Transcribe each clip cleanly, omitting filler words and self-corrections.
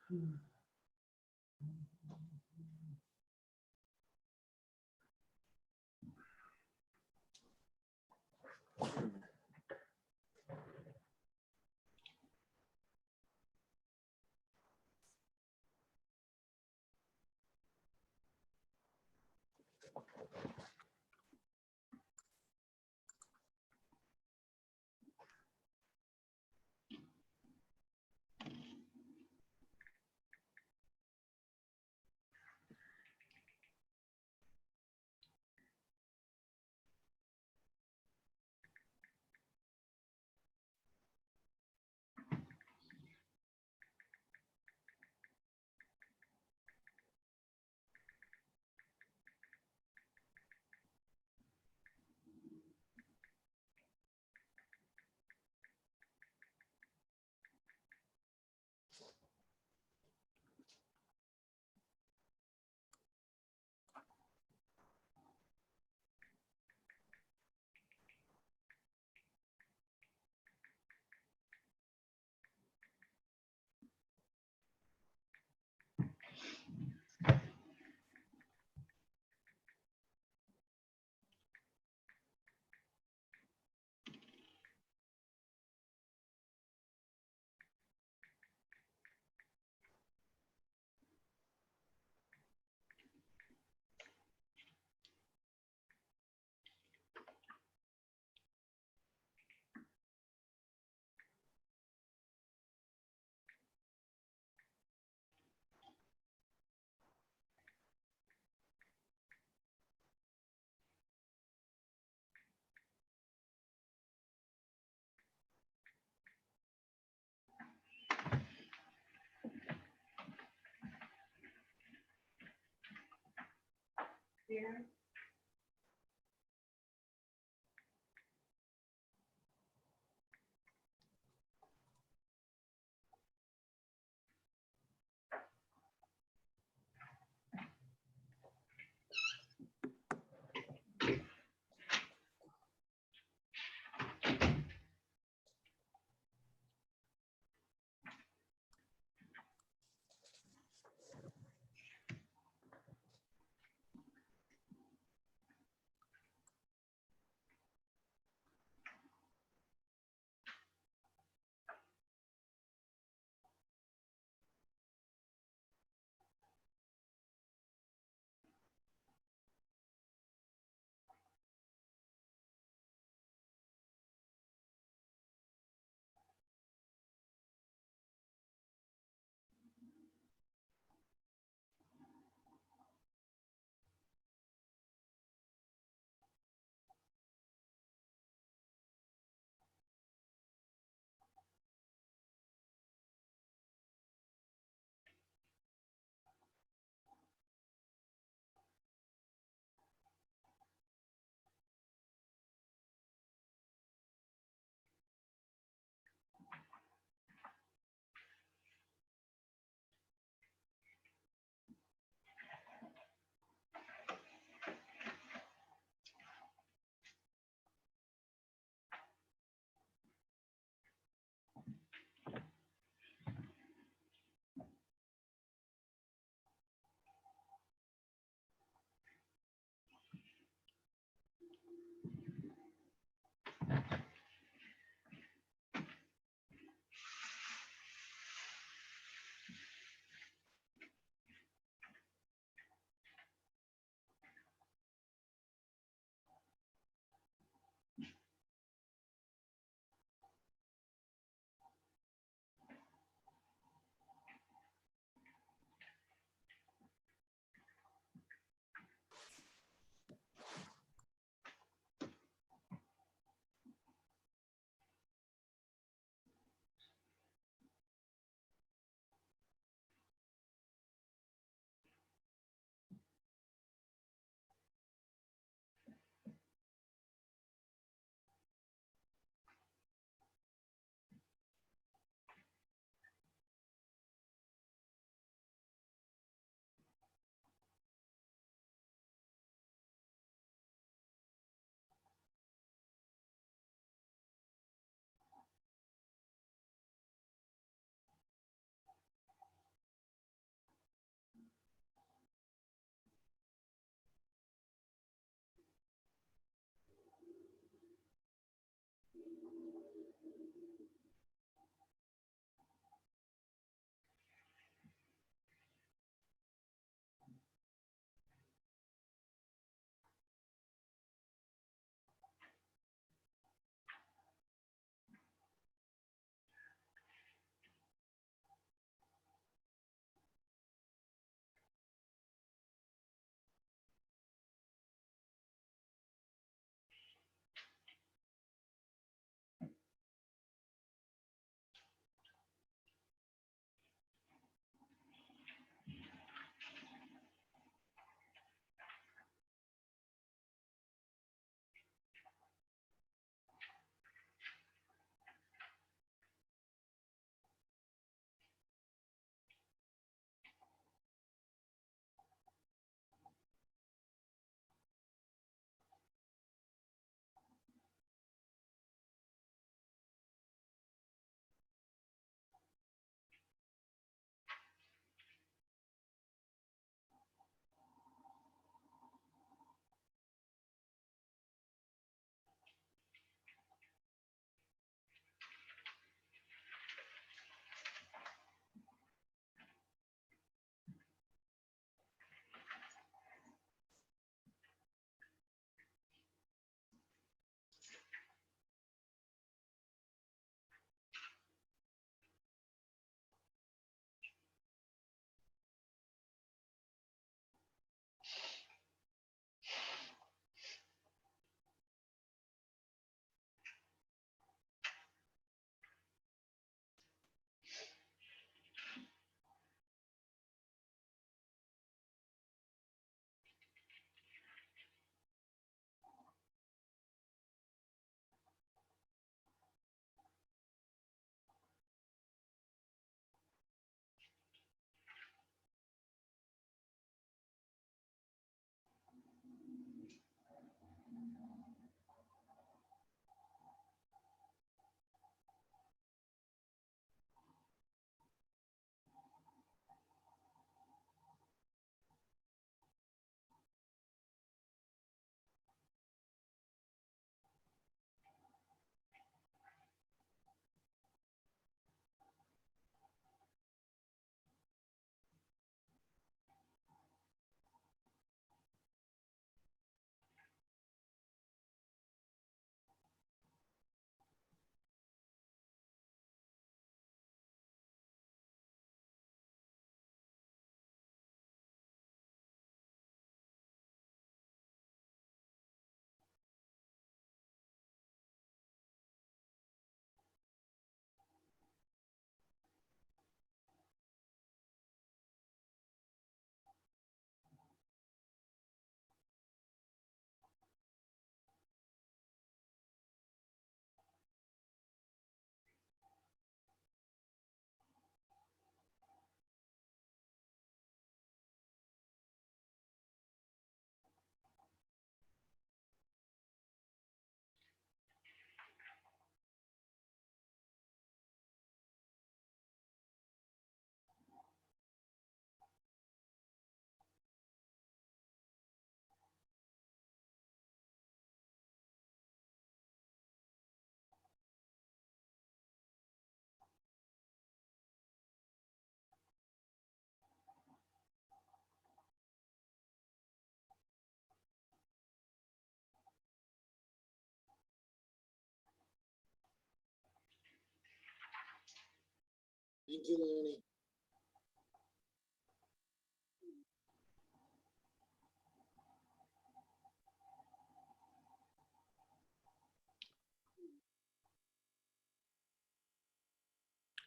Here. Thank you, Lonnie.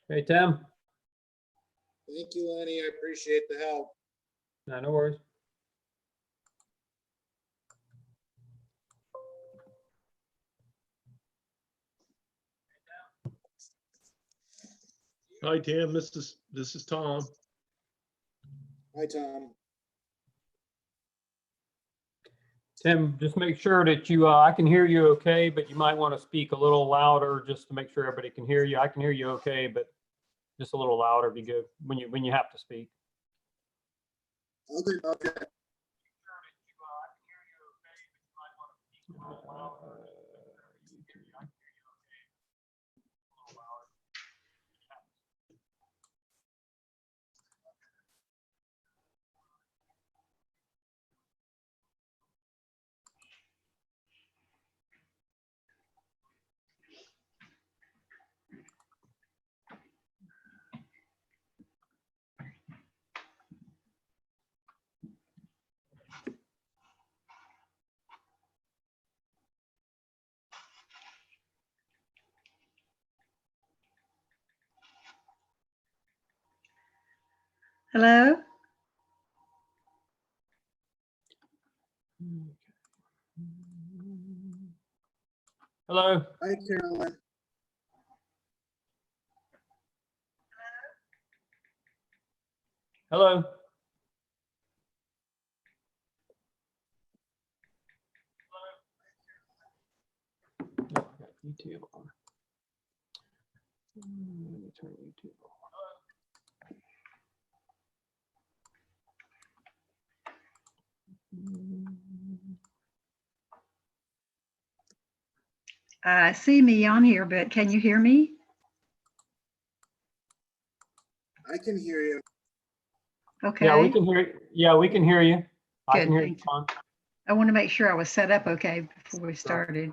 Hey, Tim. Thank you, Lonnie. I appreciate the help. No worries. Hi, Tim. This is Tom. Hi, Tom. Tim, just make sure that you, I can hear you okay, but you might want to speak a little louder just to make sure everybody can hear you. I can hear you okay, but just a little louder would be good when you have to speak. Okay. Hello? Hello. Hi, Carolyn. Hello. Oh, I got YouTube on. Let me turn YouTube on. I see me on here, but can you hear me? I can hear you. Okay. Yeah, we can hear you. Yeah, we can hear you. I Good, can hear you. thank you. Fine. I want to make sure I was set up okay before we started.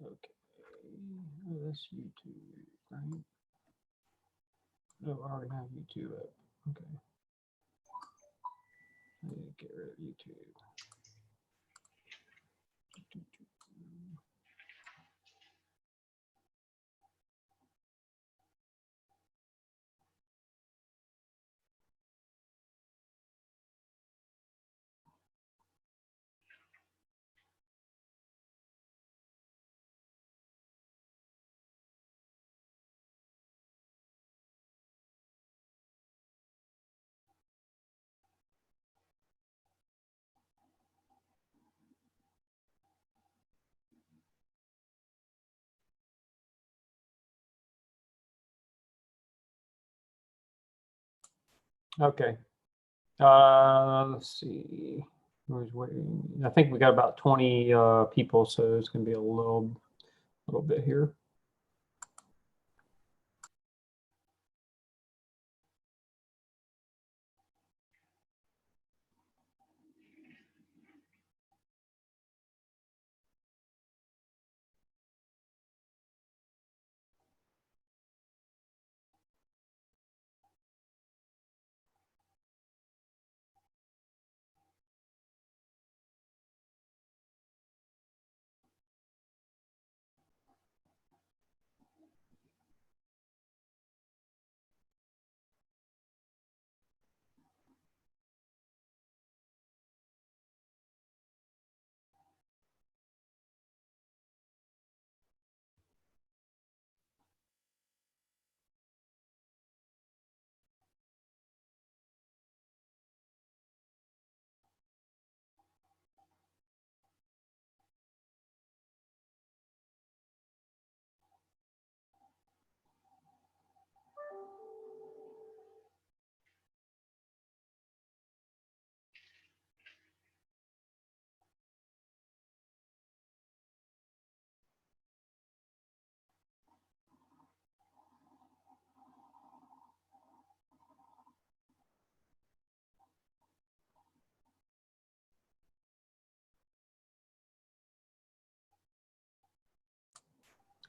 Okay. Oh, that's YouTube, right? No, I already have YouTube up. Okay. I need to get rid of YouTube. Okay. Let's see. Who's waiting? I think we got about 20 people, so it's going to be a little bit here.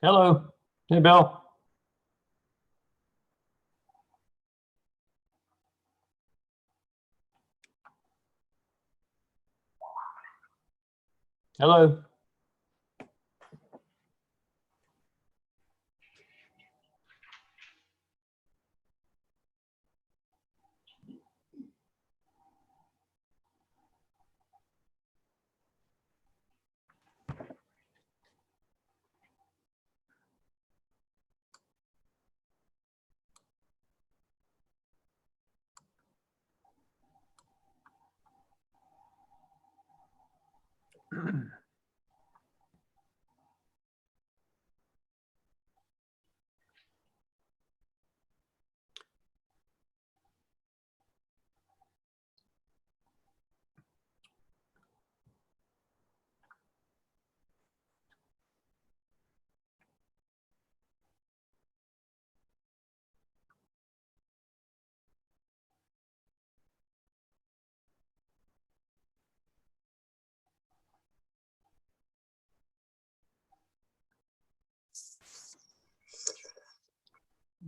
Hello. Hey, Bill. Hello.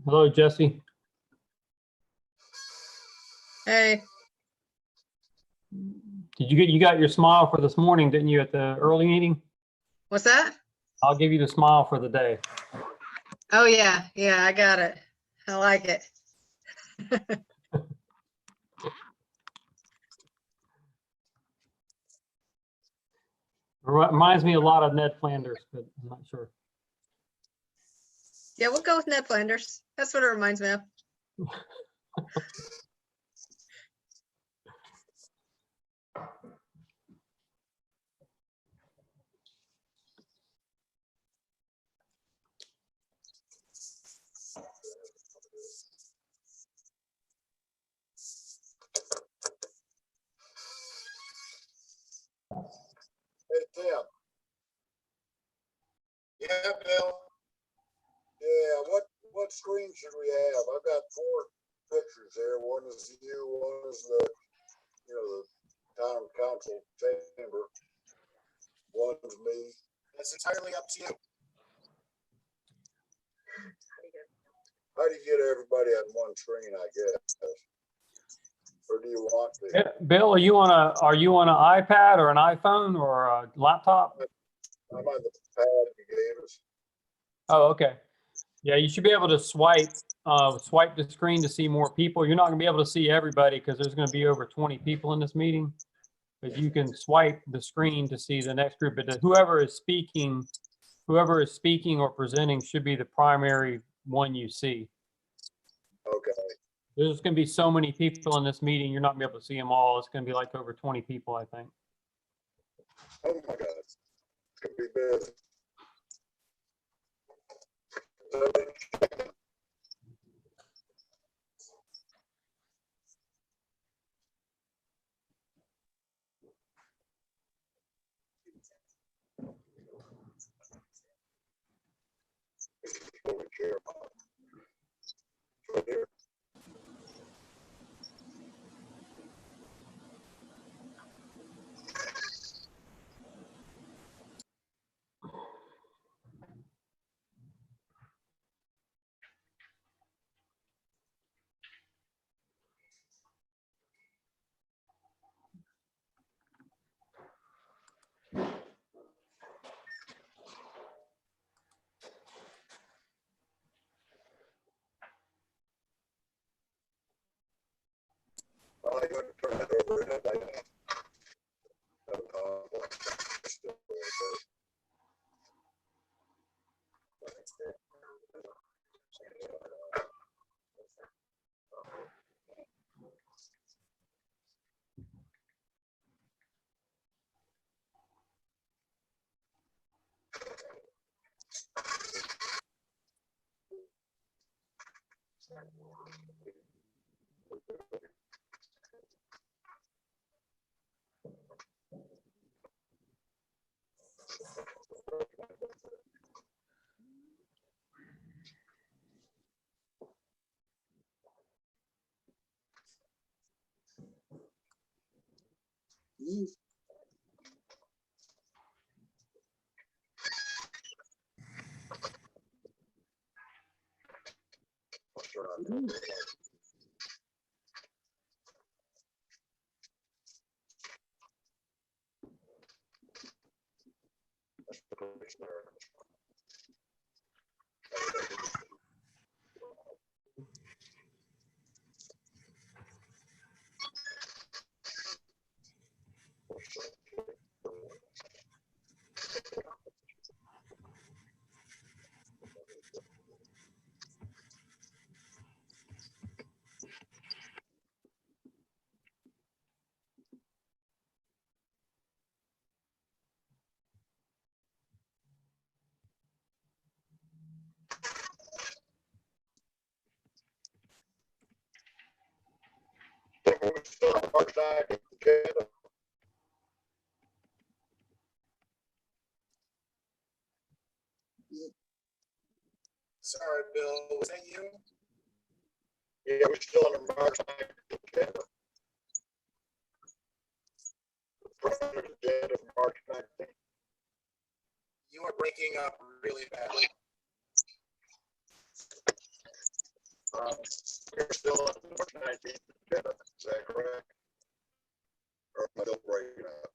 Hello, Jesse. Hey, You got your smile for this morning, didn't you, at the early meeting? what's that? I'll give you the smile for the day. Oh, yeah, I got it. I like it. Reminds me a lot of Ned Flanders, but I'm not sure. Yeah, we'll go with Ned Flanders. That's what it reminds me of. Hey, Tim. Yeah, Bill. Yeah, what screen should we have? I've got 4 pictures here. One is you, one is the town council chamber. One's me. That's entirely up to you. How do you get everybody on one screen, I guess? Or do you want to? Bill, are you on an iPad or an iPhone or a laptop? I'm on the pad you gave us. Oh, okay. Yeah, you should be able to swipe the screen to see more people. You're not gonna be able to see everybody because there's gonna be over 20 people in this meeting. But you can swipe the screen to see the next group. But whoever is speaking or presenting should be the primary one you see. Okay. There's gonna be so many people in this meeting, you're not gonna be able to see them all. It's gonna be like over 20 people, I think. Oh my God. It's gonna be busy. Over here. Right here. I gotta turn it over and turn on. Sorry, Bill, was that you? Yeah, we're still on the March agenda. Agenda for March 19th. You are breaking up really badly. We're still on the March 19th agenda, is that correct? Or am I still breaking up?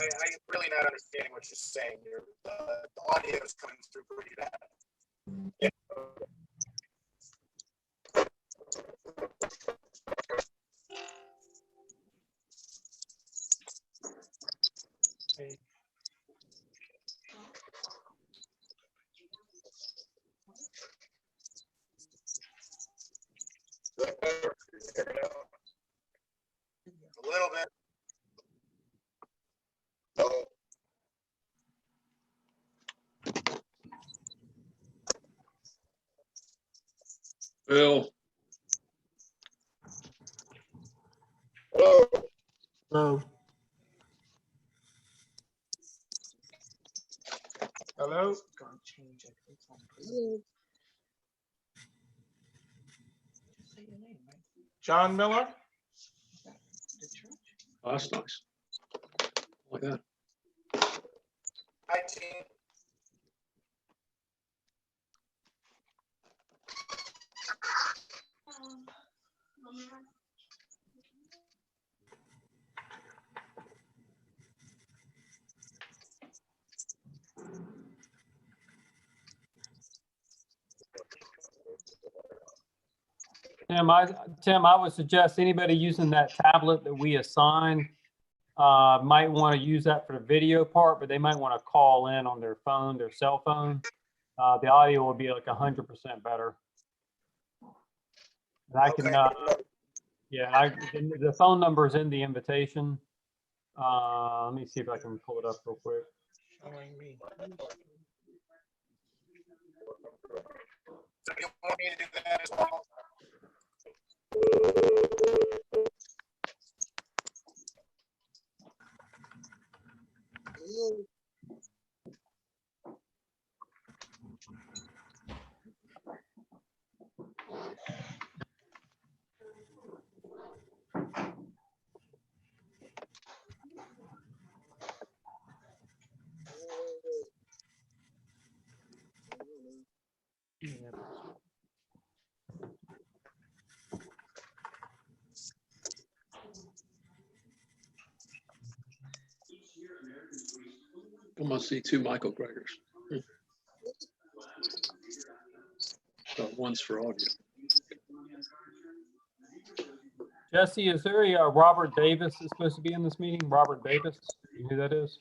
I'm really not understanding what you're saying. The audio is coming through pretty bad. Yeah. A little bit. No. Bill, Hello. Hello. Hello? John Miller? oh, that's nice. Like that. Hi, team. Tim, I would suggest anybody using that tablet that we assigned might want to use that for the video part, but they might want to call in on their phone, their cell phone. The audio will be like 100% better. And I can, yeah, the phone number is in the invitation. Let me see if I can pull it up real quick. Showing me. So you want me to do that as well? I must see two Michael Gregors. So one's for audio. Jesse, is there a Robert Davis that's supposed to be in this meeting? Robert Davis, you know who that is?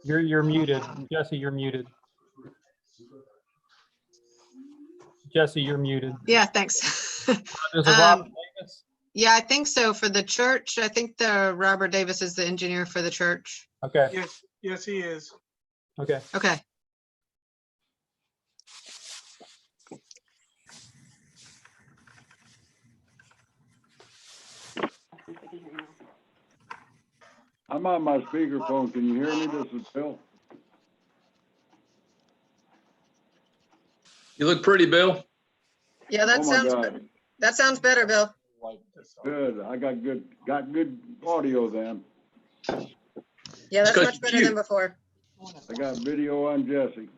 You're muted. Jesse, you're muted. Jesse, you're muted. Yeah, thanks. There's a Robert Davis? Yeah, I think so. For the church, I think the Robert Davis is the engineer for the church. Okay, Yes, he is. okay. Okay. I'm on my speakerphone. Can you hear me? This is Bill. You look pretty, Bill. Yeah, Oh my God. that sounds better, Bill. Good. I got good audio then. Yeah, It's that's 'cause much you better than cute. before. I got video on Jesse.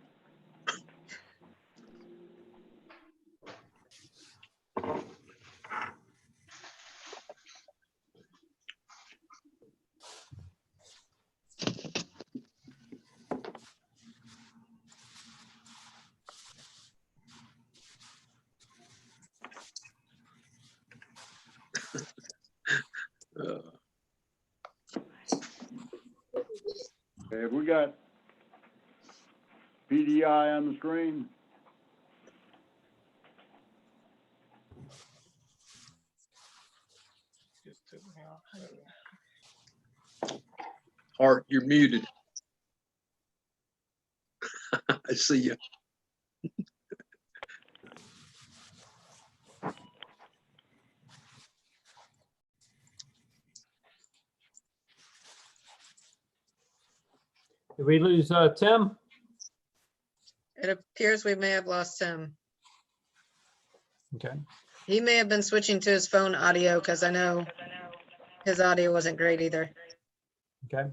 Uh, Okay, have we got PDI on the screen? Just took me off. Art, you're muted. I see you. Did we lose Tim? It appears we may have lost him. Okay. He may have been switching to his phone audio because I know his audio wasn't great either. Okay.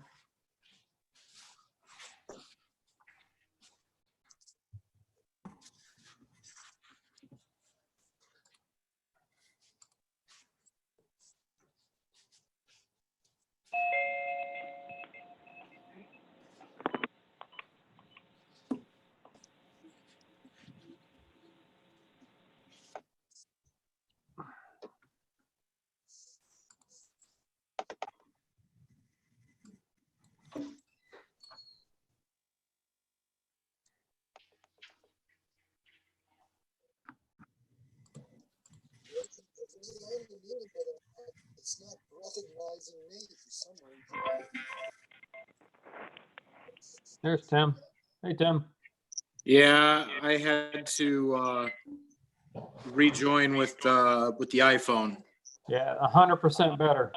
It's not recognizing me for some reason. There's Tim. Hey, Tim. Yeah, I had to rejoin with the iPhone. Yeah, 100% better.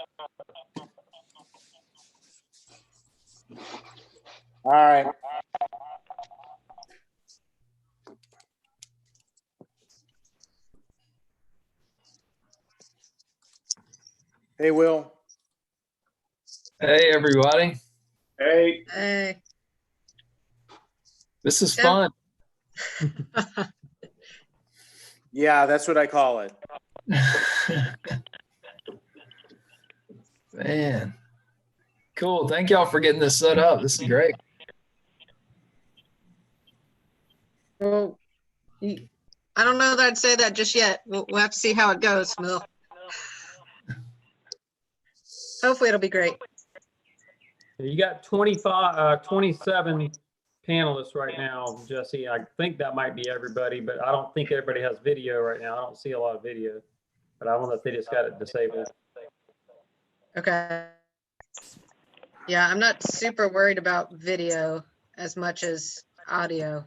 All right. Hey, Will. Hey, everybody. Hey. Hey. This is Yep. fun. Yeah, that's what I call it. Man. Cool. Thank y'all for getting this set up. This is great. Well, I don't know that I'd say that just yet. We'll have to see how it goes, Mill. Hopefully it'll be great. You got 27 panelists right now, Jesse. I think that might be everybody, but I don't think everybody has video right now. I don't see a lot of video, but I don't know if they just got it disabled. Okay. Yeah, I'm not super worried about video as much as audio.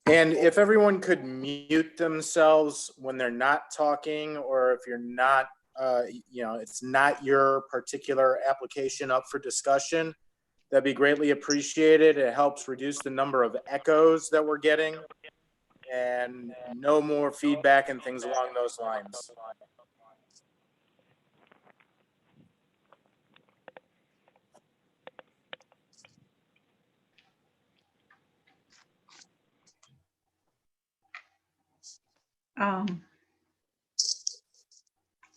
And if everyone could mute themselves when they're not talking, or if you're not, it's not your particular application up for discussion, that'd be greatly appreciated. It helps reduce the number of echoes that we're getting and no more feedback and things along those lines.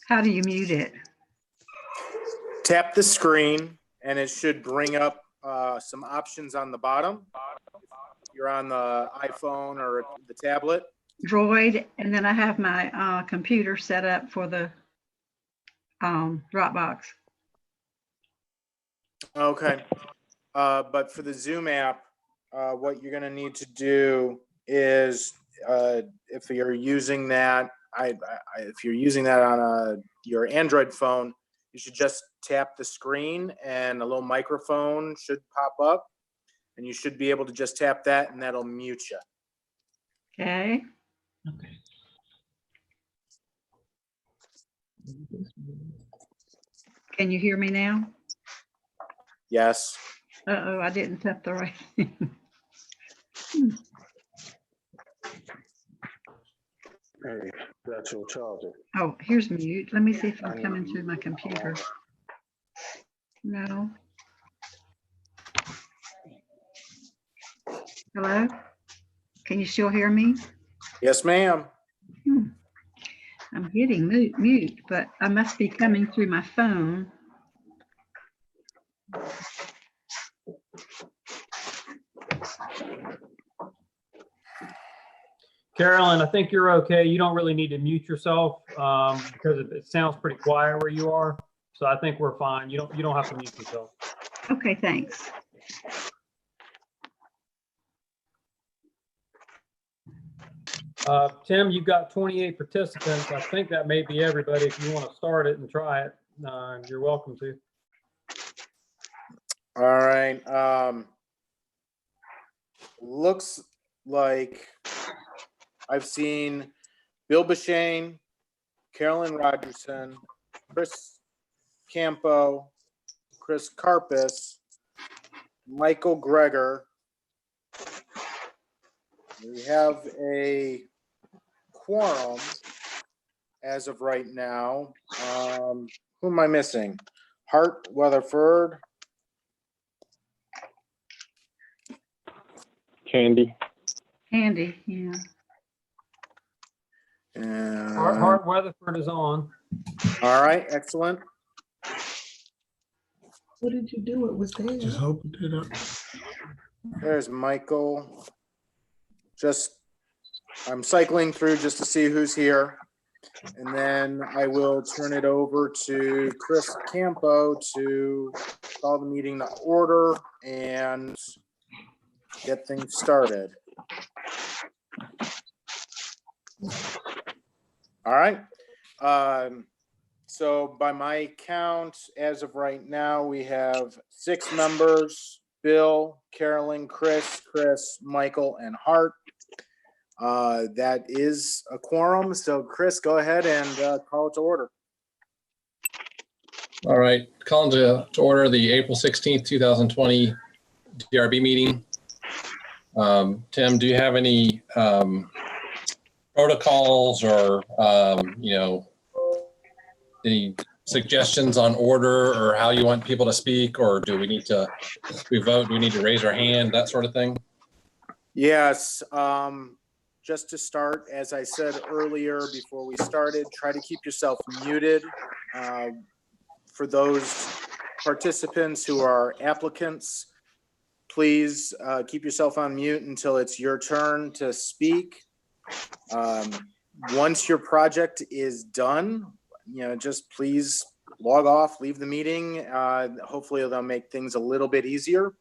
How do you mute it? Tap the screen and it should bring up some options on the bottom. If you're on the iPhone or the tablet. Droid, and then I have my computer set up for the Dropbox. Okay. But for the Zoom app, what you're going to need to do is, if you're using that, if you're using that on your Android phone, you should just tap the screen and a little microphone should pop up, and you should be able to just tap that, and that'll mute you. Okay. Can you hear me now? Yes. Uh-oh, I didn't tap the right thing. Hey, that's your charger. Oh, here's mute. Let me see if I'm coming through my computer. No. Hello? Can you still hear me? Yes, ma'am. Hmm. I'm hitting mute, but I must be coming through my phone. Carolyn, I think you're okay. You don't really need to mute yourself because it sounds pretty quiet where you are. So I think we're fine. You don't have to mute yourself. Okay, thanks. Tim, you've got 28 participants. I think that may be everybody. If you want to start it and try it, you're welcome to. All right. Looks like I've seen Bill Bashane, Carolyn Rogerson, Chris Campo, Chris Carpus, Michael Greger. We have a quorum as of right now. Who am I missing? Hart, Weatherford, Candy. Andy, yeah. and Hart Weatherford is on. all right, excellent. What did you do? It was there. Just opened it up. There's Michael. I'm cycling through just to see who's here. And then I will turn it over to Chris Campo to call the meeting to order and get things started. All right. So by my count, as of right now, we have 6 members: Bill, Carolyn, Chris, Michael, and Hart. That is a quorum. So Chris, go ahead and call it to order. All right, calling to order the April 16th, 2020 DRB meeting. Tim, do you have any protocols or, any suggestions on order or how you want people to speak, or do we need to, we vote, do we need to raise our hand, that sort of thing? Yes. Just to start, as I said earlier before we started, try to keep yourself muted. For those participants who are applicants, please keep yourself on mute until it's your turn to speak. Once your project is done, just please log off, leave the meeting. Hopefully they'll make things a little bit easier.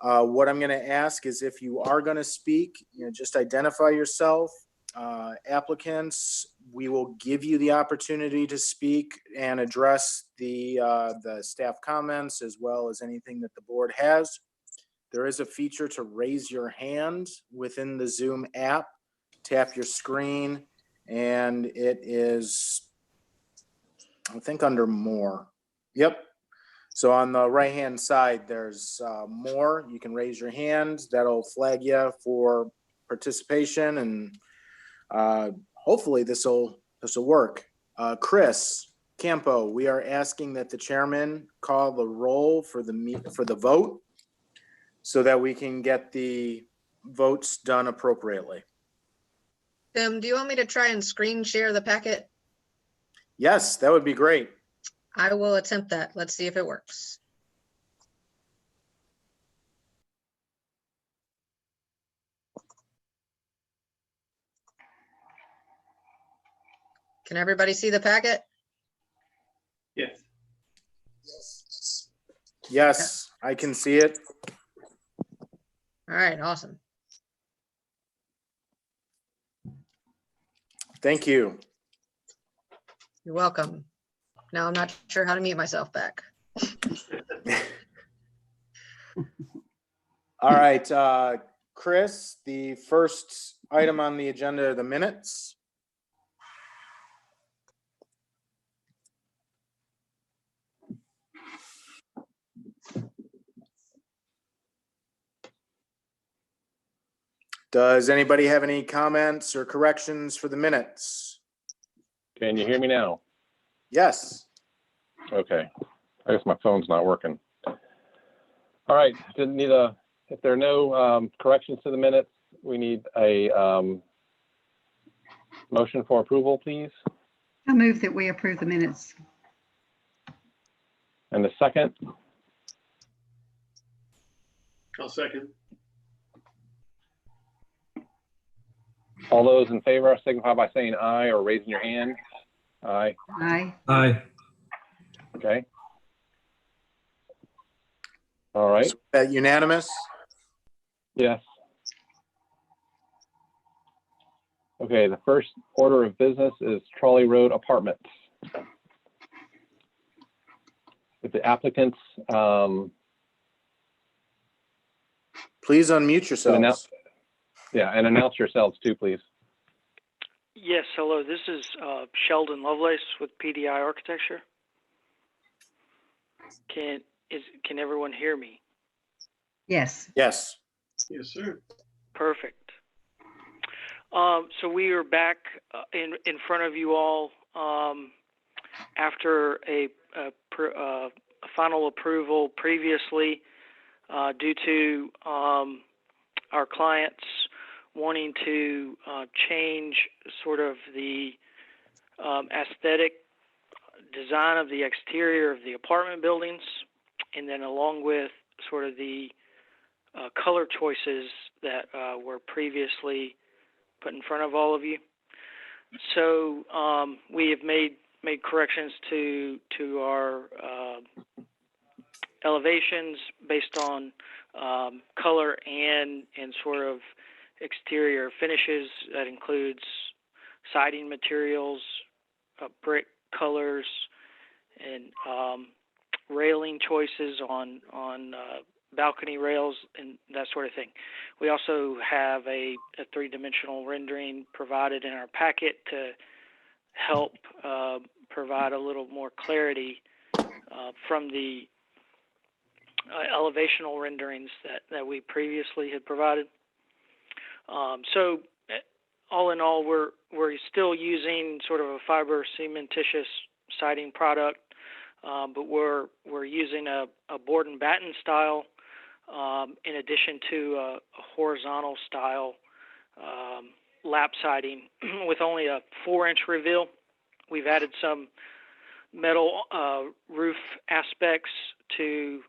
What I'm going to ask is, if you are going to speak, just identify yourself. Applicants, we will give you the opportunity to speak and address the staff comments as well as anything that the board has. There is a feature to raise your hand within the Zoom app. Tap your screen, and it is, I think, under more. Yep. So on the right-hand side, there's more. You can raise your hand. That'll flag you for participation, and hopefully this will work. Chris Campo, we are asking that the chairman call the roll for the vote so that we can get the votes done appropriately. Tim, do you want me to try and screen share the packet? Yes, that would be great. I will attempt that. Let's see if it works. Can everybody see the packet? Yes. Yes, I can see it. All right, awesome. Thank you. You're welcome. Now I'm not sure how to mute myself back. All right, Chris, the first item on the agenda are the minutes. Does anybody have any comments or corrections for the minutes? Can you hear me now? Yes. Okay. I guess my phone's not working. All right. Didn't need a, if there are no corrections to the minutes, we need a motion for approval, please. I move that we approve the minutes. And the second, I'll second. all those in favor signify by saying aye or raising your hand. Aye. Aye. Aye. Okay. All right. Is that unanimous? Yes. Okay, the first order of business is Trolley Road Apartments. If the applicants, Please unmute yourselves. yeah, and announce yourselves too, please. Yes, hello. This is Sheldon Lovelace with PDI Architecture. Can everyone hear me? Yes. Yes. Yes, sir. Perfect. So we are back in front of you all after a final approval previously due to our clients wanting to change sort of the aesthetic design of the exterior of the apartment buildings, and then along with sort of the color choices that were previously put in front of all of you. So we have made corrections to our elevations based on color and sort of exterior finishes. That includes siding materials, brick colors, and railing choices on balcony rails and that sort of thing. We also have a three-dimensional rendering provided in our packet to help provide a little more clarity from the elevational renderings that we previously had provided. So all in all, we're still using sort of a fiber cementitious siding product, but we're using a board and batten style in addition to a horizontal style lap siding with only a 4-inch reveal. We've added some metal roof aspects to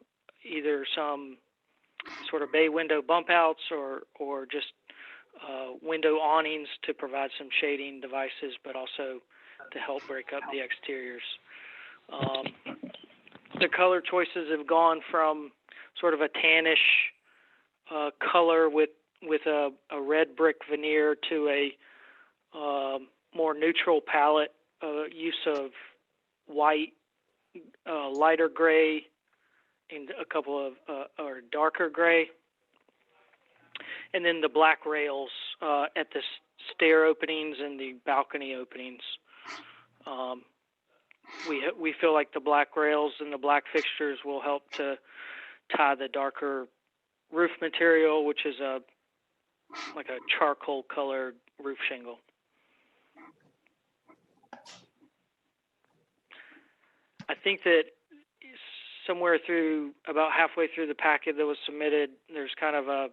either some sort of bay window bump outs or just window awnings to provide some shading devices, but also to help break up the exteriors. The color choices have gone from sort of a tannish color with a red brick veneer to a more neutral palette, use of white, lighter gray, and a couple of or darker gray, and then the black rails at the stair openings and the balcony openings. We feel like the black rails and the black fixtures will help to tie the darker roof material, which is like a charcoal colored roof shingle. I think that somewhere through about halfway through the packet that was submitted, there's kind of a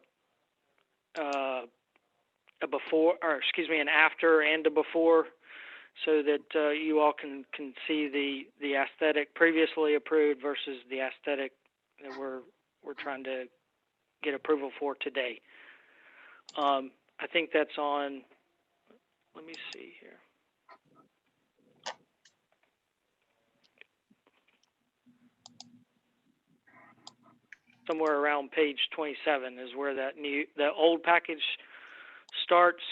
before, or excuse me, an after and a before, so that you all can see the aesthetic previously approved versus the aesthetic that we're trying to get approval for today. I think that's on, let me see here. Somewhere around page 27 is where the old package starts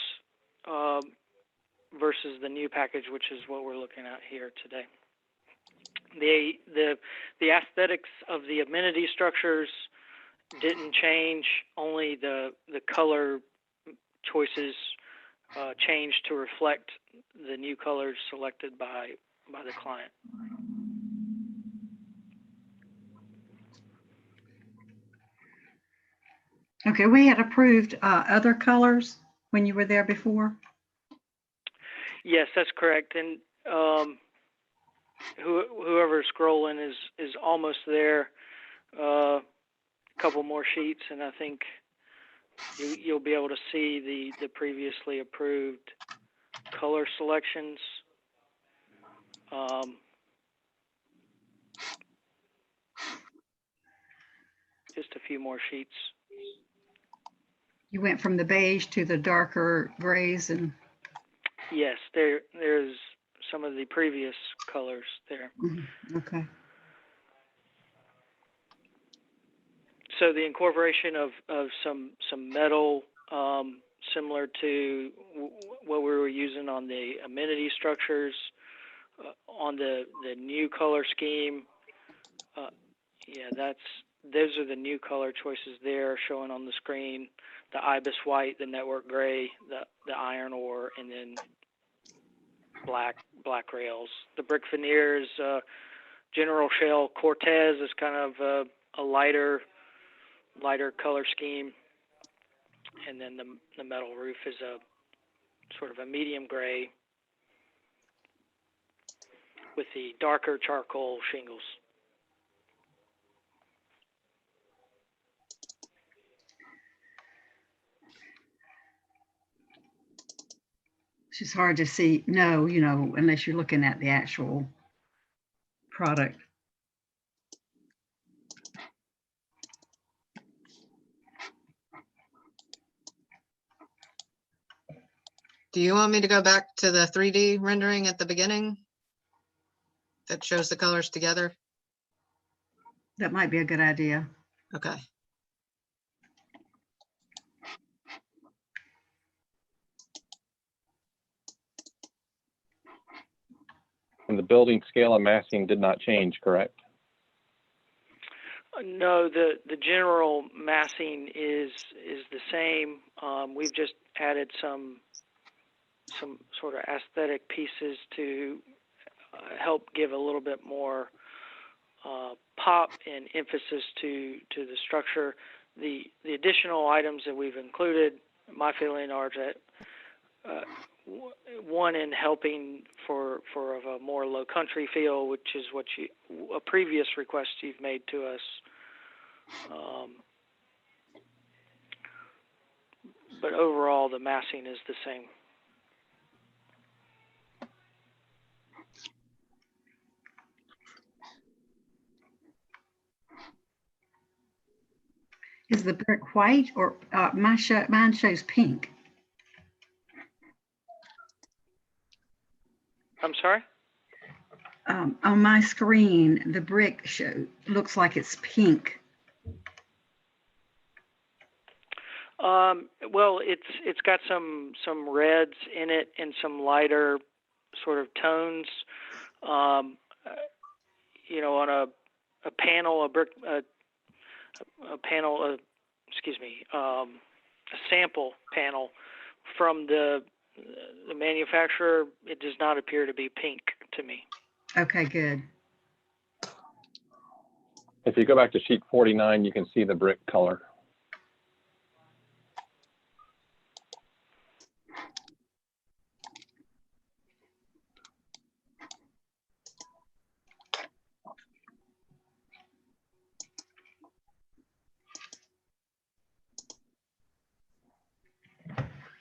versus the new package, which is what we're looking at here today. The aesthetics of the amenity structures didn't change, only the color choices changed to reflect the new colors selected by the client. Okay, we had approved other colors when you were there before. Yes, that's correct. And whoever's scrolling is almost there. A couple more sheets, and I think you'll be able to see the previously approved color selections. Just a few more sheets. You went from the beige to the darker grays and. Yes, there's some of the previous colors there. Okay. So the incorporation of some metal, similar to what we were using on the amenity structures, on the new color scheme. Yeah, those are the new color choices there showing on the screen. The ibis white, the network gray, the iron ore, and then black rails. The brick veneers, General Shell Cortez is kind of a lighter color scheme, and then the metal roof is a sort of a medium gray with the darker charcoal shingles. It's just hard to see, unless you're looking at the actual product. Do you want me to go back to the 3D rendering at the beginning that shows the colors together? That might be a good idea. Okay. And the building scale and massing did not change, correct? No, the general massing is the same. We've just added some sort of aesthetic pieces to help give a little bit more pop and emphasis to the structure. The additional items that we've included, my feeling are that one in helping for a more low country feel, which is what a previous request you've made to us. But overall, the massing is the same. Is the brick white or mine shows pink? I'm sorry? On my screen, the brick looks like it's pink. Well, it's got some reds in it and some lighter sort of tones. On a panel, a sample panel from the manufacturer, it does not appear to be pink to me. Okay, good. If you go back to sheet 49, you can see the brick color.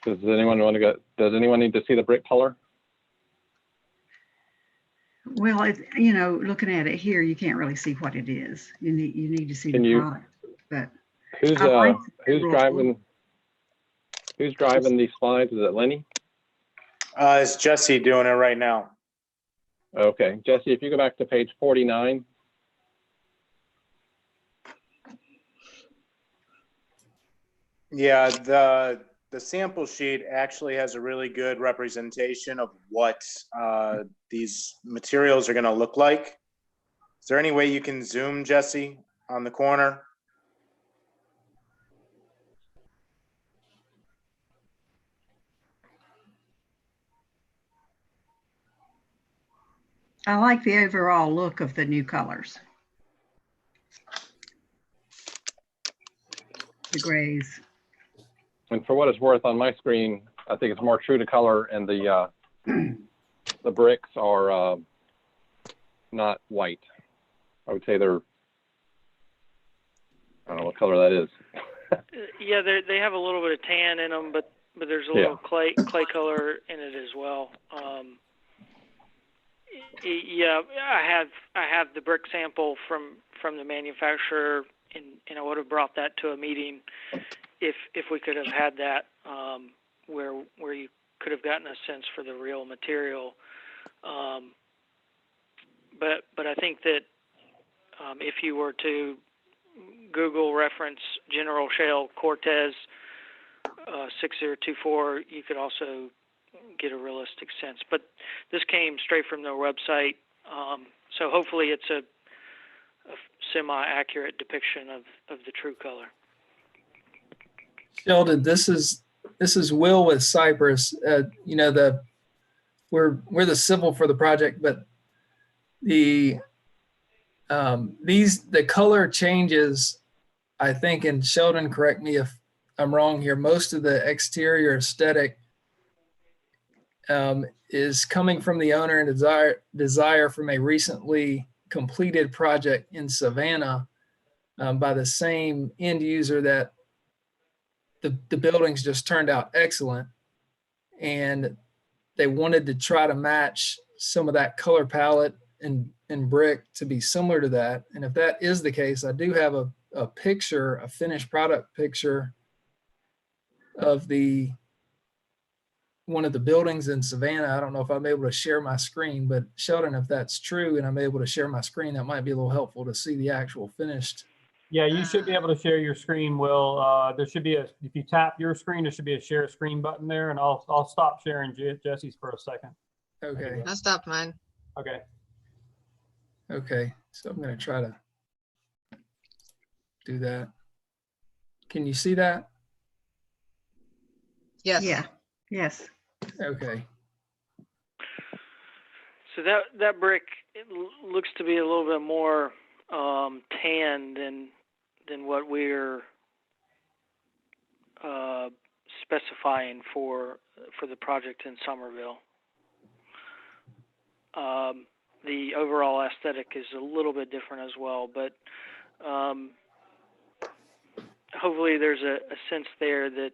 Does anyone need to see the brick color? Well, looking at it here, you can't really see what it is. You need to see the product. But who's driving these slides? Is it Lenny? It's Jesse doing it right now. Okay, Jesse, if you go back to page 49. Yeah, the sample sheet actually has a really good representation of what these materials are going to look like. Is there any way you can zoom, Jesse, on the corner? I like the overall look of the new colors. the grays. And for what it's worth, on my screen, I think it's more true to color, and the bricks are not white. I would say they're, I don't know what color that is. Yeah, they have a little bit of tan in them, but there's a little clay color in it as well. Yeah, I have the brick sample from the manufacturer, and I would have brought that to a meeting if we could have had that, where you could have gotten a sense for the real material. But I think that if you were to Google reference General Shale Cortez 6024, you could also get a realistic sense. But this came straight from their website, so hopefully it's a semi-accurate depiction of the true color. Sheldon, this is Will with Cypress. You know, we're the civil for the project, but the color changes, I think, and Sheldon, correct me if I'm wrong here, most of the exterior aesthetic is coming from the owner and desire from a recently completed project in Savannah by the same end user that the buildings just turned out excellent, and they wanted to try to match some of that color palette and brick to be similar to that. And if that is the case, I do have a picture, a finished product picture of one of the buildings in Savannah. I don't know if I'm able to share my screen, but Sheldon, if that's true and I'm able to share my screen, that might be a little helpful to see the actual finished. Yeah, you should be able to share your screen, Will. There should be if you tap your screen, there should be a share screen button there, and I'll stop sharing Jesse's for a second. Okay. I stopped mine. Okay. Okay, so I'm going to try to do that. Can you see that? Yes. Yeah. Yes. Okay. So that brick, it looks to be a little bit more tan than what we're specifying for the project in Somerville. The overall aesthetic is a little bit different as well, but hopefully there's a sense there that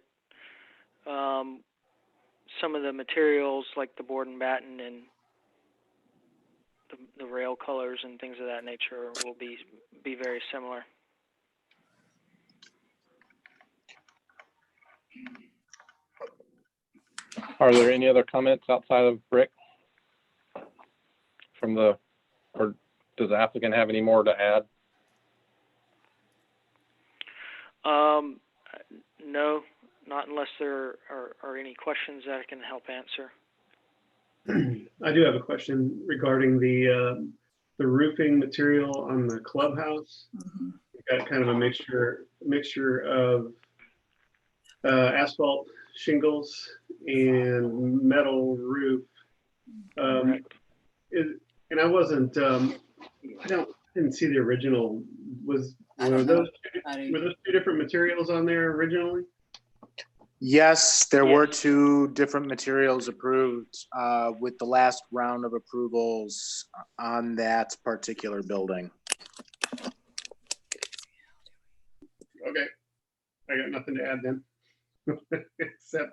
some of the materials like the board and batten and the rail colors and things of that nature will be very similar. Are there any other comments outside of brick or does the applicant have any more to add? No, not unless there are any questions that I can help answer. I do have a question regarding the roofing material on the clubhouse. We've got kind of a mixture of asphalt shingles and metal roof. And I wasn't, didn't see the original. Were those two different materials on there originally? Yes, there were two different materials approved with the last round of approvals on that particular building. Okay, I got nothing to add then. Except,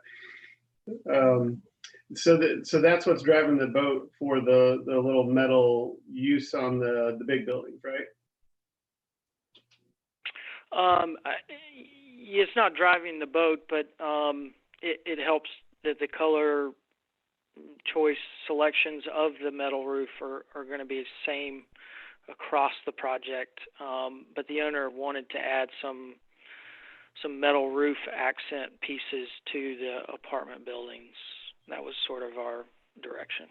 so that's what's driving the boat for the little metal use on the big buildings, right? It's not driving the boat, but it helps that the color choice selections of the metal roof are going to be the same across the project. But the owner wanted to add some metal roof accent pieces to the apartment buildings. That was sort of our direction.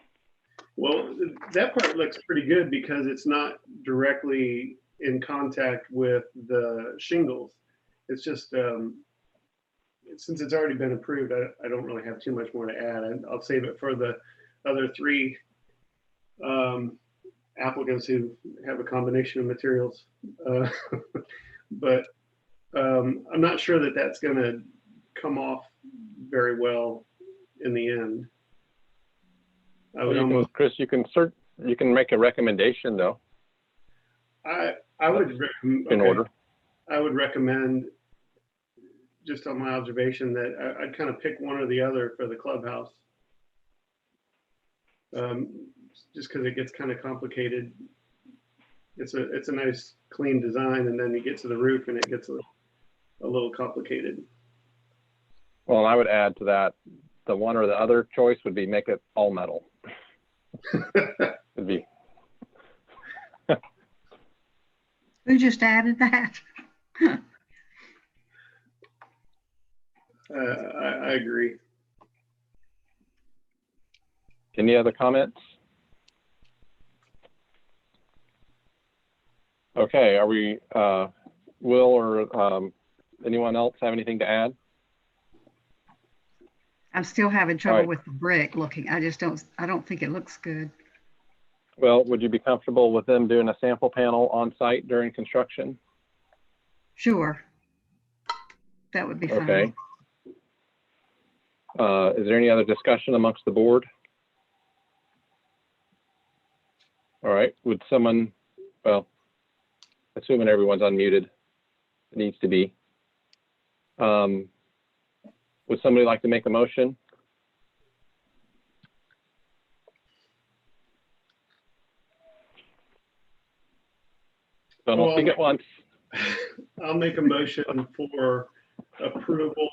Well, that part looks pretty good because it's not directly in contact with the shingles. It's just, since it's already been approved, I don't really have too much more to add. I'll save it for the other three applicants who have a combination of materials. But I'm not sure that that's going to come off very well in the end. I would almost, Chris, you can make a recommendation though. I would In order. I would recommend, just on my observation, that I'd kind of pick one or the other for the clubhouse. Just because it gets kind of complicated. It's a nice clean design, and then you get to the roof and it gets a little complicated. Well, and I would add to that, the one or the other choice would be make it all metal. It'd be. Who just added that? I agree. Any other comments? Okay, are we, Will or anyone else have anything to add? I'm still having trouble right. with the brick looking. I don't think it looks good. Well, would you be comfortable with them doing a sample panel on site during construction? Sure. That would be fine. Okay. Is there any other discussion amongst the board? All right, would someone, well, assuming everyone's unmuted, it needs to be. Would somebody like to make a motion? So don't speak at once. I'll make a motion for approval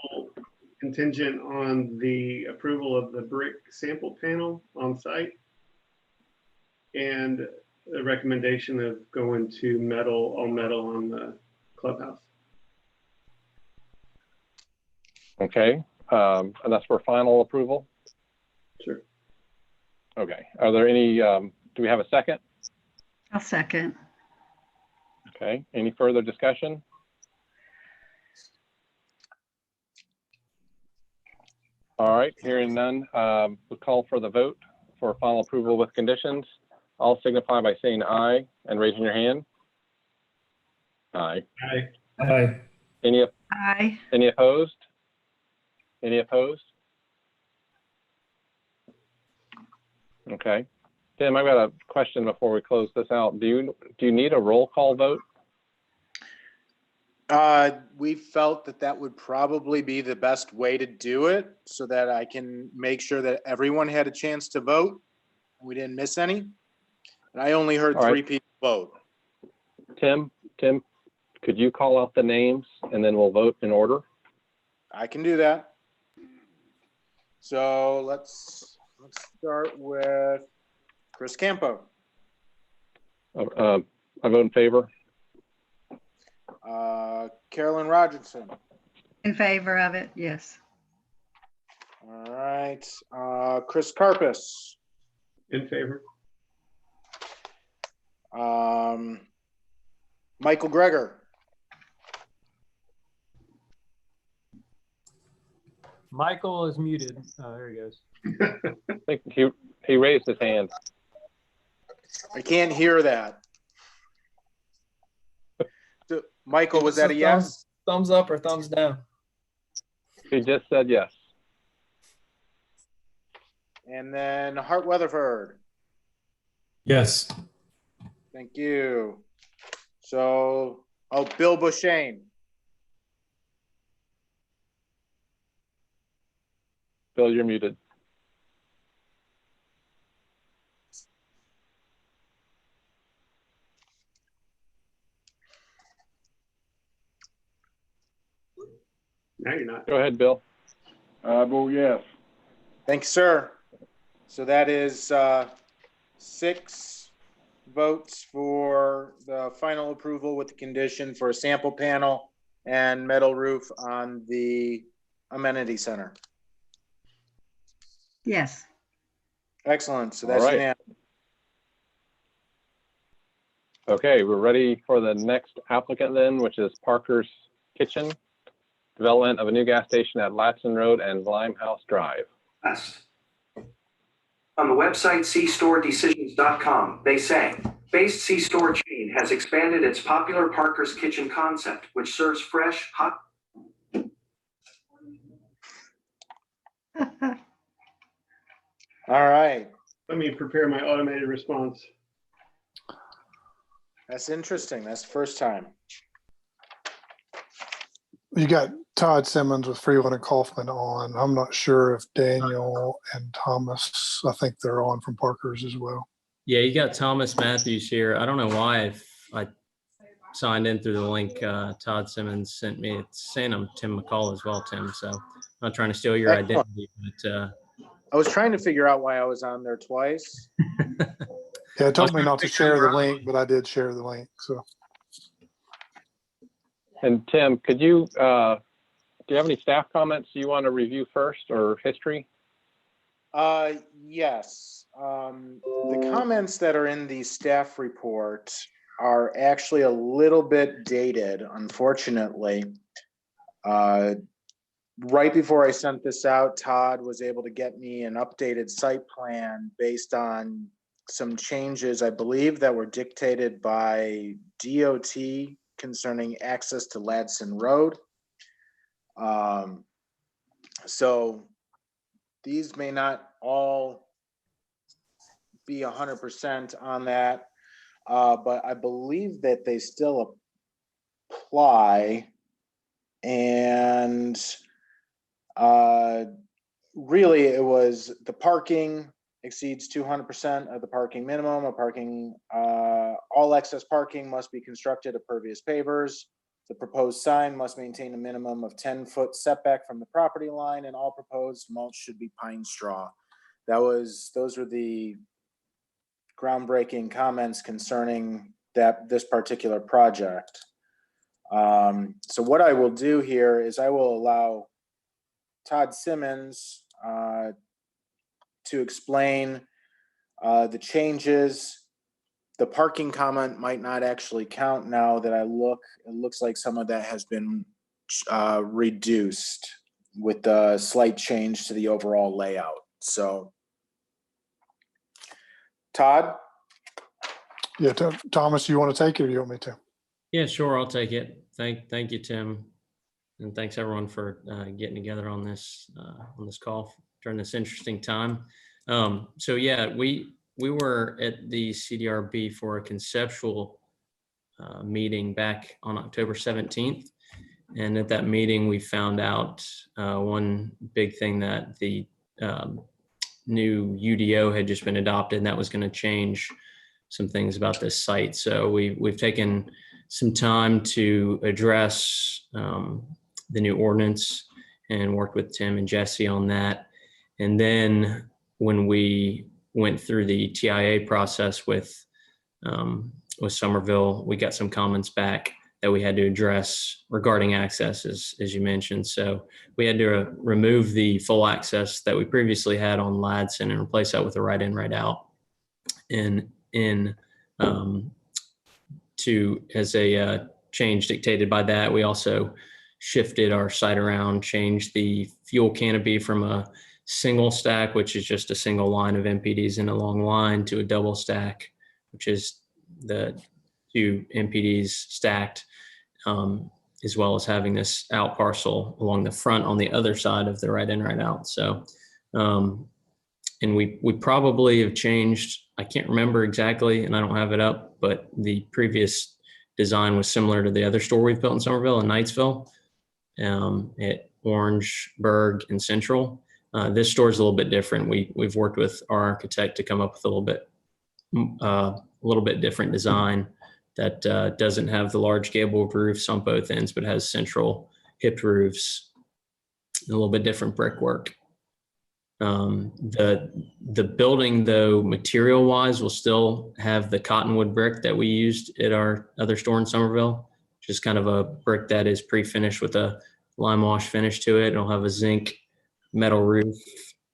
contingent on the approval of the brick sample panel on site and the recommendation of going to metal, all metal on the clubhouse. Okay, and that's for final approval? Sure. Okay, are there any, do we have a second? I'll second. Okay, any further discussion? All right, hearing none, we'll call for the vote for final approval with conditions. All signify by saying aye and raising your hand. Aye. Aye. Aye. Aye. Any opposed? Any opposed? Okay. Tim, I've got a question before we close this out. Do you need a roll call vote? We felt that would probably be the best way to do it so that I can make sure that everyone had a chance to vote. We didn't miss any. And I only heard three people vote. Tim, could you call out the names and then we'll vote in order? I can do that. So let's start with Chris Campo. I vote in favor. Carolyn Rogerson. In favor of it, yes. All right. Chris Carpus. In favor. Michael Greger. Michael is muted. Oh, there he goes. I think he raised his hand. I can't hear that. So, Michael, was that a yes? Thumbs up or thumbs down? He just said yes. And then Hart Weatherford. Yes. Thank you. So, Bill Bushane. Bill, you're muted. Now you're not. Go ahead, Bill. Vote yes. Thank you, sir. So that is 6 votes for the final approval with the condition for a sample panel and metal roof on the amenity center. Yes. Excellent. So that's All right. unanimous. Okay, we're ready for the next applicant then, which is Parker's Kitchen, development of a new gas station at Latson Road and Limehouse Drive. On the website cstoredecisions.com, they say, based C-store chain has expanded its popular Parker's Kitchen concept, which serves fresh, hot. All right. Let me prepare my automated response. That's interesting. That's the first time. You got Todd Simmons with Freeland and Kaufman on. I'm not sure if Daniel and Thomas, I think they're on from Parker's as well. Yeah, you got Thomas Matthews here. I don't know why I signed in through the link Todd Simmons sent me. It's saying I'm Tim McCall as well, Tim. So I'm not trying to steal your Excellent. identity, but I was trying to figure out why I was on there twice. Yeah, it told me not to share the link, but I did share the link. So. And Tim, could you, do you have any staff comments you want to review first or history? Yes. The comments that are in the staff report are actually a little bit dated, unfortunately. Right before I sent this out, Todd was able to get me an updated site plan based on some changes, I believe, that were dictated by DOT concerning access to Ladson Road. So these may not all be 100% on that, but I believe that they still apply. And really it was the parking exceeds 200% of the parking minimum. All excess parking must be constructed of pervious pavers. The proposed sign must maintain a minimum of 10-foot setback from the property line, and all proposed mulch should be pine straw. Those were the groundbreaking comments concerning this particular project. So what I will do here is I will allow Todd Simmons to explain the changes. The parking comment might not actually count now that it looks like some of that has been reduced with the slight change to the overall layout. So, Todd? Yeah, Thomas, you want to take it or you want me to? yeah, sure, I'll take it. Thank you, Tim, and thanks everyone for getting together on this call during this interesting time. So yeah, we were at the CDRB for a conceptual meeting back on October 17th. And at that meeting, we found out one big thing, that the new UDO had just been adopted, and that was going to change some things about this site. So we've taken some time to address the new ordinance and worked with Tim and Jesse on that. And then when we went through the TIA process with Somerville, we got some comments back that we had to address regarding access, as you mentioned. So we had to remove the full access that we previously had on Ladson and replace that with a right in, right out. And as a change dictated by that, we also shifted our site around, changed the fuel canopy from a single stack, which is just a single line of MPDs in a long line, to a double stack, which is the two MPDs stacked, as well as having this out parcel along the front on the other side of the right in, right out. So, and we probably have changed, I can't remember exactly, and I don't have it up, but the previous design was similar to the other store we've built in Somerville and Knightsville, at Orangeburg and Central. This store is a little bit different. We've worked with our architect to come up with a little bit different design that doesn't have the large gabled roofs on both ends, but has central hipped roofs, a little bit different brickwork. The building, though, material wise, will still have the cottonwood brick that we used at our other store in Somerville, which is kind of a brick that is pre-finished with a lime wash finish to it. It'll have a zinc metal roof,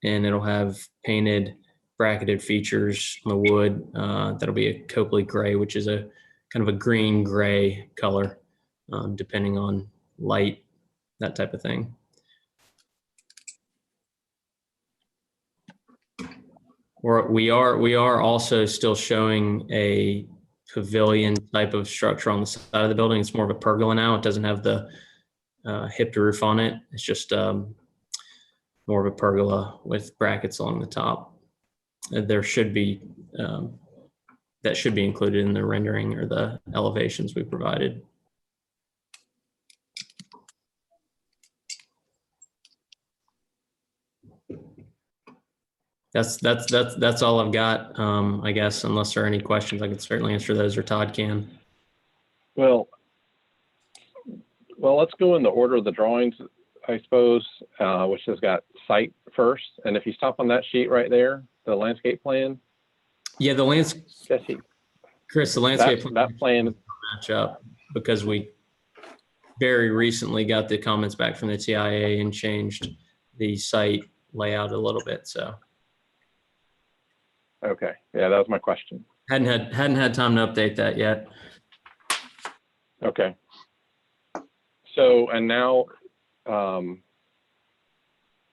and it'll have painted bracketed features on the wood. That'll be a Copley gray, which is a kind of a green gray color, depending on light, that type of thing. We are also still showing a pavilion type of structure on the side of the building. It's more of a pergola now. It doesn't have the hipped roof on it. It's just more of a pergola with brackets along the top. There should be, that should be included in the rendering or the elevations we provided. That's all I've got. I guess unless there are any questions, I can certainly answer those, or Todd can. Well, let's go in the order of the drawings, I suppose, which has got site first. And if you stop on that sheet right there, the landscape plan. Yeah, the landscape. Chris, the landscape that plan match up because we very recently got the comments back from the TIA and changed the site layout a little bit. So. Okay. Yeah, that was my question. Hadn't had time to update that yet. Okay. So, and now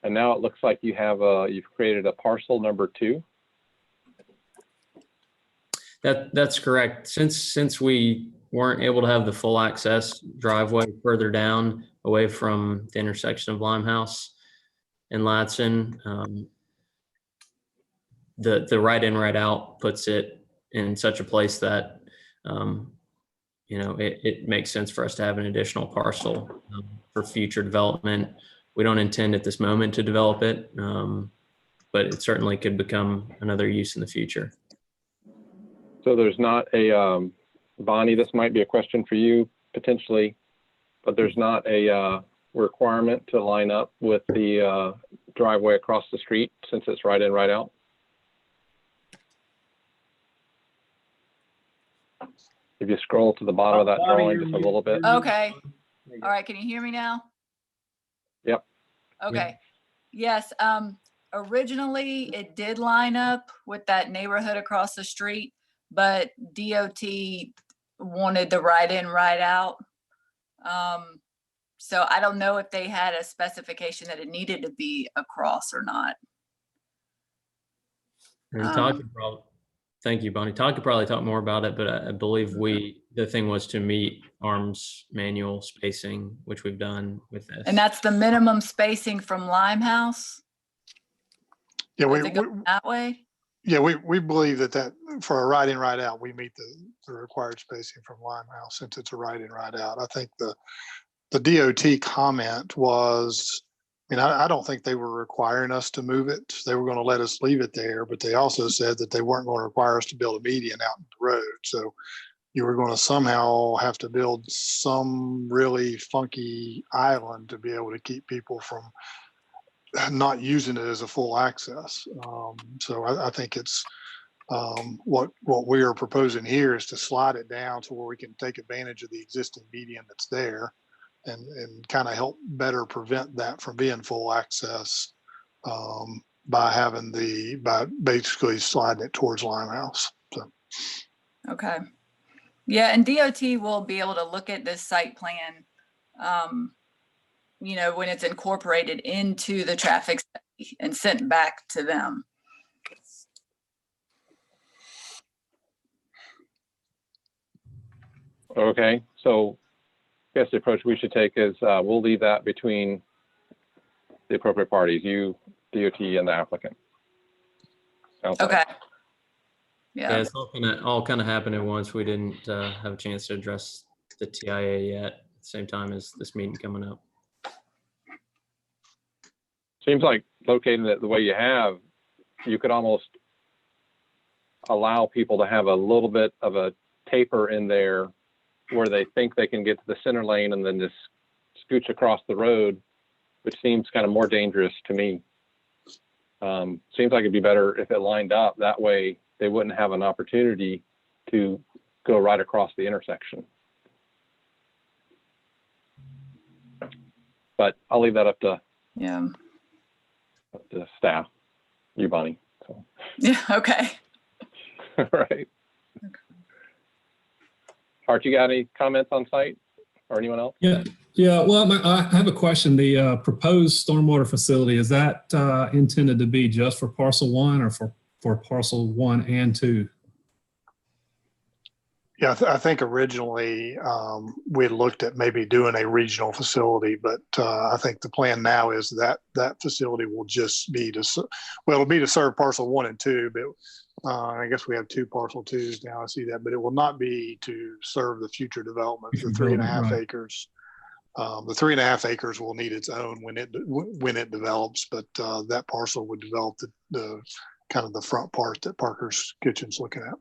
it looks like you have you've created a parcel number 2. That's correct. Since we weren't able to have the full access driveway further down away from the intersection of Limehouse and Ladson, the right in, right out puts it in such a place that, it makes sense for us to have an additional parcel for future development. We don't intend at this moment to develop it, but it certainly could become another use in the future. So there's not a, Bonnie, this might be a question for you potentially, but there's not a requirement to line up with the driveway across the street since it's right in, right out? If you scroll to the bottom of that drawing just a little bit. Okay. All right. Can you hear me now? Yep. Okay. Yes. Originally it did line up with that neighborhood across the street, but DOT wanted the right in, right out. So I don't know if they had a specification that it needed to be across or not. Thank you, Bonnie. Todd could probably talk more about it, but I believe the thing was to meet ARM's manual spacing, which we've done with this. And that's the minimum spacing from Limehouse? Yeah, that way? Yeah, we believe that for a right in, right out, we meet the required spacing from Limehouse since it's a right in, right out. I think the DOT comment was, I don't think they were requiring us to move it. They were going to let us leave it there, but they also said that they weren't going to require us to build a median out in the road. So you were going to somehow have to build some really funky island to be able to keep people from not using it as a full access. So I think it's what we are proposing here is to slide it down to where we can take advantage of the existing median that's there and kind of help better prevent that from being full access by basically sliding it towards Limehouse. So. Okay. Yeah, and DOT will be able to look at this site plan, when it's incorporated into the traffic study and sent back to them. Okay, so I guess the approach we should take is we'll leave that between the appropriate parties, you, DOT, and the applicant. Okay. Yeah, it's all kind of happened at once. We didn't have a chance to address the TIA yet at the same time as this meeting coming up. Seems like locating it the way you have, you could almost allow people to have a little bit of a taper in there where they think they can get to the center lane and then just scooch across the road, which seems kind of more dangerous to me. Seems like it'd be better if it lined up. That way they wouldn't have an opportunity to go right across the intersection. But I'll leave that up to staff, you, Bonnie. So. Yeah, okay. All right. Art, you got any comments on site or anyone else? Yeah. Well, I have a question. The proposed stormwater facility, is that intended to be just for parcel 1 or for parcel 1 and 2? Yeah, I think originally we had looked at maybe doing a regional facility, but I think the plan now is that that facility will just be well, it'll be to serve parcel 1 and 2, but I guess we have 2 parcel 2s now. I see that, but it will not be to serve the future development, the 3.5 Right. acres. The 3.5 acres will need its own when it develops, but that parcel would develop the kind of the front part that Parker's Kitchen's looking at.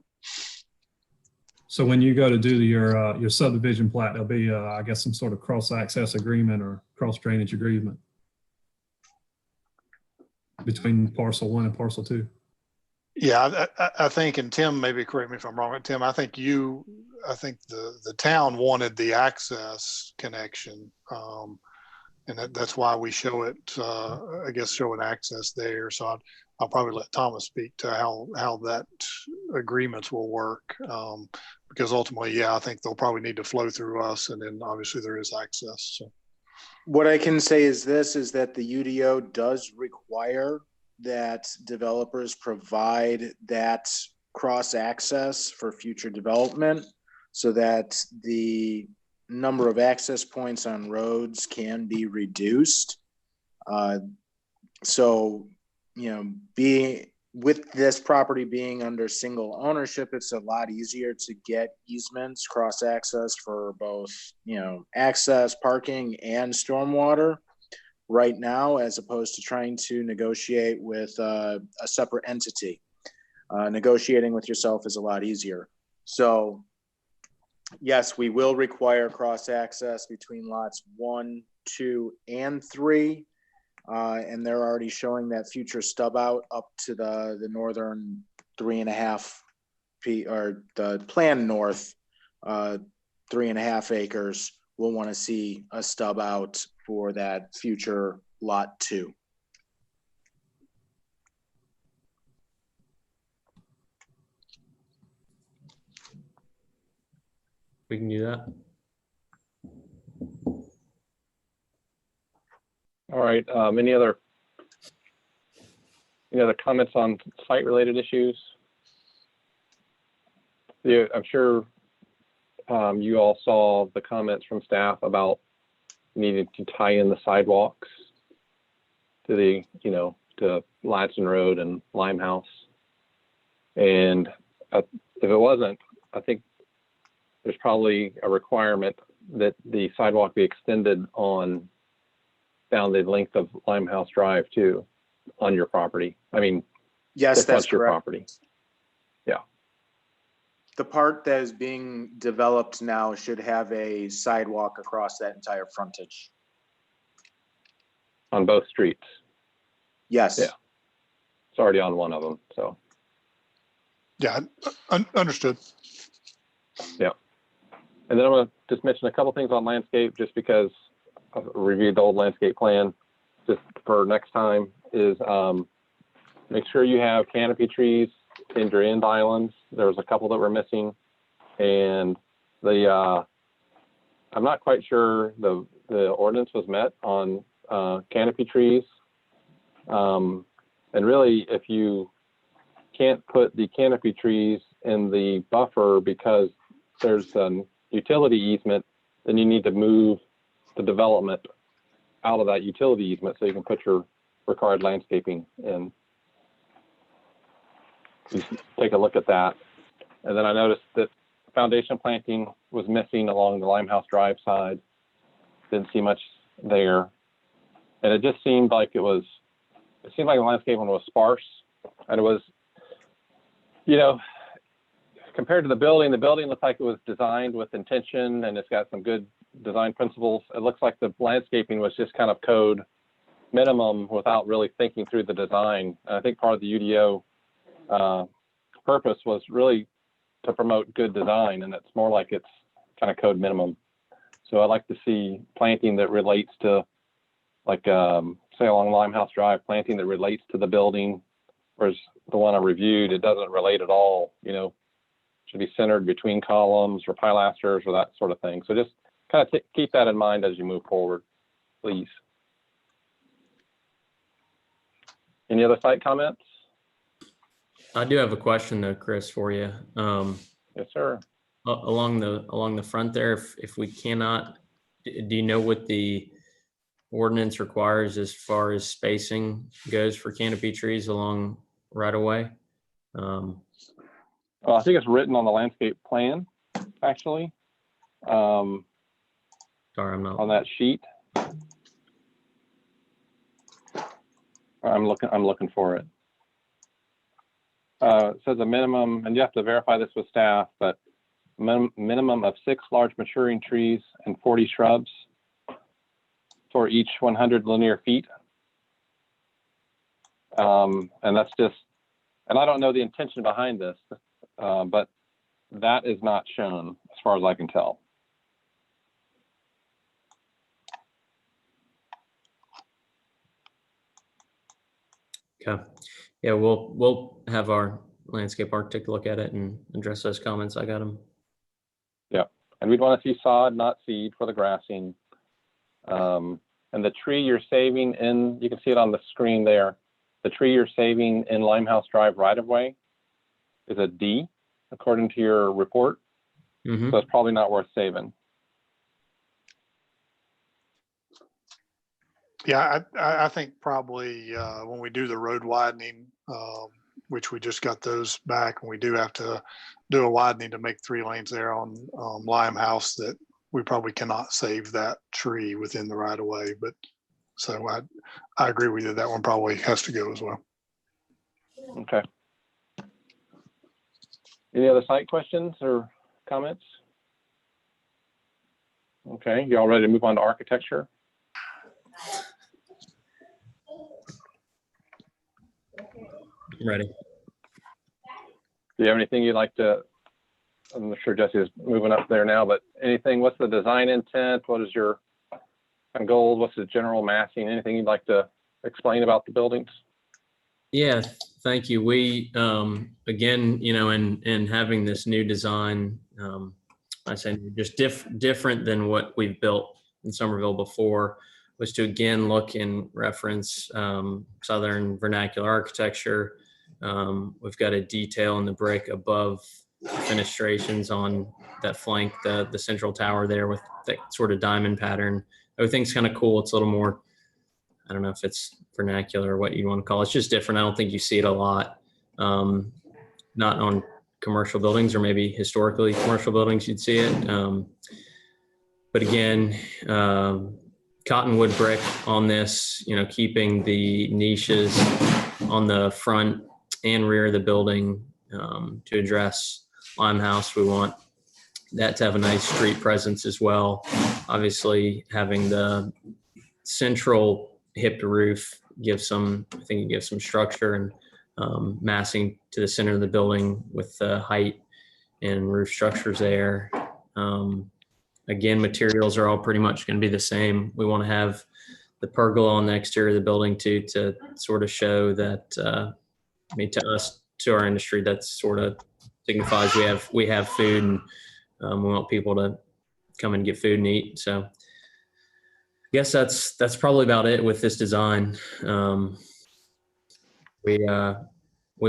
So when you go to do your subdivision plat, there'll be, I guess, some sort of cross-access agreement or cross-drainage agreement between parcel 1 and parcel 2. Yeah, I think, and Tim, maybe correct me if I'm wrong, but Tim, I think the town wanted the access connection. And that's why we show it, I guess, showing access there. So I'll probably let Thomas speak to how that agreements will work. Because ultimately, yeah, I think they'll probably need to flow through us, and then obviously there is access. So What I can say is that the UDO does require that developers provide that cross access for future development so that the number of access points on roads can be reduced. So, with this property being under single ownership, it's a lot easier to get easements, cross access for both, access, parking, and stormwater right now, as opposed to trying to negotiate with a separate entity. Negotiating with yourself is a lot easier. So yes, we will require cross access between lots 1, 2, and 3. And they're already showing that future stub out up to the northern 3.5 or the planned north 3.5 acres. We'll want to see a stub out for that future lot 2. We can do that. All right. Any other comments on site-related issues? Yeah, I'm sure you all saw the comments from staff about needing to tie in the sidewalks to the, to Latson Road and Limehouse. And if it wasn't, I think there's probably a requirement that the sidewalk be extended down the length of Limehouse Drive too, on your property. I mean, yes, that's your correct. Property. Yeah. The part that is being developed now should have a sidewalk across that entire frontage. On both streets. Yes. Yeah. It's already on one of them, so. yeah, understood. Yeah. And then I'm going to just mention a couple things on landscape, just because I've reviewed the old landscape plan. Just for next time is make sure you have canopy trees in your end islands. There was a couple that were missing, and I'm not quite sure the ordinance was met on canopy trees. And really, if you can't put the canopy trees in the buffer because there's an utility easement, then you need to move the development out of that utility easement so you can put your required landscaping in. Just take a look at that. And then I noticed that foundation planting was missing along the Limehouse Drive side. Didn't see much there. And it just seemed like the landscaping was sparse. And it was, compared to the building looked like it was designed with intention, and it's got some good design principles. It looks like the landscaping was just kind of code minimum without really thinking through the design. And I think part of the UDO purpose was really to promote good design, and it's more like it's kind of code minimum. So I'd like to see planting that relates to, like, say along Limehouse Drive, planting that relates to the building, whereas the one I reviewed, it doesn't relate at all, should be centered between columns or pilasters or that sort of thing. So just kind of keep that in mind as you move forward, please. Any other site comments? I do have a question though, Chris, for you. Yes, sir. along the front there, if we cannot, do you know what the ordinance requires as far as spacing goes for canopy trees along right away? Well, I think it's written on the landscape plan, actually. Sorry, I'm not on that sheet. I'm looking for it. It says a minimum, and you have to verify this with staff, but minimum of 6 large maturing trees and 40 shrubs for each 100 linear feet. And that's just, and I don't know the intention behind this, but that is not shown as far as I can tell. Okay. Yeah, we'll have our landscape architect look at it and address those comments. I got them. Yeah, and we'd want to see sod, not seed, for the grassing. And the tree you're saving in, you can see it on the screen there. The tree you're saving in Limehouse Drive right-of-way is a D, according to your report. So it's probably not worth saving. Yeah, I think probably when we do the road widening, which we just got those back, and we do have to do a widening to make 3 lanes there on Limehouse, that we probably cannot save that tree within the right of way. But so I agree with you. That one probably has to go as well. Okay. Any other site questions or comments? Okay, y'all ready to move on to architecture? Ready. Do you have anything you'd like to, I'm sure Jesse is moving up there now, but anything, what's the design intent? What is your goals? What's the general massing? Anything you'd like to explain about the buildings? Yeah, thank you. We, again, you know, in having this new design, I say just different than what we've built in Somerville before, was to again look and reference Southern vernacular architecture. We've got a detail in the brick above fenestrations on that flank, the central tower there with that sort of diamond pattern. Everything's kind of cool. It's a little more, I don't know if it's vernacular or what you want to call it. It's just different. I don't think you see it a lot. Not on commercial buildings, or maybe historically commercial buildings you'd see it. But again, cottonwood brick on this, you know, keeping the niches on the front and rear of the building to address Limehouse. We want that to have a nice street presence as well. Obviously, having the central hipped roof gives some, I think it gives some structure, and massing to the center of the building with the height and roof structures there. Again, materials are all pretty much going to be the same. We want to have the pergola on the exterior of the building too, to sort of show that, I mean, to us, to our industry, that sort of signifies we have food, and we want people to come and get food and eat. So I guess that's probably about it with this design. We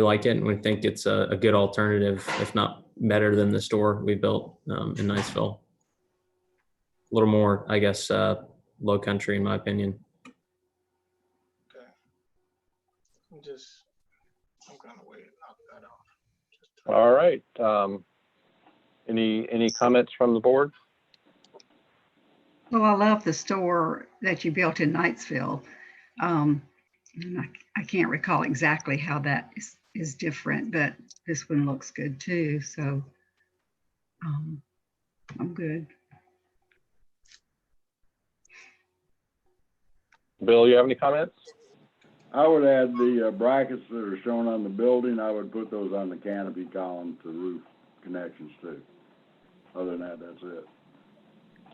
like it, and we think it's a good alternative, if not better than the store we built in Niceville. A little more, I guess, low country in my opinion. Okay. I'm kind of waiting to knock that off. All right. Any comments from the board? Well, I love the store that you built in Knightsville. And I can't recall exactly how that is different, but this one looks good too. So I'm good. Bill, you have any comments? I would add the brackets that are shown on the building. I would put those on the canopy column to roof connections too. Other than that, that's it.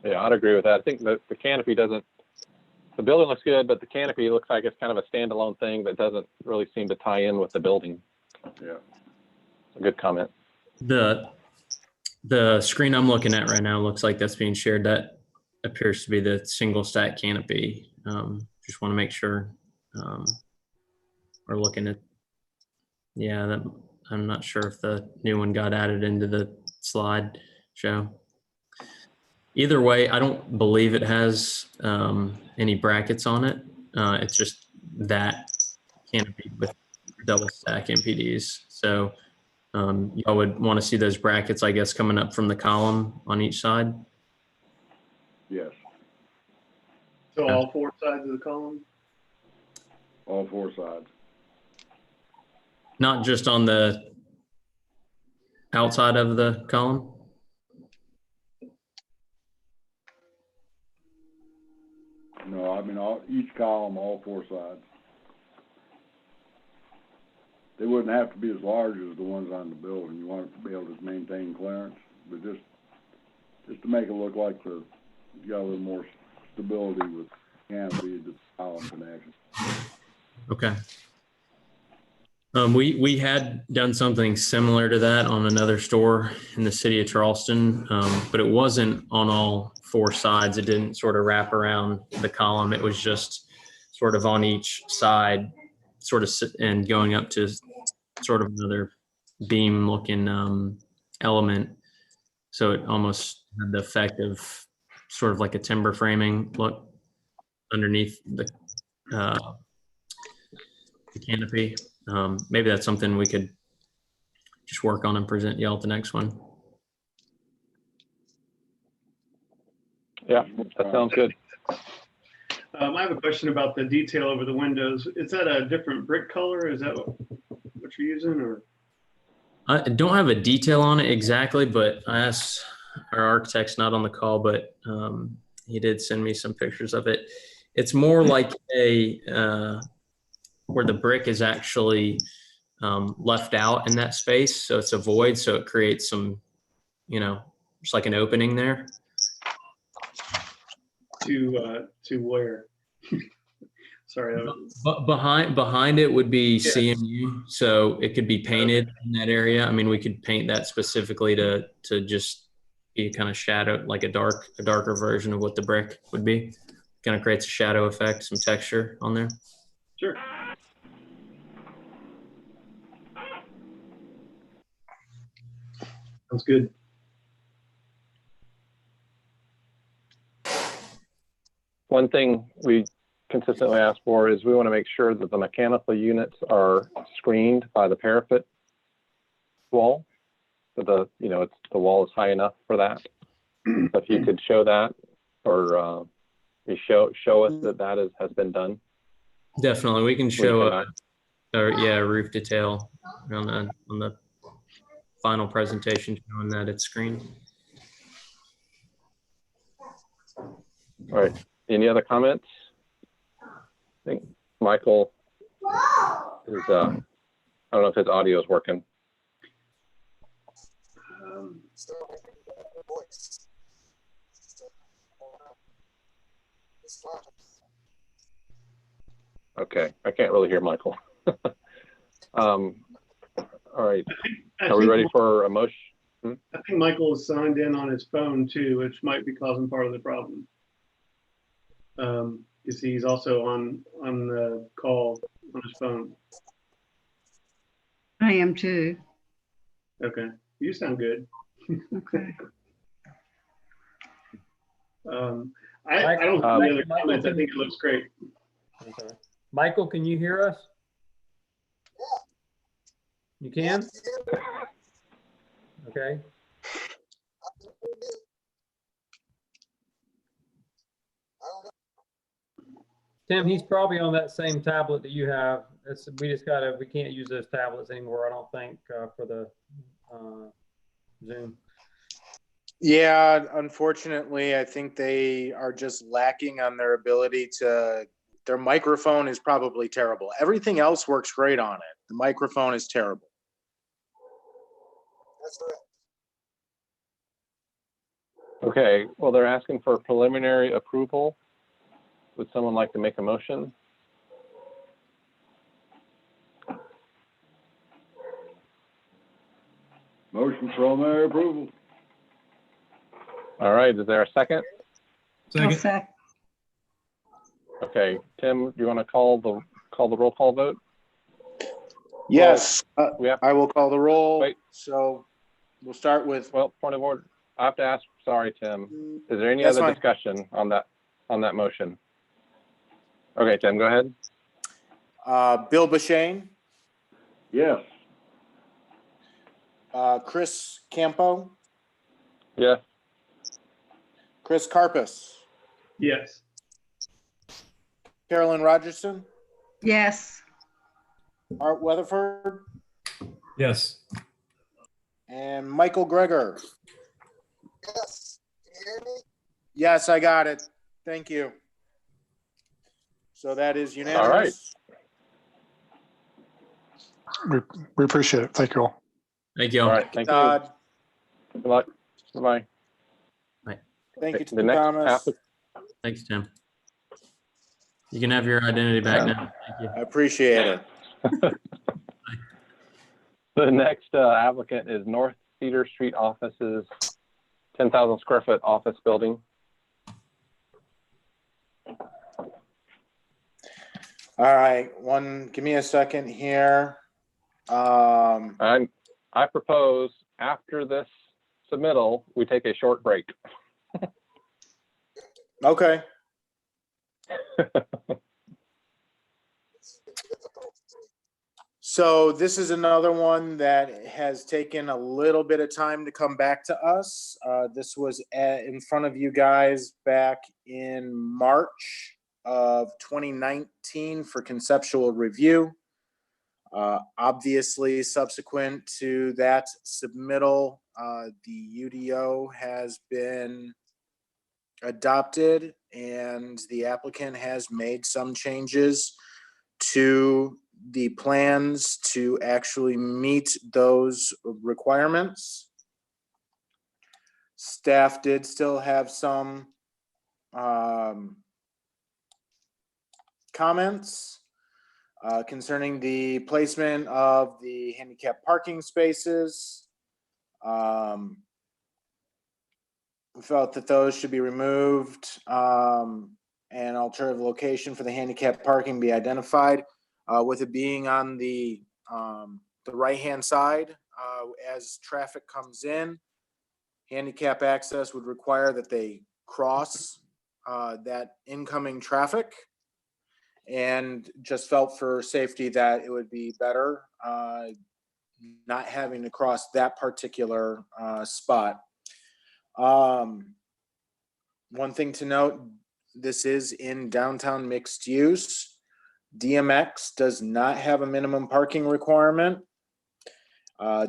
Yeah, I'd agree with that. I think that the canopy doesn't, the building looks good, but the canopy looks like it's kind of a standalone thing that doesn't really seem to tie in with the building. Yeah. A good comment. The screen I'm looking at right now looks like that's being shared. That appears to be the single stack canopy. Just want to make sure we're looking at, yeah, that I'm not sure if the new one got added into the slide. show. Either way, I don't believe it has any brackets on it. It's just that canopy with double stack MPDs. So y'all would want to see those brackets, I guess, coming up from the column on each side. Yes, So all four sides of the column? all four sides. Not just on the outside of the column. No, I mean, each column, all four sides. They wouldn't have to be as large as the ones on the building. You want it to be able to maintain clearance, but just to make it look like you got a little more stability with canopy to column connection. Okay. We had done something similar to that on another store in the city of Charleston, but it wasn't on all four sides. It didn't sort of wrap around the column. It was just sort of on each side, sort of and going up to sort of another beam looking element. So it almost had the effect of sort of like a timber framing look underneath the canopy. Maybe that's something we could just work on and present y'all at the next one. Yeah, that sounds good. I have a question about the detail over the windows. Is that a different brick color? Is that what you're using, or? I don't have a detail on it exactly, but I asked our architect's not on the call, but he did send me some pictures of it. It's more like a where the brick is actually left out in that space, so it's a void, so it creates some, just like an opening there. To where? Sorry. But behind it would be CMU, so it could be painted in that area. I mean, we could paint that specifically to just be kind of shadow, like a darker version of what the brick would be. Kind of creates a shadow effect, some texture on there. Sure. Sounds good. One thing we consistently ask for is we want to make sure that the mechanical units are screened by the parapet wall. So the wall is high enough for that. So if you could show that, or you show us that has been done. Definitely, we can show a roof detail on the final presentation showing that it's screened. All right. Any other comments? I think Michael is, I don't know if his audio is working. Okay, I can't really hear Michael. All right, are we ready for a motion? I think Michael is signed in on his phone too, which might be causing part of the problem. Is he's also on the call on his phone? I am too. Okay, you sound good. Okay. I don't have any other comments. I think it looks great. Okay. Michael, can you hear us? You can? Okay. Tim, he's probably on that same tablet that you have. We can't use those tablets anymore, I don't think, for the Zoom. Yeah, unfortunately, I think they are just lacking on their ability their microphone is probably terrible. Everything else works great on it. The microphone is terrible. That's correct. Okay, well, they're asking for preliminary approval. Would someone like to make a motion? Motion preliminary approval. All right, is there a second? Second. Okay, Tim, do you want to call the roll call vote? Yes, I will call the roll. Wait. So we'll start with. Well, point of order. I have to ask, sorry, Tim, is there any That's other fine. discussion on that motion? Okay, Tim, go ahead. Bill Bashane, Yes. Chris Campo, Yes. Chris Carpus, Yes. Carolyn Rogerson, Yes. Art Weatherford, Yes. and Michael Greger. Yes. Can you hear me? Yes, I got it. Thank you. So that is unanimous. We appreciate it. Thank you all. Thank you All all. right, thank you. Todd. Good luck. Bye-bye. Thank you, The Tim next Thomas. Thanks, Tim. You can have your identity back now. Thank you. I appreciate it. The next applicant is North Cedar Street Offices, 10,000 square foot office building. All right, give me a second here. I propose after this submittal, we take a short break. Okay. So this is another one that has taken a little bit of time to come back to us. This was in front of you guys back in March of 2019 for conceptual review. Obviously, subsequent to that submittal, the UDO has been adopted and the applicant has made some changes to the plans to actually meet those requirements. Staff did still have some comments concerning the placement of the handicap parking spaces. We felt that those should be removed, and alternative location for the handicap parking be identified, with it being on the right-hand side. As traffic comes in, handicap access would require that they cross that incoming traffic, and just felt for safety that it would be better not having to cross that particular spot. One thing to note, this is in downtown mixed use. DMX does not have a minimum parking requirement.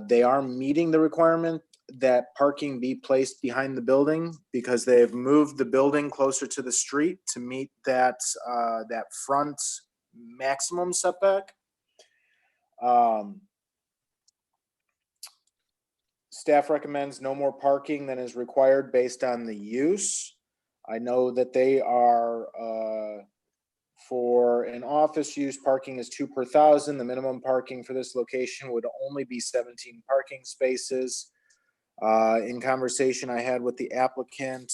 They are meeting the requirement that parking be placed behind the building because they've moved the building closer to the street to meet that front maximum setback. Staff recommends no more parking than is required based on the use. I know that they are, for an office use, parking is 2 per 1,000. The minimum parking for this location would only be 17 parking spaces. In conversation I had with the applicant,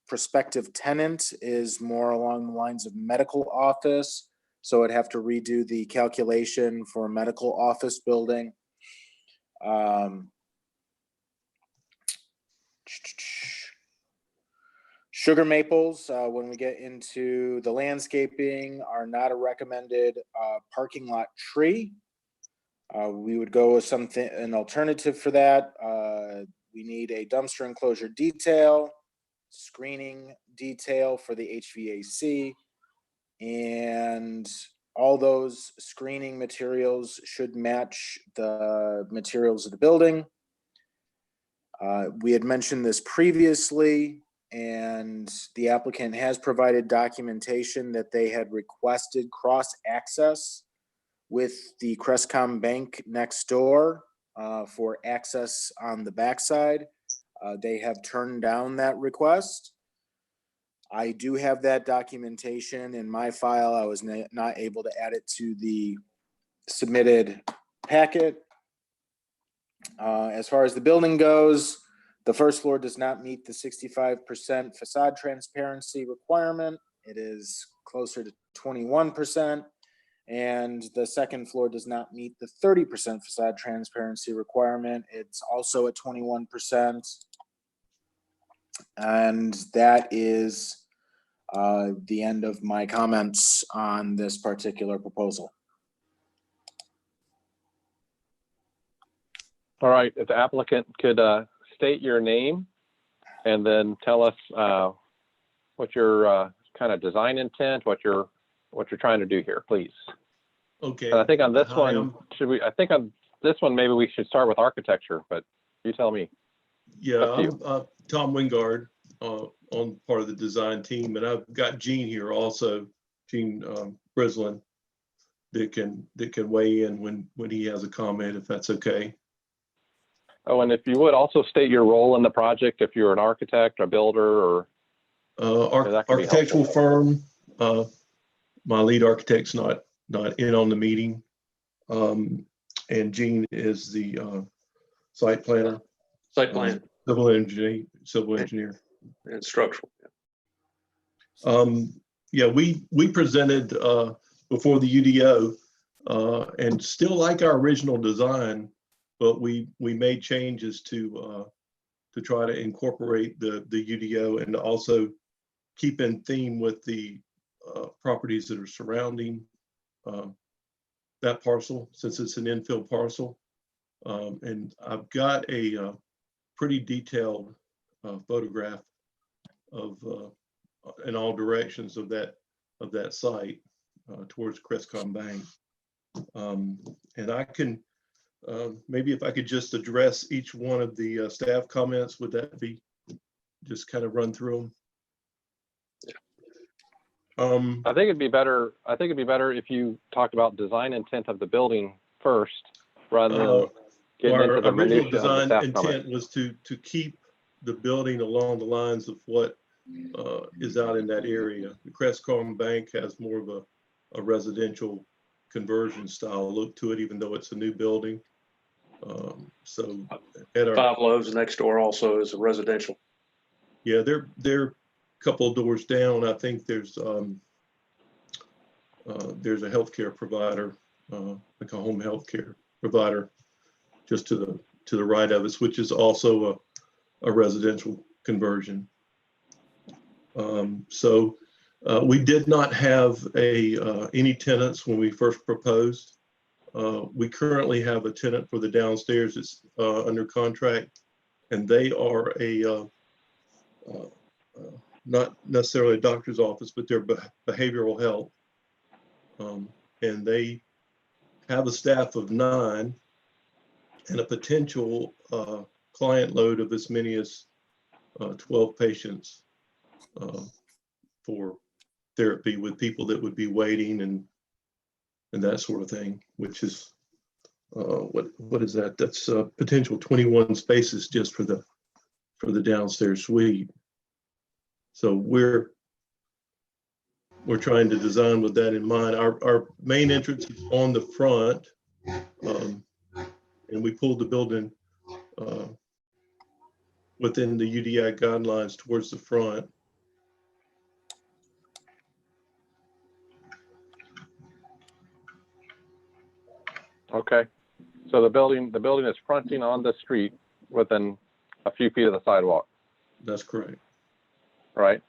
prospective tenant is more along the lines of medical office. So I'd have to redo the calculation for a medical office building. Sugar maples, when we get into the landscaping, are not a recommended parking lot tree. We would go with an alternative for that. We need a dumpster enclosure detail, screening detail for the HVAC, and all those screening materials should match the materials of the building. We had mentioned this previously, and the applicant has provided documentation that they had requested cross-access with the Crestcom Bank next door for access on the backside. They have turned down that request. I do have that documentation in my file. I was not able to add it to the submitted packet. As far as the building goes, the first floor does not meet the 65% facade transparency requirement. It is closer to 21%. And the second floor does not meet the 30% facade transparency requirement. It's also at 21%. And that is the end of my comments on this particular proposal. All right, if the applicant could state your name and then tell us what your kind of design intent, what you're trying to do here, please. Okay. And I think on this Hi, one, I think on this one, maybe we should start with architecture, but you tell me. Yeah, Up to you. I'm Tom Wingard on part of the design team, and I've got Gene here also, Gene Brislin, that can weigh in when he has a comment, if that's okay. Oh, and if you would also state your role in the project, if you're an architect, a builder, or that could be architectural helpful. firm. My lead architect's not in on the meeting, and Gene is the site planner. Site plan Civil engineer. and structural. Yeah, we presented before the UDO and still like our original design, but we made changes to try to incorporate the UDO and to also keep in theme with the properties that are surrounding that parcel, since it's an infill parcel. And I've got a pretty detailed photograph of in all directions of that site towards Crestcom Bank. And I can maybe if I could just address each one of the staff comments, would that be just kind of run through them? I think it'd be better if you talked about design intent of the building first, rather than getting into the original minutia design of the staff intent comment. was to keep the building along the lines of what is out in that area. The Crestcom Bank has more of a residential conversion style look to it, even though it's a new building. So at our Five Loaves next door also is a residential. yeah, they're a couple of doors down. I think there's a healthcare provider, like a home healthcare provider, just to the right of us, which is also a residential conversion. So we did not have any tenants when we first proposed. We currently have a tenant for the downstairs that's under contract, and they are not necessarily a doctor's office, but they're behavioral health. And they have a staff of 9 and a potential client load of as many as 12 patients for therapy, with people that would be waiting and that sort of thing, which is what is that? That's potential 21 spaces just for the downstairs suite. So we're trying to design with that in mind. Our main entrance is on the front, and we pulled the building within the UDI guidelines towards the front. Okay, so the building is fronting on the street within a few feet of the sidewalk. That's correct. Right?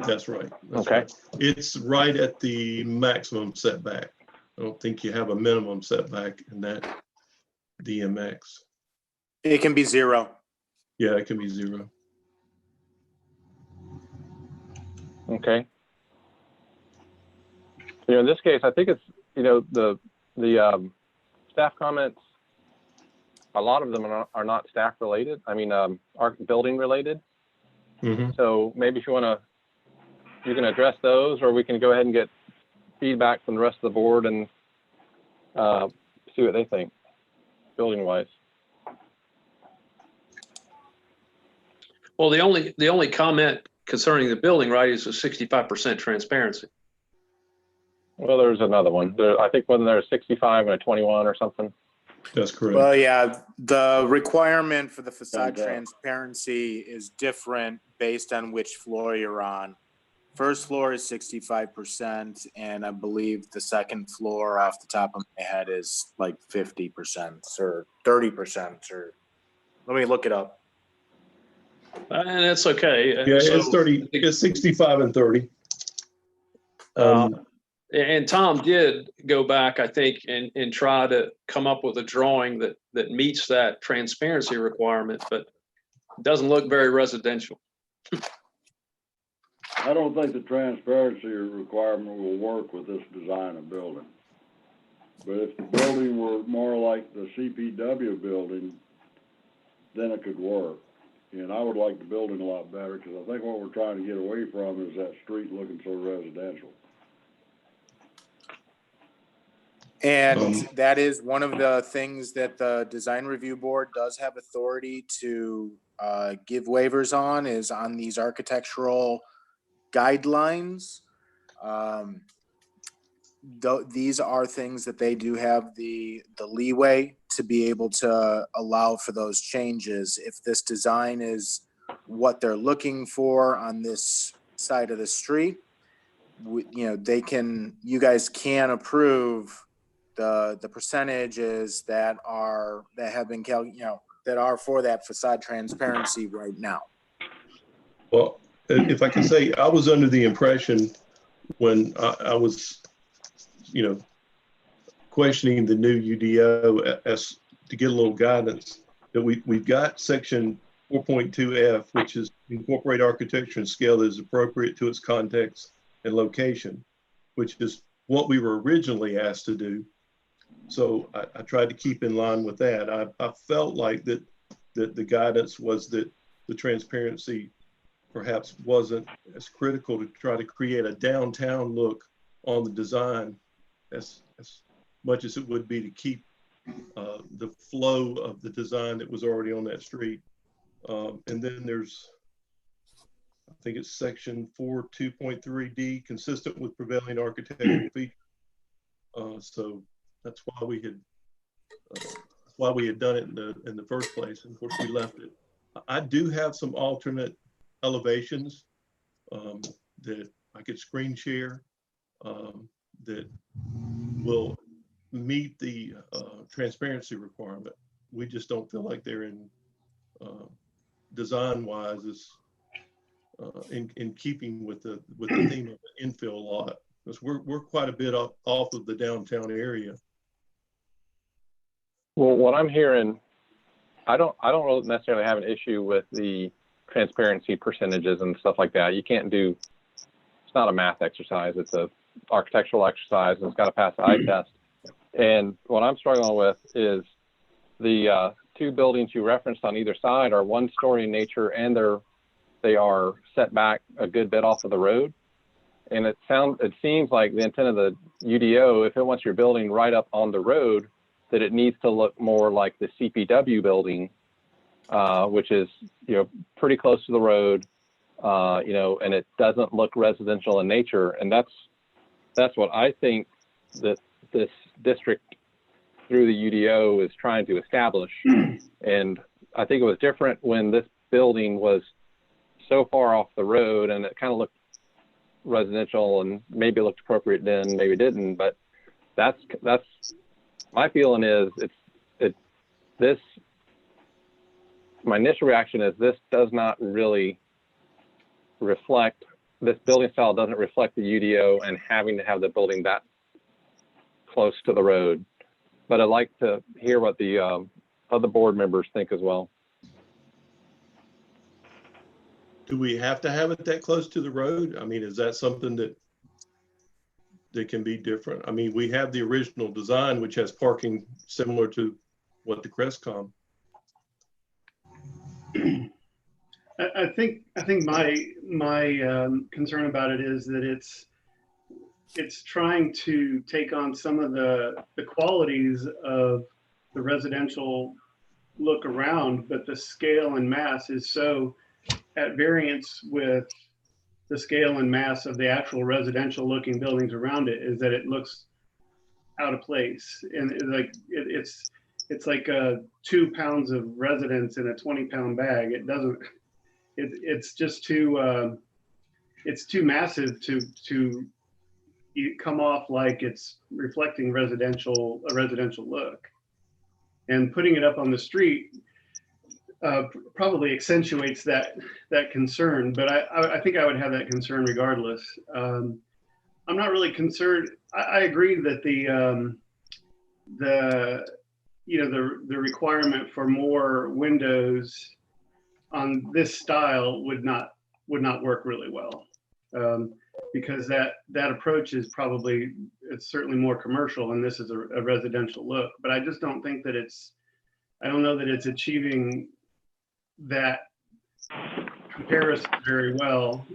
That's right. That's okay. Right. It's right at the maximum setback. I don't think you have a minimum setback in that DMX. It can be 0. Yeah, it can be 0. Okay. In this case, I think it's, the staff comments, a lot of them are not staff related. I mean, building related. Mm-hmm. So maybe if you can address those, or we can go ahead and get feedback from the rest of the board and see what they think, building wise. Well, the only comment concerning the building, right, is a 65% transparency. Well, there's another one. I think when there's 65 and a 21 or something. That's correct. Well, yeah, the requirement for the facade transparency is different based on which floor you're on. First floor is 65%, and I believe the second floor off the top of my head is like 50% or 30%, or let me look it up. And that's okay. Yeah, So- it's 30, it's 65 and 30. And Tom did go back, I think, and try to come up with a drawing that meets that transparency requirement, but it doesn't look very residential. I don't think the transparency requirement will work with this design of building. But if the building were more like the CPW building, then it could work. And I would like the building a lot better, because I think what we're trying to get away from is that street looking so residential. And that is one of the things that the design review board does have authority to give waivers on, is on these architectural guidelines. These are things that they do have the leeway to be able to allow for those changes. If this design is what they're looking for on this side of the street, you guys can approve the percentages that have been that are for that facade transparency right now. Well, if I can say, I was under the impression when I was, questioning the new UDO as to get a little guidance, that we've got section 4.2F, which is incorporate architecture and scale that is appropriate to its context and location, which is what we were originally asked to do. So I tried to keep in line with that. I felt like that the guidance was that the transparency perhaps wasn't as critical to try to create a downtown look on the design as much as it would be to keep the flow of the design that was already on that street. And then there's, I think it's section 4.2.3D, consistent with prevailing architectural features. So that's why we had done it in the first place. And of course we left it. I do have some alternate elevations that I could screen share that will meet the transparency requirement. We just don't feel like they're in design-wise is in keeping with the theme of the infill lot, because we're quite a bit off of the downtown area. Well, what I'm hearing, I don't necessarily have an issue with the transparency percentages and stuff like that. You can't do, it's not a math exercise, it's a architectural exercise, and it's got to pass the eye test. And what I'm struggling with is the two buildings you referenced on either side are one story in nature, and they are set back a good bit off of the road. And it seems like the intent of the UDO, if it wants your building right up on the road, that it needs to look more like the CPW building, which is, pretty close to the road, and it doesn't look residential in nature. And that's what I think that this district through the UDO is trying to establish. And I think it was different when this building was so far off the road and it kind of looked residential, and maybe it looked appropriate then, maybe it didn't. But that's my feeling is my initial reaction is this does not really reflect, this building style doesn't reflect the UDO and having to have the building that close to the road. But I'd like to hear what the other board members think as well. Do we have to have it that close to the road? I mean, is that something that can be different? I mean, we have the original design, which has parking similar to what the Crestcom. I think my concern about it is that it's trying to take on some of the qualities of the residential look around, but the scale and mass is so at variance with the scale and mass of the actual residential looking buildings around it, is that it looks out of place. And it's like 2 pounds of residence in a 20-pound bag. It doesn't, it's just too, it's too massive to come off like it's reflecting a residential look. And putting it up on the street, probably accentuates that concern. But I think I would have that concern regardless. I'm not really concerned. I agree that the requirement for more windows on this style would not work really well, because that approach is probably, it's certainly more commercial, and this is a residential look. But I just don't think that I don't know that it's achieving that comparison very well.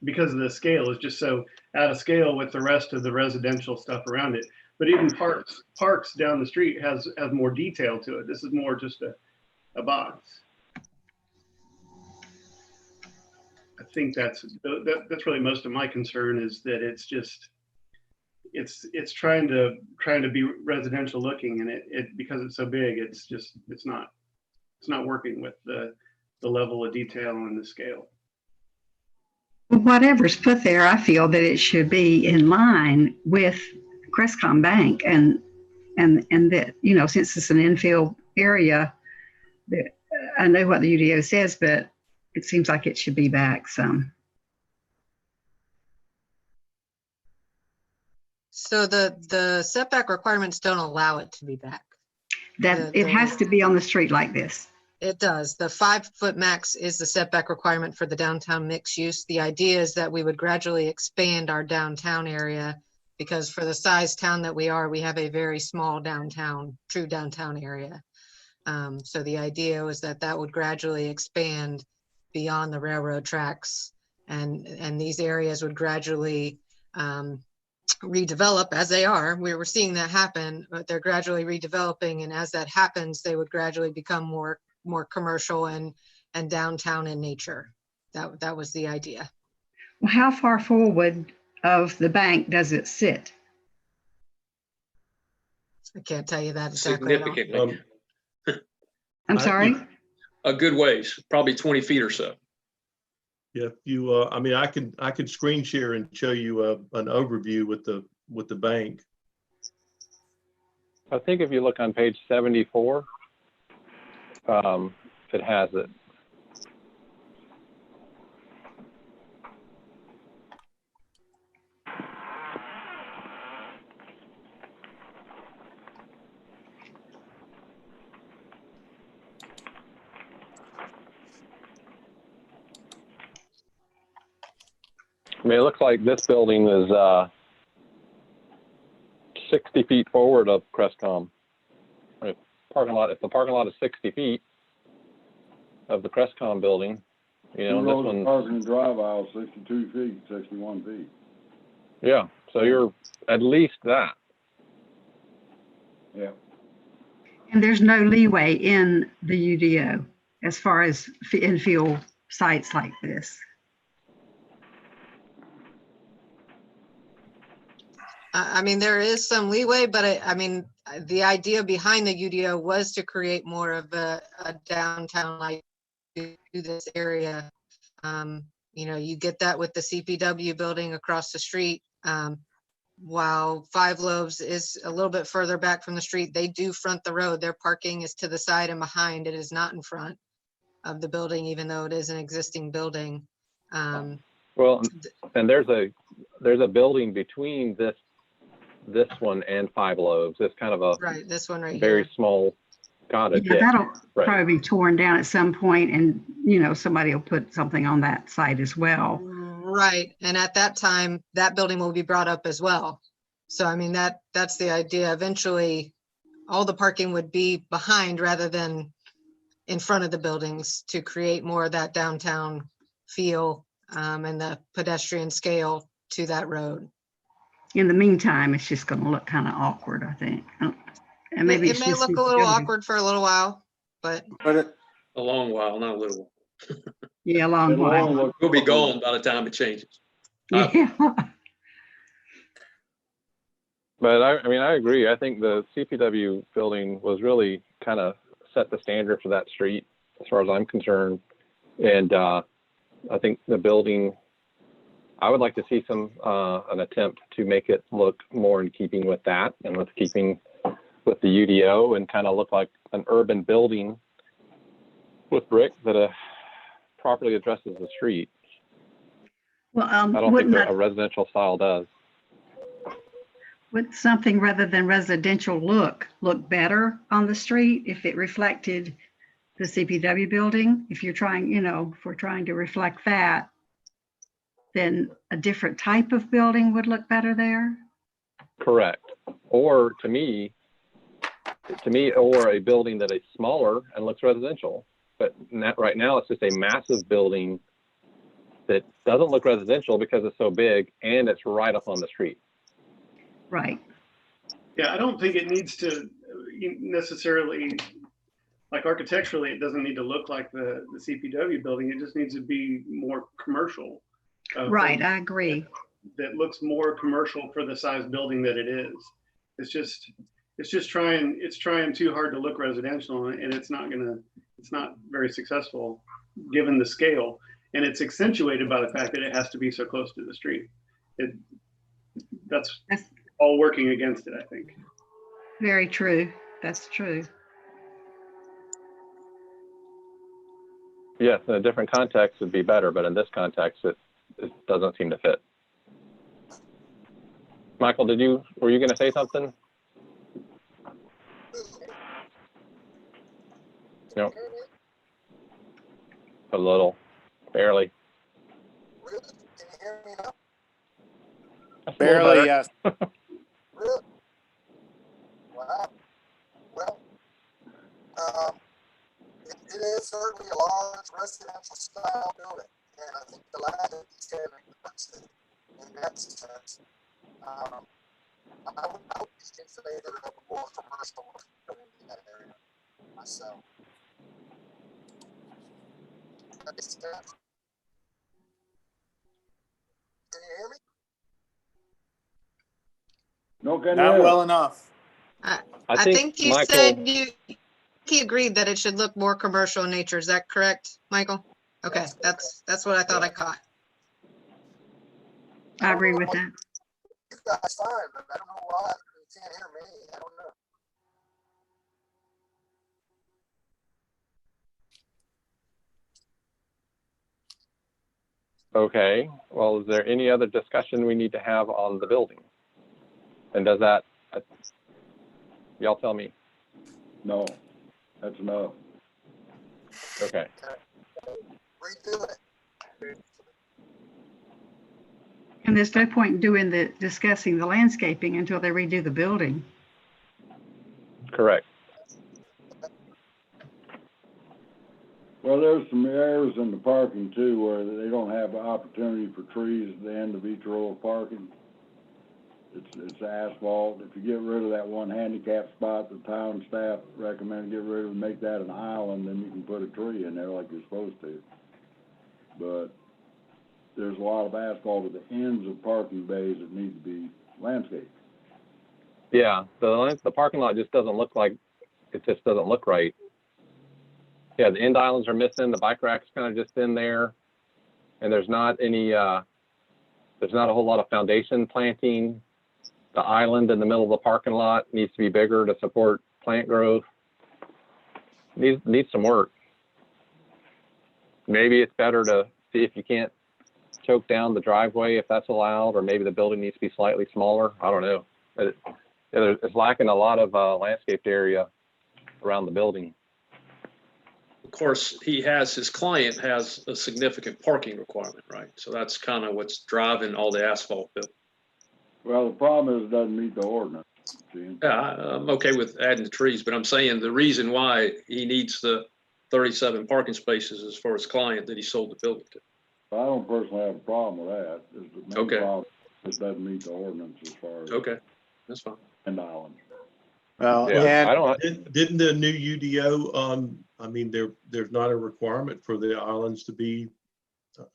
Because of the scale is just so out of scale with the rest of the residential stuff around it. But even parks down the street has more detail to it. This is more just a box. I think that's really most of my concern, is that it's just it's trying to be residential looking, and it because it's so big, it's not working with the level of detail and the scale. Whatever's put there, I feel that it should be in line with Crestcom Bank, and that, you know, since it's an infill area, that I know what the UDO says, but it seems like it should be back some. So the setback requirements don't allow it to be back. That it has to be on the street like this. It does. The 5-foot max is the setback requirement for the downtown mixed use. The idea is that we would gradually expand our downtown area, because for the size town that we are, we have a very small downtown, true downtown area. So the idea was that would gradually expand beyond the railroad tracks, and these areas would gradually redevelop as they are. We were seeing that happen, but they're gradually redeveloping, and as that happens, they would gradually become more commercial and downtown in nature. That was the idea. Well, how far forward of the bank does it sit? I can't tell you that exactly. Significantly. I'm sorry? A good ways, probably 20 feet or so. Yeah, if you, I mean, I could screen share and show you an overview with the bank. I think if you look on page 74, it has it. I mean, it looks like this building is 60 feet forward of Crestcom. If the parking lot is 60 feet of the Crestcom building, you know, this one's parking and drive aisle 62 feet, 61 feet. Yeah, so you're at least that. Yeah. And there's no leeway in the UDO as far as infill sites like this. I mean, there is some leeway, but I mean, the idea behind the UDO was to create more of a downtown like to this area. You know, you get that with the CPW building across the street. While Five Loaves is a little bit further back from the street, they do front the road. Their parking is to the side and behind. It is not in front of the building, even though it is an existing building. Well, and there's a building between this one and Five Loaves. It's kind of a right. This one right very here. small cottage. Yeah, that'll probably be torn down at some point, and you know, somebody will put something on that site as well. Right, and at that time, that building will be brought up as well. So I mean, that's the idea. Eventually, all the parking would be behind rather than in front of the buildings, to create more of that downtown feel and the pedestrian scale to that road. In the meantime, it's just going to look kind of awkward, I think. And maybe it may look a little awkward for a little while, but a long while, not a little. Yeah, a long while. We'll be gone by the time it changes. Yeah. But I mean, I agree. I think the CPW building was really kind of set the standard for that street, as far as I'm concerned. And I think the building, I would like to see an attempt to make it look more in keeping with that, and with keeping with the UDO, and kind of look like an urban building with brick that properly addresses the street. Well, I don't think wouldn't that that, a residential style does. would something rather than residential look better on the street if it reflected the CPW building? If you're trying, if we're trying to reflect that, then a different type of building would look better there? Correct. Or to me, or a building that is smaller and looks residential. But right now, it's just a massive building that doesn't look residential because it's so big and it's right up on the street. Right. Yeah, I don't think it needs to necessarily, like architecturally, it doesn't need to look like the CPW building. It just needs to be more commercial. Right, I agree. That looks more commercial for the size building that it is. It's just trying too hard to look residential, and it's not very successful given the scale. And it's accentuated by the fact that it has to be so close to the street. That's all working against it, I think. Very true. That's true. Yes, in a different context would be better, but in this context, it doesn't seem to fit. Michael, were you going to say something? No. A little, barely. Barely, yes. Really? Wow. Well, it is certainly a large residential style building, and I think the land is carrying in that sense. I would be in favor of a more commercial building in that area myself. That makes sense. Can you hear me? Not well enough. I think you said he agreed that it should look more commercial in nature. Is that correct, Michael? Okay, that's what I thought I caught. I agree with that. That's fine, but I don't know why you can't hear me. I don't know. Okay, well, is there any other discussion we need to have on the building? And does that, y'all tell me. No, that's enough. Okay. Redo it. And there's no point in discussing the landscaping until they redo the building. Correct. Well, there's some areas in the parking too where they don't have the opportunity for trees at the end of each row of parking. It's asphalt. If you get rid of that one handicap spot, the town staff recommend get rid of and make that an island, then you can put a tree in there like you're supposed to. But there's a lot of asphalt at the ends of parking bays that need to be landscaped. Yeah, the parking lot just doesn't look like, it just doesn't look right. Yeah, the end islands are missing, the bike rack's kind of just in there, and there's not a whole lot of foundation planting. The island in the middle of the parking lot needs to be bigger to support plant growth. Needs some work. Maybe it's better to see if you can't choke down the driveway if that's allowed, or maybe the building needs to be slightly smaller. I don't know. It's lacking a lot of landscaped area around the building. Of course, his client has a significant parking requirement, right? So that's kind of what's driving all the asphalt build. Well, the problem is it doesn't meet the ordinance. See? Yeah, I'm okay with adding the trees, but I'm saying the reason why he needs the 37 parking spaces is for his client that he sold the building to. I don't personally have a problem with that. The main problem is it doesn't meet the ordinance as far as. Okay, that's fine. And islands. Well, yeah, Didn't the new UDO, I mean, there's not a requirement for the islands to be,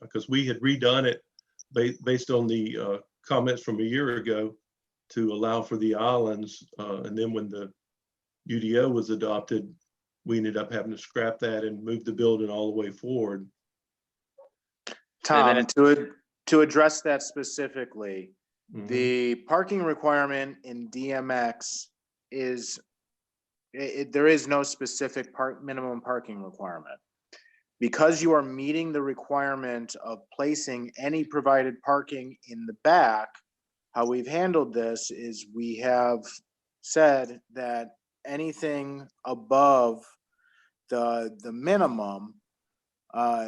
because we had redone it based on the comments from a year ago to allow for the islands. And then when the UDO was adopted, we ended up having to scrap that and move the building all the way forward. Tom, to address that specifically, the parking requirement in DMX is, there is no specific minimum parking requirement. because you are meeting the requirement of placing any provided parking in the back, how we've handled this is we have said that anything above the minimum,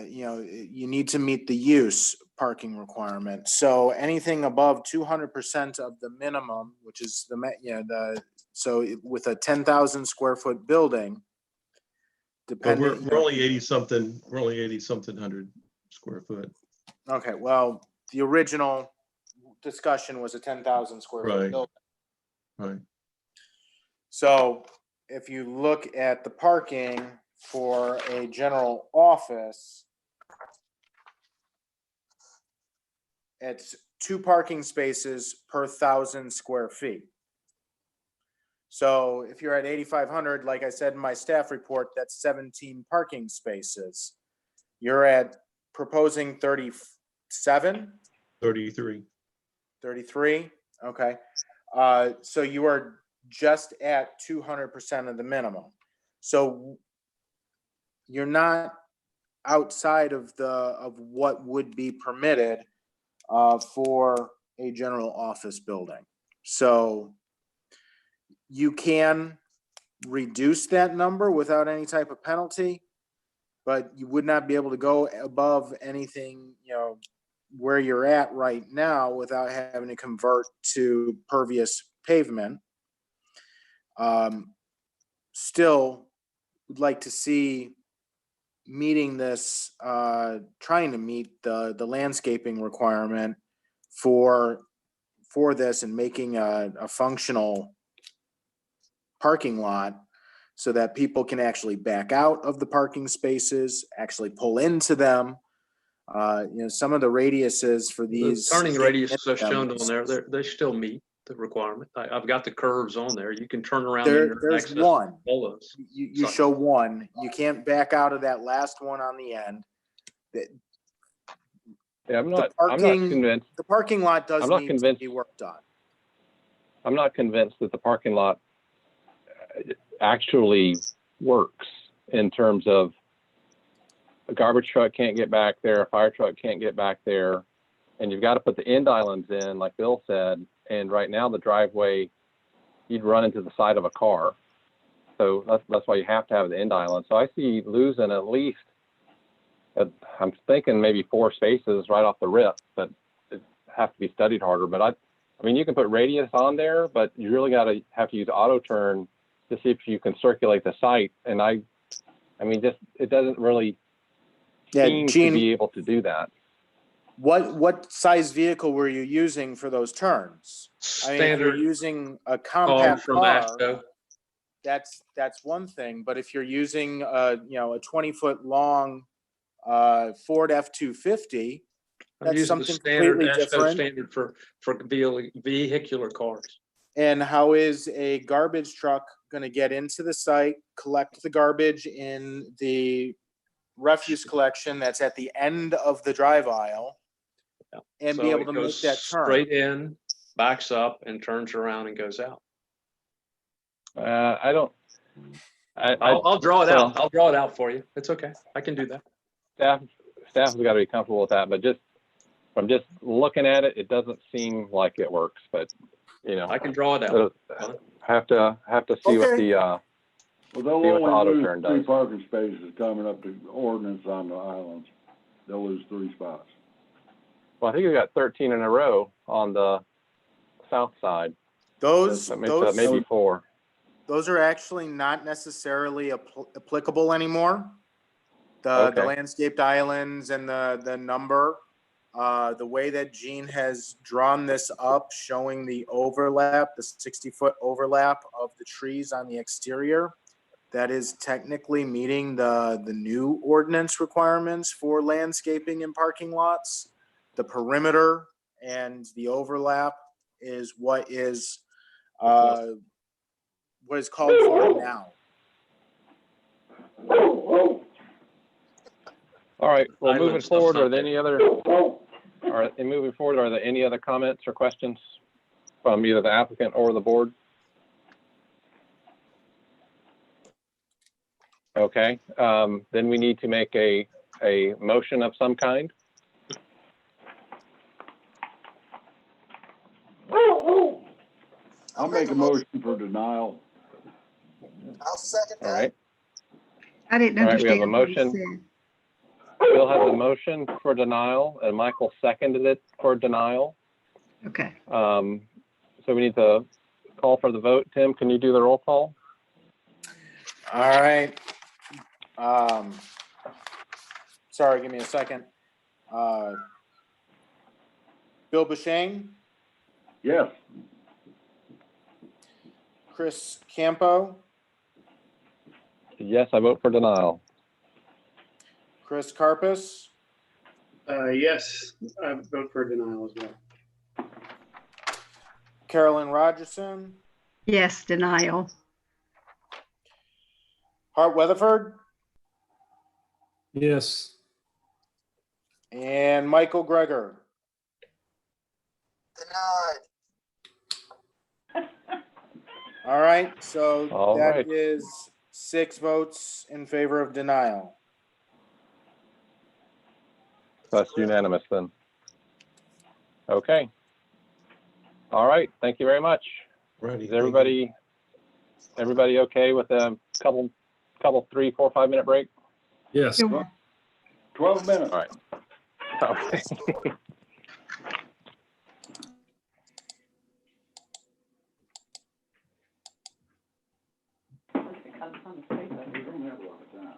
you need to meet the use parking requirement. So anything above 200% of the minimum, which is so with a 10,000 square foot building, But depending. we're only 80 something, we're only 80 something hundred square foot. Okay, well, the original discussion was a 10,000 square foot Right. building. Right. So if you look at the parking for a general office, it's 2 parking spaces per 1,000 square feet. So if you're at 8,500, like I said in my staff report, that's 17 parking spaces. You're at proposing 37? 33. 33? Okay. So you are just at 200% of the minimum. So you're not outside of what would be permitted for a general office building. So you can reduce that number without any type of penalty, but you would not be able to go above anything, where you're at right now without having to convert to pervious pavement. Still would like to see meeting this, trying to meet the landscaping requirement for this and making a functional parking lot so that people can actually back out of the parking spaces, actually pull into them. Some of the radiuses for these The turning radiuses are shown on there. They still meet the requirement. I've got the curves on there. You can turn around. There's one. All those. You show one. You can't back out of that last one on the end. Yeah, I'm not convinced. The parking lot does need to be worked on. I'm not convinced that the parking lot actually works in terms of a garbage truck can't get back there, a fire truck can't get back there, and you've got to put the end islands in, like Bill said. And right now, the driveway, you'd run into the side of a car. So that's why you have to have the end island. So I see losing at least, I'm thinking maybe 4 spaces right off the rip, but it have to be studied harder. But I mean, you can put radius on there, but you really have to use auto turn to see if you can circulate the site. And I mean, just it doesn't really seem to be able to do that. What size vehicle were you using for those turns? Standard. I mean, if you're using a compact from car, ASHTO. that's one thing. But if you're using a 20-foot long Ford F-250, that's something completely different. Standard for vehicular cars. And how is a garbage truck going to get into the site, collect the garbage in the refuse collection that's at the end of the drive aisle, and be able to make that turn? Straight in, backs up, and turns around and goes out. I'll draw it out. I'll draw it out for you. It's okay. I can do that. Staff has got to be comfortable with that, but from just looking at it, it doesn't seem like it works. But I can draw it out. Have to see what the Well, they'll see what the auto only turn lose 3 does. parking spaces coming up to ordinance on the islands. They'll lose 3 spots. Well, I think we got 13 in a row on the south side. That makes up maybe 4. Those are actually not necessarily applicable anymore. The landscaped islands and the number, the way that Gene has drawn this up, showing the overlap, the 60-foot overlap of the trees on the exterior, that is technically meeting the new ordinance requirements for landscaping in parking lots. The perimeter and the overlap is what is called for now. All right. Well, Island moving stuff's forward, not are there any other comments or questions from either the applicant or the board? Okay. Then we need to make a a motion of some kind? I'll make a motion for denial. I'll second All right. I didn't All right, we have a understand what he motion. said. Bill has a motion for denial and Michael seconded it for denial. Okay. So we need to call for the vote. Tim, can you do the roll call? All right. Sorry, give me a second. Bill Bashane, Yes. Chris Campo, Yes, I vote for denial. Chris Carpus, Yes, I vote for denial as well. Carolyn Rogerson, Yes, denial. Hart Weatherford, Yes. and Michael Greger. denied. All right, so All that right. is 6 votes in favor of denial. That's unanimous then. Okay. All right, thank you very much. Righty, Is thank you. everybody okay with a couple 3, 4, 5 minute break? Yes. 12 minutes. All right. Okay. We don't have a lot of time.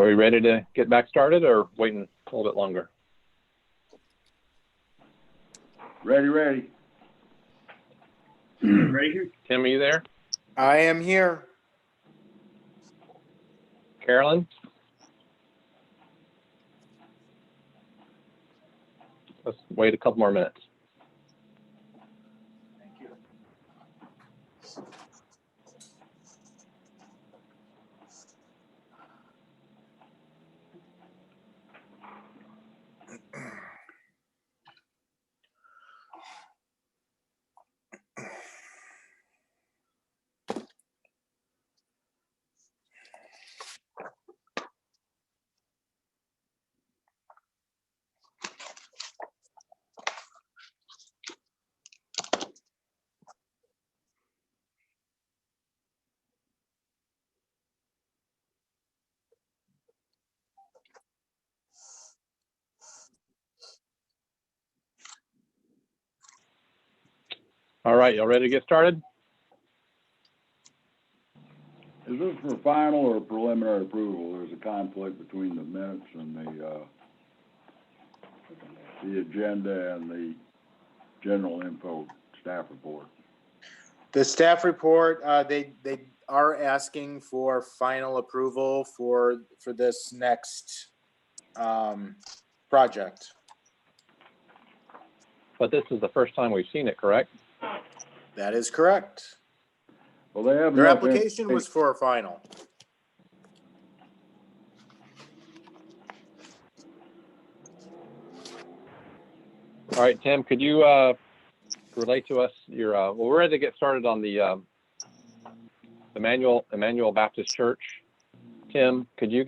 Are we ready to get back started or waiting a little bit longer? Ready, ready. Ready here? Tim, are you there? I am here. Carolyn? Let's wait a couple more minutes. All right, y'all ready to get started? Is this for final or preliminary approval? There's a conflict between the minutes and the agenda and the general info staff report. The staff report, they are asking for final approval for this next project. But this is the first time we've seen it, correct? That is correct. Well, they have Their enough application was for a final. All right, Tim, could you relate to us your, well, we're ready to get started on the Emmanuel Baptist Church. Tim, could you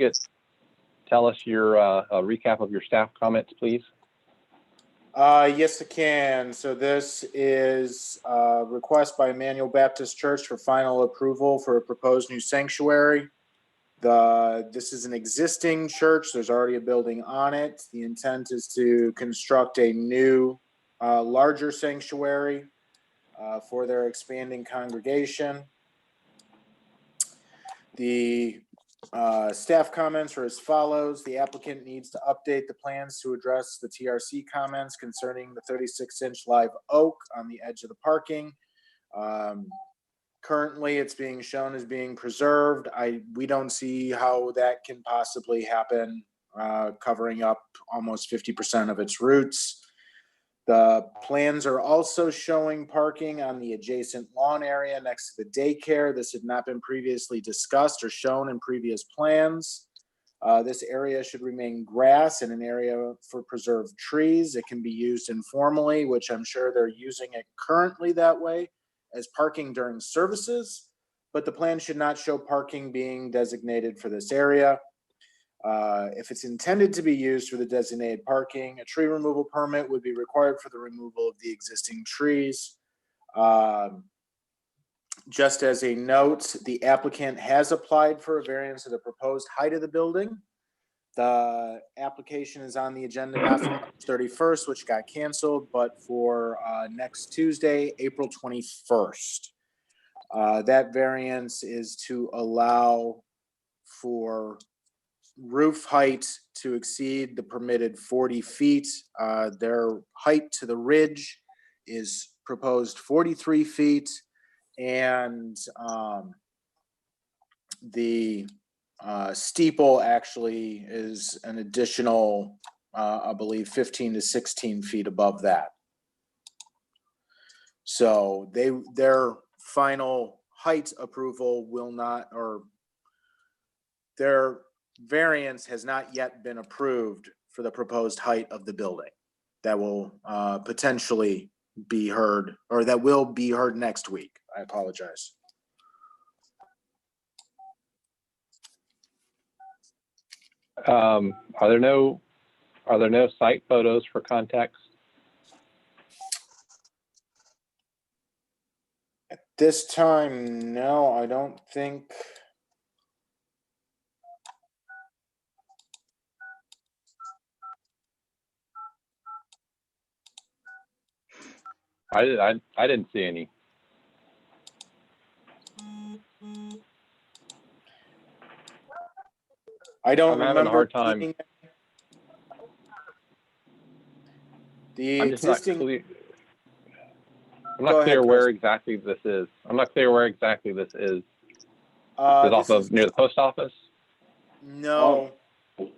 tell us your a recap of your staff comments, please? Yes, I can. So this is a request by Emmanuel Baptist Church for final approval for a proposed new sanctuary. This is an existing church. There's already a building on it. The intent is to construct a new, larger sanctuary for their expanding congregation. The staff comments are as follows. The applicant needs to update the plans to address the TRC comments concerning the 36-inch live oak on the edge of the parking. Currently, it's being shown as being preserved. We don't see how that can possibly happen, covering up almost 50% of its roots. The plans are also showing parking on the adjacent lawn area next to the daycare. This had not been previously discussed or shown in previous plans. This area should remain grass and an area for preserved trees. It can be used informally, which I'm sure they're using it currently that way, as parking during services, but the plan should not show parking being designated for this area. If it's intended to be used for the designated parking, a tree removal permit would be required for the removal of the existing trees. Just as a note, the applicant has applied for a variance of the proposed height of the building. The application is on the agenda not for March 31st, which got canceled, but for next Tuesday, April 21st. That variance is to allow for roof height to exceed the permitted 40 feet. Their height to the ridge is proposed 43 feet, and the steeple actually is an additional, I believe, 15 to 16 feet above that. So their final height approval will not, or their variance has not yet been approved for the proposed height of the building. That will potentially be heard, or that will be heard next week. I apologize. Are there no site photos for context? At this time, no, I don't think. I didn't see any. I don't I'm having a remember hard time. seeing it. The I'm just not existing, clear. I'm Go not ahead, clear Chris. where exactly this is. I'm not clear where exactly this is. Is this off of is, near the post office? no,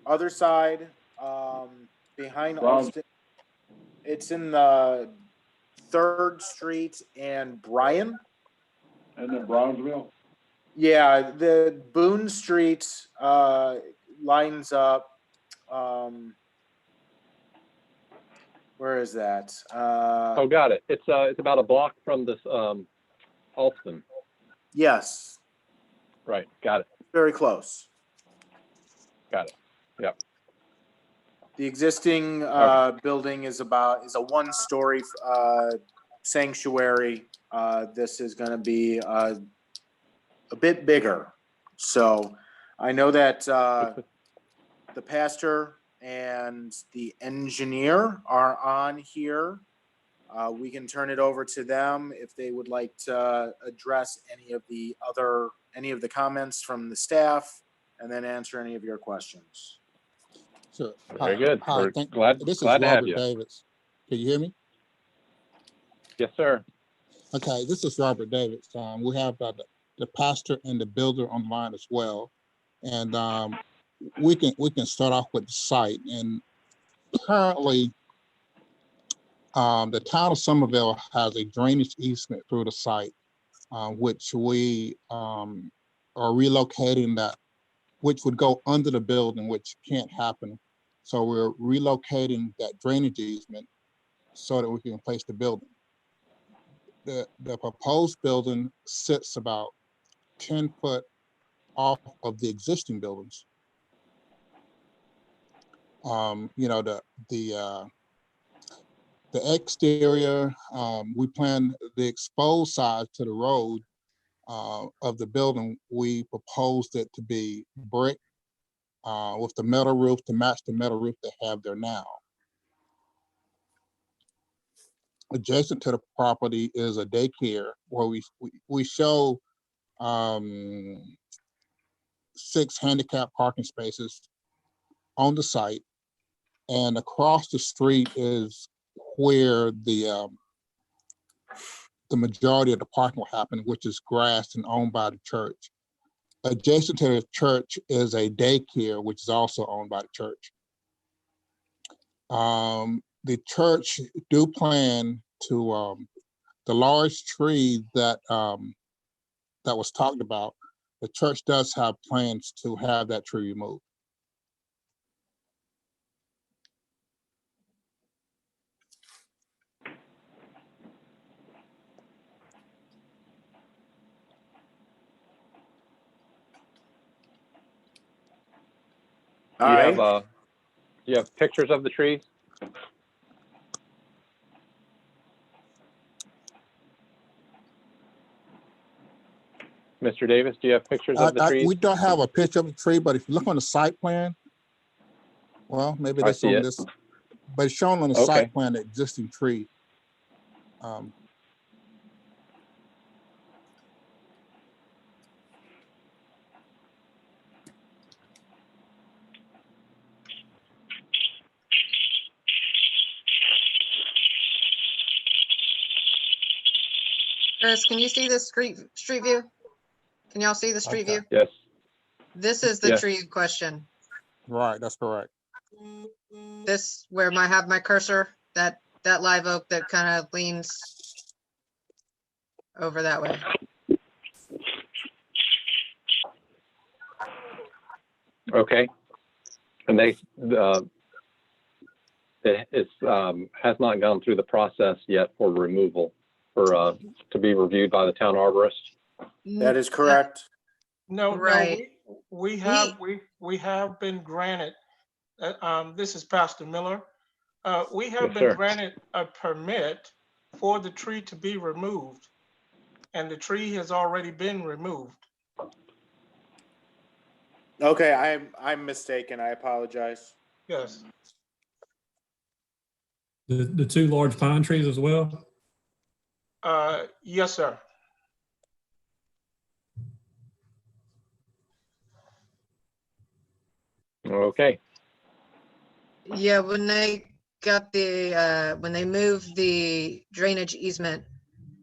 other side, behind Brown- Alston. It's in the 3rd Street and Bryan. And then Brownsville? Yeah, the Boone Street lines up. Where is that? Oh, got it. It's about a block from this Alston. Yes, Right. Got it. very close. Got it. Yep. The existing building is a 1-story sanctuary. This is going to be a bit bigger. So I know that the pastor and the engineer are on here. We can turn it over to them if they would like to address any of the comments from the staff and then answer any of your questions. Sure. Very good. Hi, We're thank, glad this is to have Robert you. Davis. Can you hear me? Yes, sir. Okay, this is Robert Davis. We have the pastor and the builder online as well. And we can start off with the site. And currently, the town of Somerville has a drainage easement through the site, which we are relocating that, which would go under the building, which can't happen. So we're relocating that drainage easement so that we can place the building. The proposed building sits about 10 foot off of the existing buildings. You know, the exterior, we plan the exposed side to the road of the building. We proposed it to be brick with the metal roof to match the metal roof they have there now. Adjacent to the property is a daycare where we show 6 handicap parking spaces on the site, and across the street is where the majority of the parking will happen, which is grassed and owned by the church. Adjacent to the church is a daycare, which is also owned by the church. The church do plan to the large tree that that was talked about. The church does have plans to have that tree removed. Do you have pictures of the trees? Mr. Davis, do you have pictures of the trees? We don't have a picture of the tree, but if you look on the site plan, well, maybe I that's see on it. this, but it's shown on the Okay. site plan, the existing tree. Chris, can you see the street view? Can y'all see the street view? Yes. This is the Yes. tree in question. Right, that's correct. This where I have my cursor, that live oak that kind of leans over that way. Okay. And it has not gone through the process yet for removal, to be reviewed by the town arborist. That is correct. No, Right. no, we have been granted, this is Pastor Miller. We have Yes, been sir. granted a permit for the tree to be removed, and the tree has already been removed. Okay, I'm mistaken. I apologize. Yes. The 2 large pine trees as well? Yes, sir. Okay, Yeah, when they got the, when they moved the drainage easement,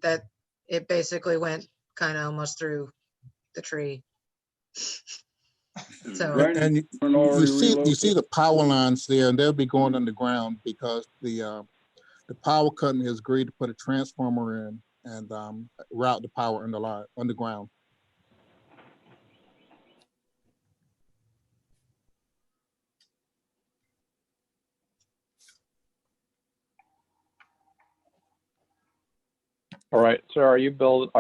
that it basically went kind of almost through the tree. So, And you see the power lines there, and they'll be going underground because the power company has agreed to put a transformer in and route the power underground. all right, so are you building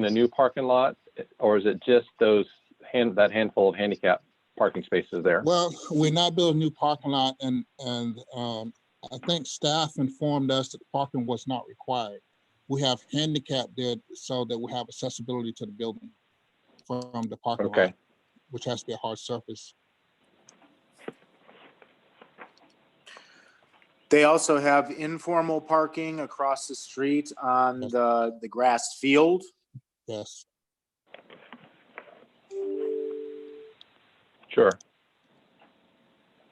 a new parking lot, or is it just that handful of handicap parking spaces there? Well, we're not building a new parking lot, and I think staff informed us that the parking was not required. We have handicap there so that we have accessibility to the building from the parking lot, which has to be a hard surface. They also have informal parking across the street on the grass field. Yes. Sure.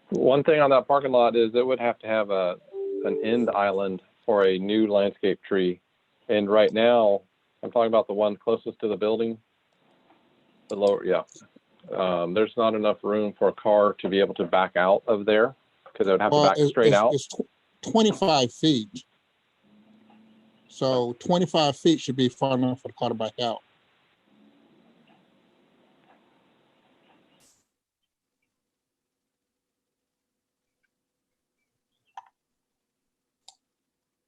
One thing on that parking lot is it would have to have an end island for a new landscape tree. And right now, I'm talking about the one closest to the building, the lower, yeah. There's not enough room for a car to be able to back out of there because it would have to back straight out. It's 25 feet. So 25 feet should be far enough for the car to back out.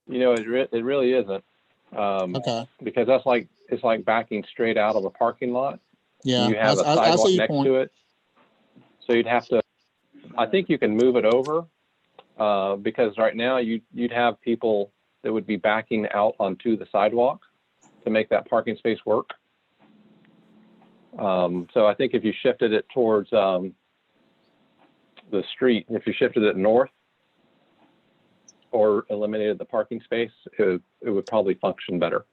You know, it really isn't. Okay. Because it's like backing straight out of a parking lot. Yeah. You have a sidewalk next to it. So you'd have to, I think you can move it over because right now you'd have people that would be backing out onto the sidewalk to make that parking space work. So I think if you shifted it towards the street, if you shifted it north or eliminated the parking space, it would probably function better.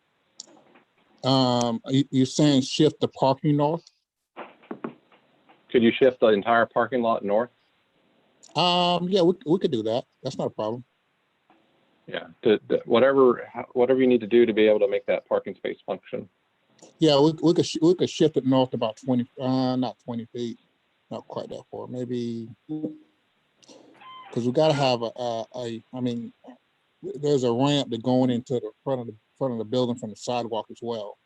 You're saying shift the parking north? Could you shift the entire parking lot north? Yeah, we could do that. That's not a problem. Yeah, whatever you need to do to be able to make that parking space function. Yeah, we could shift it north about 20, not 20 feet, not quite that far, maybe, because we got to have I mean, there's a ramp that going into the front of the building from the sidewalk as well,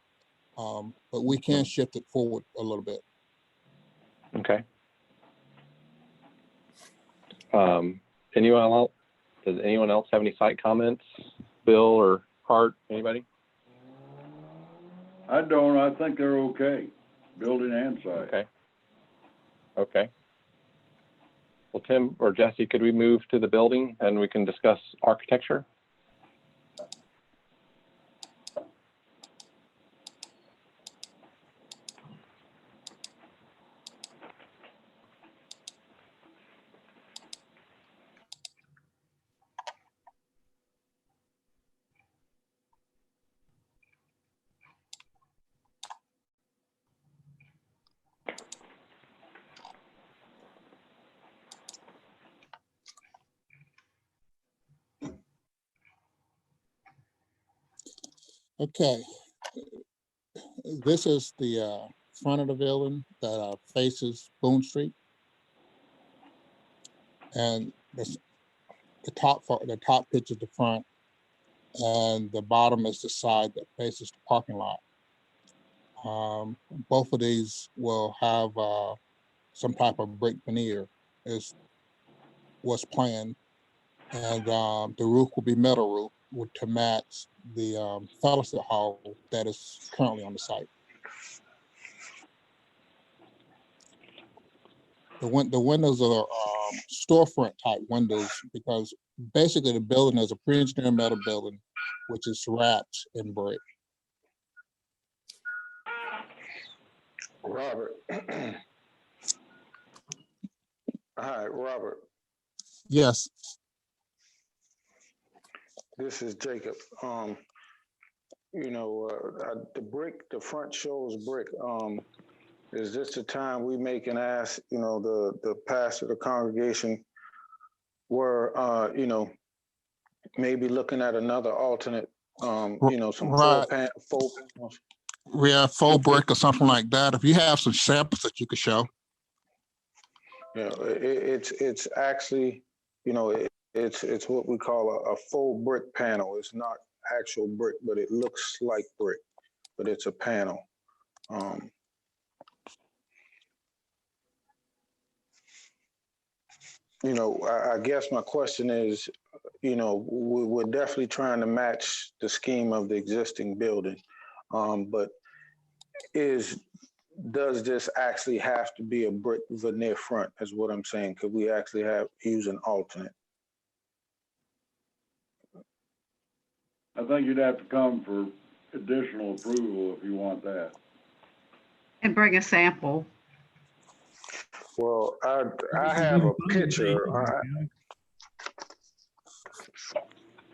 but we can shift it forward a little bit. Okay. Anyone else? Does anyone else have any site comments? Bill or Hart? Anybody? I don't. I think they're okay, building and site. Okay. Okay. Well, Tim or Jesse, could we move to the building and we can discuss architecture? Okay. This is the front of the building that faces Boone Street. And the top pitch is the front, and the bottom is the side that faces the parking lot. Both of these will have some type of brick veneer is what's planned. And the roof will be metal roof to match the fellowship hall that is currently on the site. The windows are storefront type windows because basically the building is a pre-engineered metal building, which is wrapped in brick. Robert. Hi, Robert. Yes. This is Jacob. You know, the brick, the front shows brick. is this the time we make an ask, you know, the pastor, the congregation, were, you know, maybe looking at another alternate, you know, some Right. full. We have full brick or something like that. If you have some samples that you could show. You know, it's actually, you know, it's what we call a full brick panel. It's not actual brick, but it looks like brick, but it's a panel. You know, I guess my question is, you know, we're definitely trying to match the scheme of the existing building, but does this actually have to be a brick veneer front? Is what I'm saying. Could we actually use an alternate? I think you'd have to come for additional approval if you want that. And bring a sample. Well, I have a picture.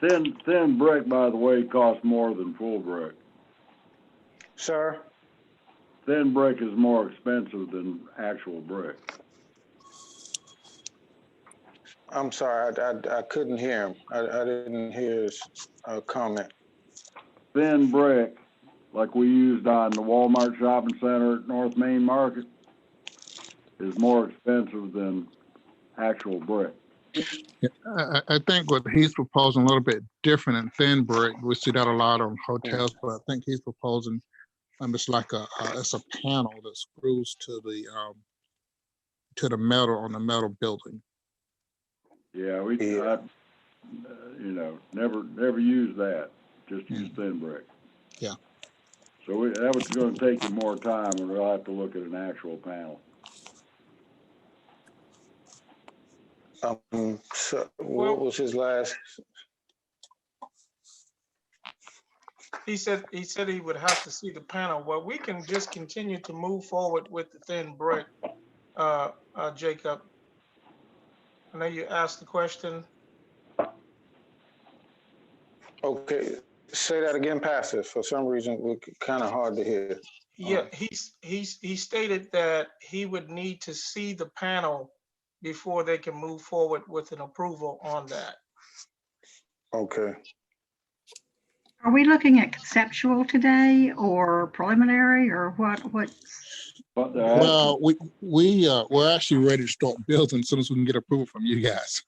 Thin brick, by the way, costs more than full brick. Sir? Thin brick is more expensive than actual brick. I'm sorry, I couldn't hear him. I didn't hear his comment. Thin brick, like we used on the Walmart shopping center at North Main Market, is more expensive than actual brick. I think what he's proposing a little bit different in thin brick. We see that a lot on hotels, but I think he's proposing it's like it's a panel that screws to the metal on the metal building. Yeah, you know, never use that. Just use thin brick. Yeah. So that was going to take you more time, and we'll have to look at an actual panel. So what was his last? He said he would have to see the panel. Well, we can just continue to move forward with the thin brick, Jacob. I know you asked the question. Okay, say that again, Pastor. For some reason, we're kind of hard to hear. Yeah, he stated that he would need to see the panel before they can move forward with an approval on that. Okay. Are we looking at conceptual today or preliminary or what? Well, we're actually ready to start building as soon as we can get approval from you guys.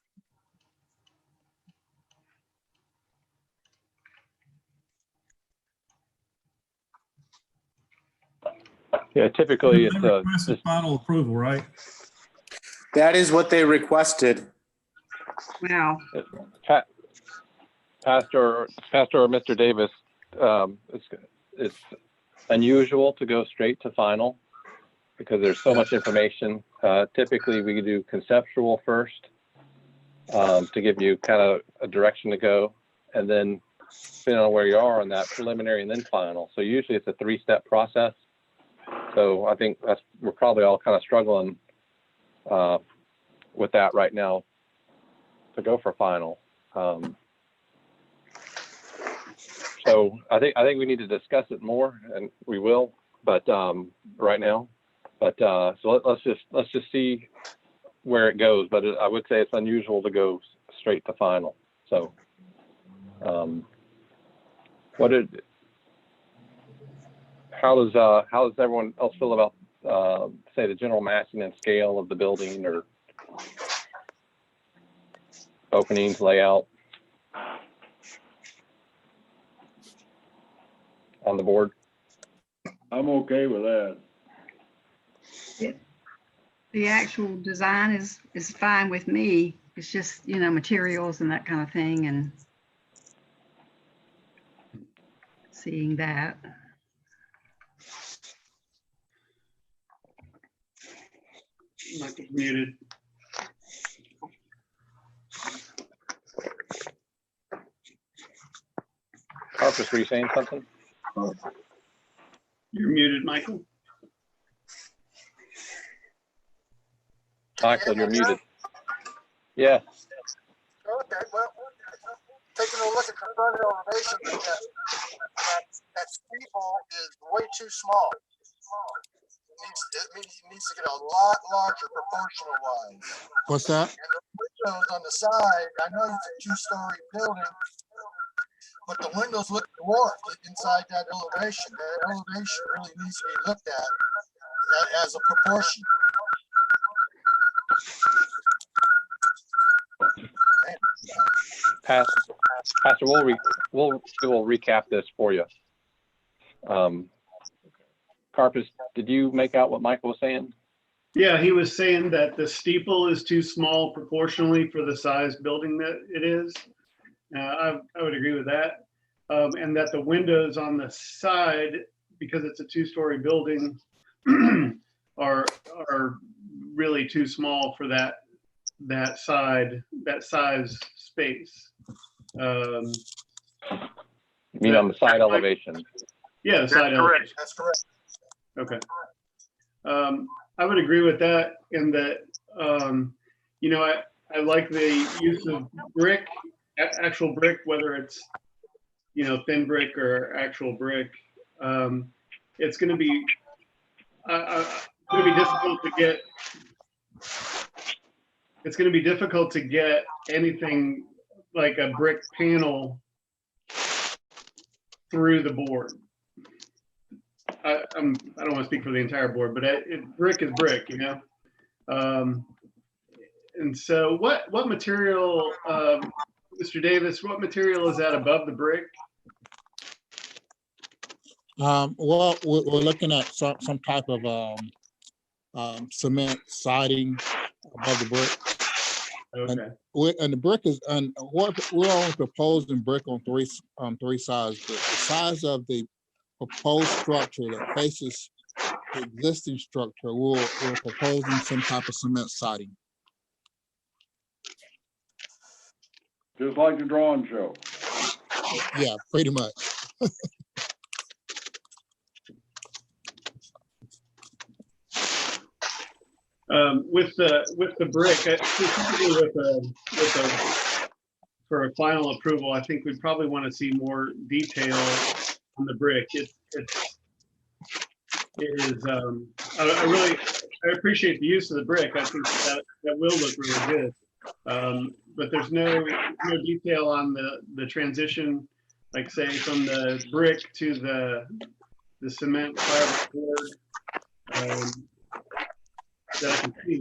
Yeah, typically it's requested final approval, right? That is what they requested. Wow. Pastor or Mr. Davis, it's unusual to go straight to final because there's so much information. Typically, we do conceptual first to give you kind of a direction to go, and then depending on where you are on that, preliminary and then final. So usually it's a 3-step process. So I think we're probably all kind of struggling with that right now to go for final. So I think we need to discuss it more, and we will, but right now. But so let's just see where it goes. But I would say it's unusual to go straight to final. So how does everyone else feel about say the general massing and scale of the building or openings, layout on the board? I'm okay with that. The actual design is fine with me. It's just, you know, materials and that kind of thing and seeing that. Michael's muted. Marcus, were you saying something? You're muted, Michael. Michael, you're muted. Yeah. Okay, well, taking a look at the front elevation, that steeple is way too small. needs to get a lot larger proportional wise. What's that? And the windows on the side, I know it's a two-story building, but the windows look dwarfed inside that elevation. That elevation really needs to be looked at as a proportion. Pastor, we'll recap this for you. Carpus, did you make out what Michael was saying? Yeah, he was saying that the steeple is too small proportionally for the size building that it is. I would agree with that. And that the windows on the side, because it's a two-story building, are really too small for that size space. You mean on the side elevation? Yeah, the side elevation. That's correct. Okay. I would agree with that in that, you know, I like the use of brick, actual brick, whether it's, you know, thin brick or actual brick. It's going to be difficult to get. It's going to be difficult to get anything like a brick panel through the board. I don't want to speak for the entire board, but brick is brick, you know. And so, what material, Mr. Davis? What material is that above the brick? Well, we're looking at some type of cement siding above the brick. Okay. And the brick is, and we're only proposing brick on three sides. The size of the proposed structure that faces the existing structure, we're proposing some type of cement siding. Just like the drawing show. Yeah, pretty much. With the brick, specifically for a final approval, I think we'd probably want to see more detail on the brick. It is. I appreciate the use of the brick. I think that will look really good. But there's no detail on the transition, like say from the brick to the cement fiberboard. That I can see.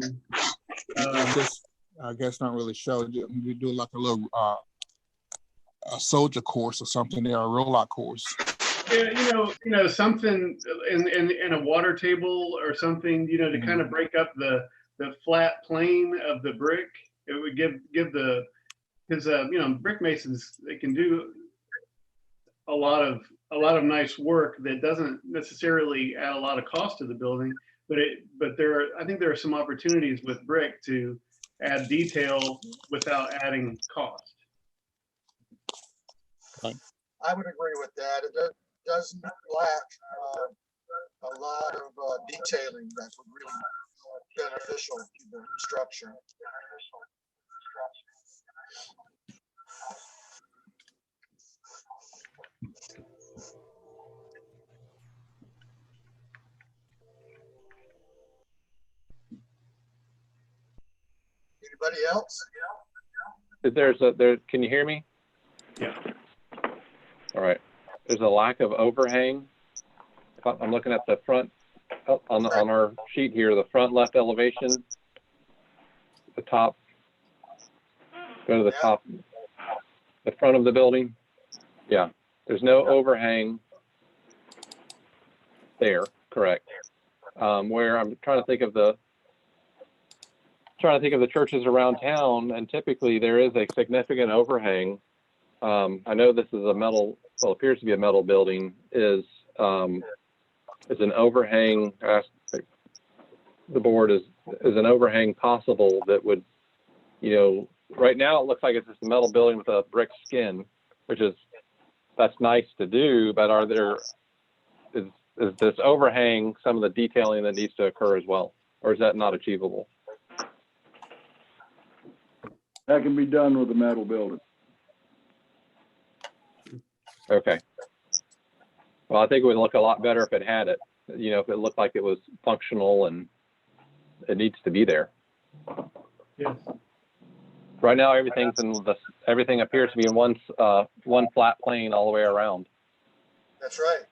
I guess not really show. You do like a little a soldier course or something there, a rollout course. Yeah, you know, something in a water table or something, you know, to kind of break up the flat plane of the brick. It would give the, because you know, brick masons, they can do a lot of nice work that doesn't necessarily add a lot of cost to the building. But I think there are some opportunities with brick to add detail without adding cost. I would agree with that. It does lack a lot of detailing that would really be beneficial to the structure. Anybody else? Can you hear me? Yeah. All right. There's a lack of overhang. I'm looking at the front on our sheet here, the front left elevation, the top. Go to the top, the front of the building. Yeah. There's no overhang there. Correct. Where I'm trying to think of the churches around town, and typically there is a significant overhang. I know this is a metal, well, appears to be a metal building, is an overhang, the board is an overhang possible that would, you know, right now it looks like it's just a metal building with a brick skin, that's nice to do, but is this overhang some of the detailing that needs to occur as well? Or is that not achievable? That can be done with a metal building. Okay. Well, I think it would look a lot better if it had it. you know, if it looked like it was functional and it needs to be there. Yes. Right now, everything appears to be in one flat plane all the way around. That's right.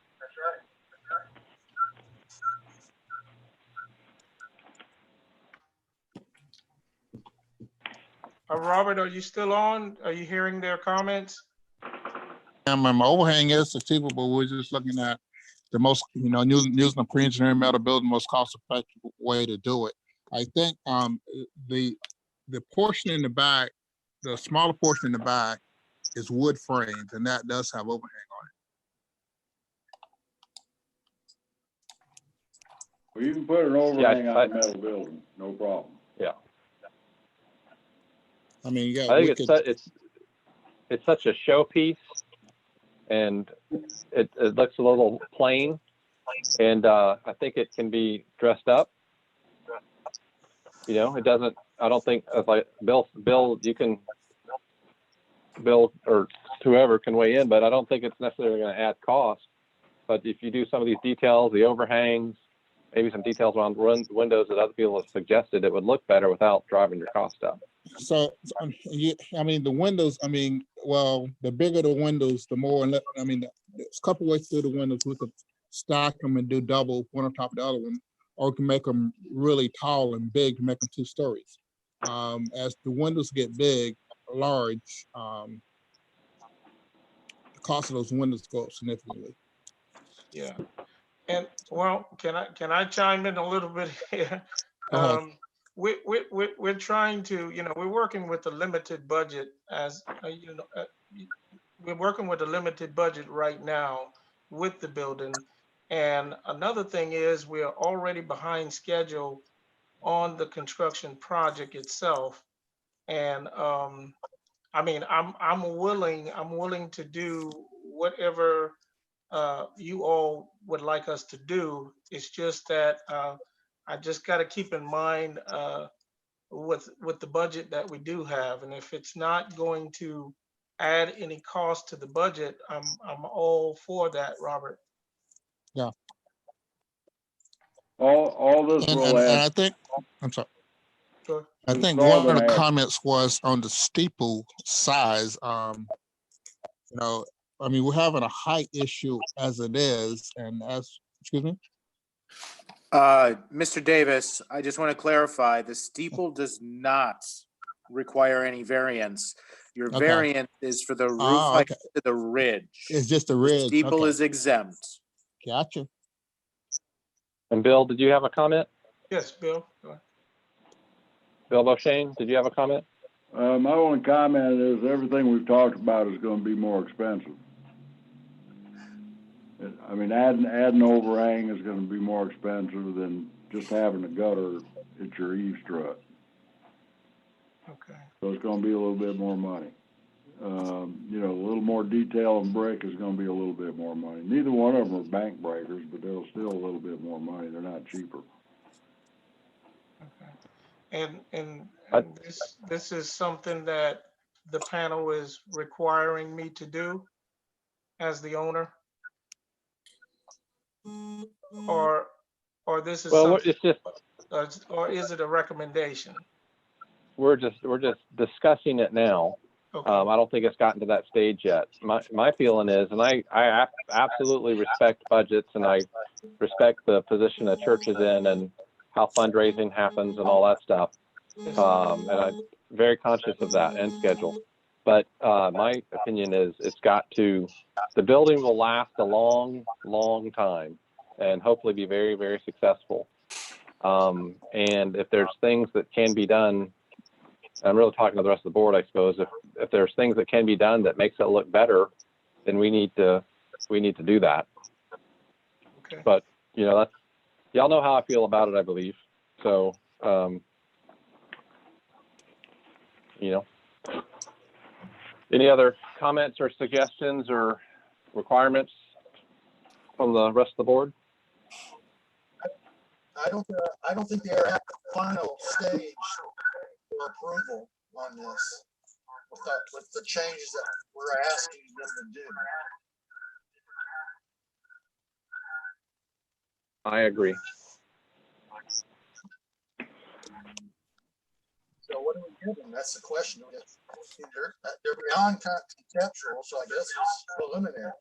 Robert, are you still on? Are you hearing their comments? My overhang is achievable. We're just looking at the most, using a pre-engineered metal building, most cost-effective way to do it. I think the portion in the back, the smaller portion in the back, is wood framed, and that does have overhang on it. Well, you can put an overhang on a metal building, no problem. Yeah. I mean, yeah, I think it's such a showpiece, and it looks a little plain, and I think it can be dressed up. You know, it doesn't. I don't think like Bill, you can. Bill or whoever can weigh in, but I don't think it's necessarily going to add cost. But if you do some of these details, the overhangs, maybe some details around windows that other people have suggested, it would look better without driving your cost up. So, I mean, the windows, well, the bigger the windows, the more, there's a couple ways to do the windows. We could stack them and do double, one on top of the other one, or we can make them really tall and big to make them 2 stories. As the windows get large, the cost of those windows go up significantly. Yeah. And well, can I chime in a little bit here? We're trying to, we're working with a limited budget we're working with a limited budget right now with the building. And another thing is we are already behind schedule on the construction project itself. And I'm willing to do whatever you all would like us to do. It's just that I just got to keep in mind with the budget that we do have, and if it's not going to add any cost to the budget, I'm all for that, Robert. Yeah. All this will add. And I think, I'm sorry. Sure. I think one of the comments was on the steeple size. We're having a height issue as it is, and excuse me? Mr. Davis, I just want to clarify, the steeple does not require any variance. Your variance is for the roof height to the ridge. It's just the ridge. The steeple is exempt. Gotcha. And Bill, did you have a comment? Yes, Bill. Go ahead. Bill Boshane, did you have a comment? My only comment is everything we've talked about is going to be more expensive. I mean, adding overhang is going to be more expensive than just having a gutter at your eave strut. Okay. So it's going to be a little bit more money. A little more detail and brick is going to be a little bit more money. Neither one of them are bank breakers, but they're still a little bit more money. They're not cheaper. Okay. And this is something that the panel is requiring me to do as the owner? Or this is something, it's just, or is it a recommendation? we're just discussing it now. Okay. I don't think it's gotten to that stage yet. My feeling is, and I absolutely respect budgets, and I respect the position the church is in and how fundraising happens and all that stuff. And I'm very conscious of that and schedule. But my opinion is the building will last a long, long time and hopefully be very, very successful. And if there's things that can be done, I'm really talking to the rest of the board, I suppose, if there's things that can be done that makes it look better, then we need to do that. Okay. But that's, y'all know how I feel about it, I believe. So any other comments or suggestions or requirements from the rest of the board? I don't think they are at the final stage for approval on this with the changes that we're asking them to do. I agree. So what do we give them? That's the question. They're beyond conceptual, so I guess it's preliminary.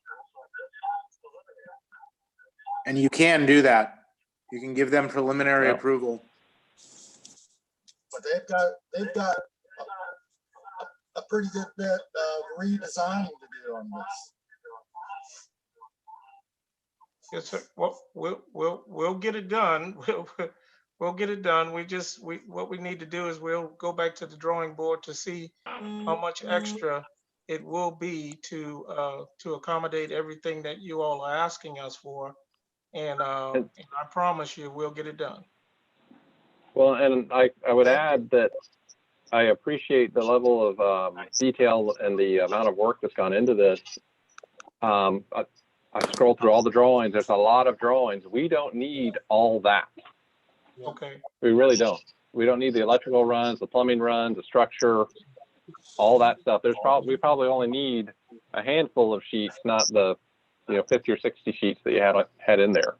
And you can do that. You can give them preliminary approval. But they've got a pretty good bit of redesigning to do on this. Yes, sir. Well, we'll get it done. We'll get it done. What we need to do is we'll go back to the drawing board to see how much extra it will be to accommodate everything that you all are asking us for. And I promise you, we'll get it done. Well, and I would add that I appreciate the level of detail and the amount of work that's gone into this. I scrolled through all the drawings. There's a lot of drawings. We don't need all that. Okay. We really don't. We don't need the electrical runs, the plumbing runs, the structure, all that stuff. We probably only need a handful of sheets, not the 50 or 60 sheets that you had in there.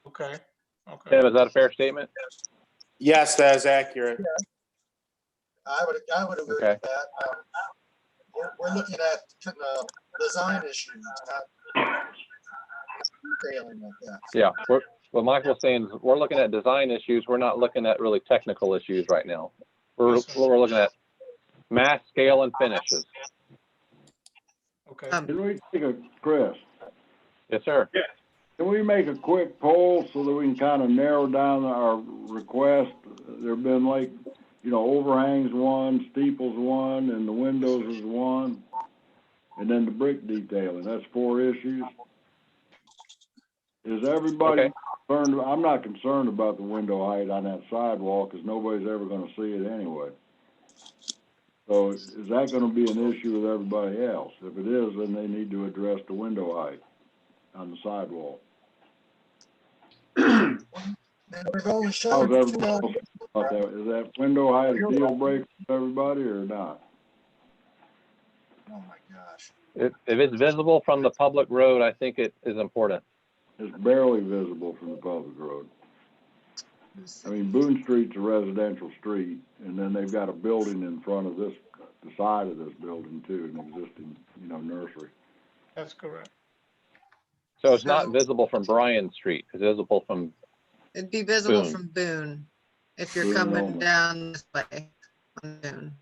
Okay. Okay. Tim, is that a fair statement? Yes, that is accurate. I would agree with that. We're looking at design issues, not detailing like that. Yeah. What Michael's saying is we're looking at design issues. We're not looking at really technical issues right now. We're looking at mass, scale, and finishes. Okay. Can we take Chris? Yes, sir. Yeah. Can we make a quick poll so that we can kind of narrow down our request? There've been overhangs one, steeples one, and the windows is one, and then the brick detailing. That's 4 issues. Is everybody concerned? I'm not concerned about the window height on that sidewall because nobody's ever going to see it anyway. So is that going to be an issue with everybody else? If it is, then they need to address the window height on the sidewall. We've only How's shown everybody else about that? Is that window height a deal breaker for everybody or not? Oh my gosh. If it's visible from the public road, I think it is important. It's barely visible from the public road. I mean, Boone Street's a residential street, and then they've got a building in front of the side of this building too, an existing, nursery. That's correct. So it's not visible from Bryan Street. It's visible from It'd be visible Boone. from Boone if you're Boone coming only. down this way on Boone.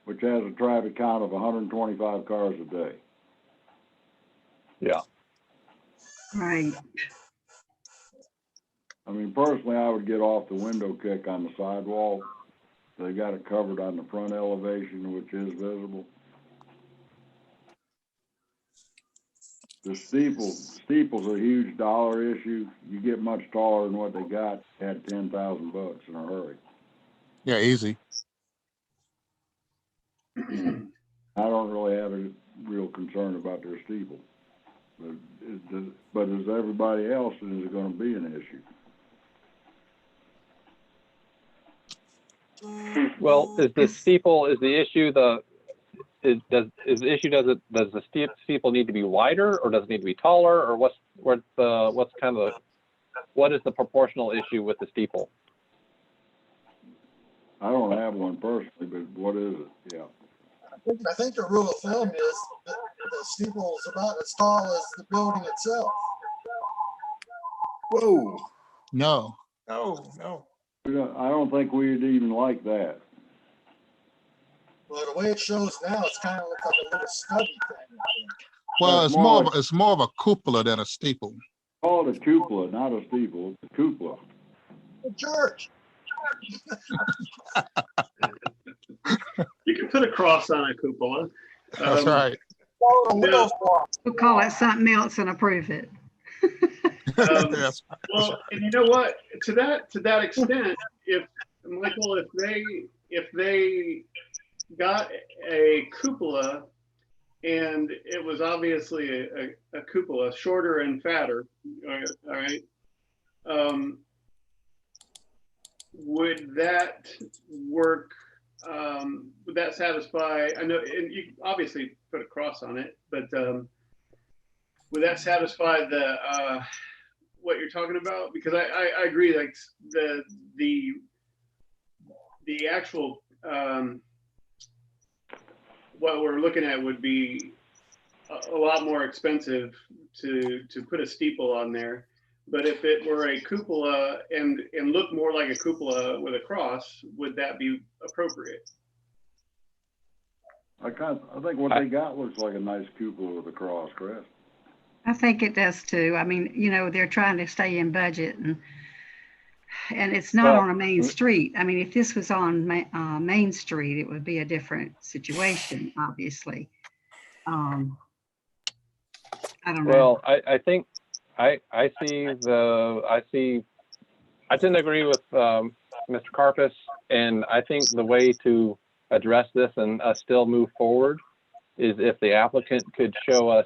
Which has a traffic count of 125 cars a day. Yeah. Right. I mean, personally, I would get off the window kick on the sidewall. They got it covered on the front elevation, which is visible. The steeple's a huge dollar issue. You get much taller than what they got, had $10,000 in a hurry. Yeah, easy. I don't really have a real concern about their steeple. But is everybody else, and is it going to be an issue? Well, is the steeple, is the issue does the steeple need to be wider, or does it need to be taller, or what is the proportional issue with the steeple? I don't have one personally, but what is it? Yeah. I think the rule of thumb is that the steeple is about as tall as the building itself. Whoa. No. No. I don't think we'd even like that. Well, the way it shows now, it's kind of like a little stubby thing. Well, it's more of a cupola than a steeple. Call it a cupola, not a steeple. It's a cupola. A church. You can put a cross on a cupola. That's right. We'll call it something else and approve it. Well, and you know what? To that extent, if they got a cupola and it was obviously a cupola, shorter and fatter, all right, would that work? Would that satisfy? I know, and obviously put a cross on it. But would that satisfy the what you're talking about? Because I agree, like the actual what we're looking at would be a lot more expensive to put a steeple on there. But if it were a cupola and looked more like a cupola with a cross, would that be appropriate? I think what they got looks like a nice cupola with a cross, Chris. I think it does too. I mean, you know, they're trying to stay in budget, and it's not on a main street. I mean, if this was on Main Street, it would be a different situation, obviously. I don't know. Well, I think I tend to agree with Mr. Carpus, and I think the way to address this and still move forward is if the applicant could show us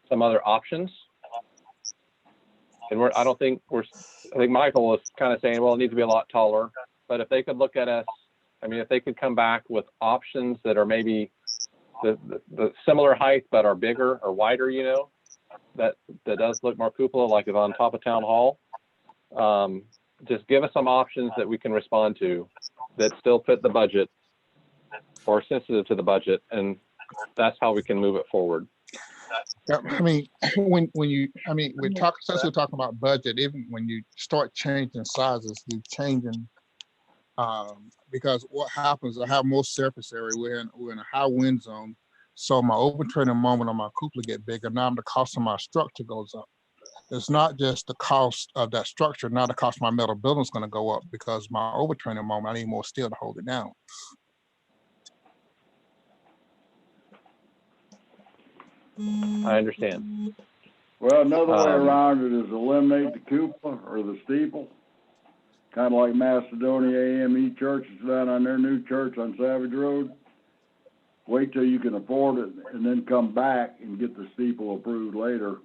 some other options. And I think Michael was kind of saying, well, it needs to be a lot taller, but if they could look at us, I mean, if they could come back with options that are maybe the similar height, but are bigger or wider, you know, that does look more cupola, like it's on top of Town Hall. Just give us some options that we can respond to that still fit the budget or sensitive to the budget, and that's how we can move it forward. I mean, since we're talking about budget, even when you start changing sizes, you're changing, because what happens, I have more surface area, we're in a high wind zone, so my overturning moment on my cupola get bigger, now the cost of my structure goes up. It's not just the cost of that structure, now the cost of my metal building is gonna go up because my overturning moment, I need more steel to hold it down. I understand. Well, another way around it is eliminate the cupola or the steeple, kind of like Macedonia AME Church is down on their new church on Savage Road. Wait till you can afford it and then come back and get the steeple approved later.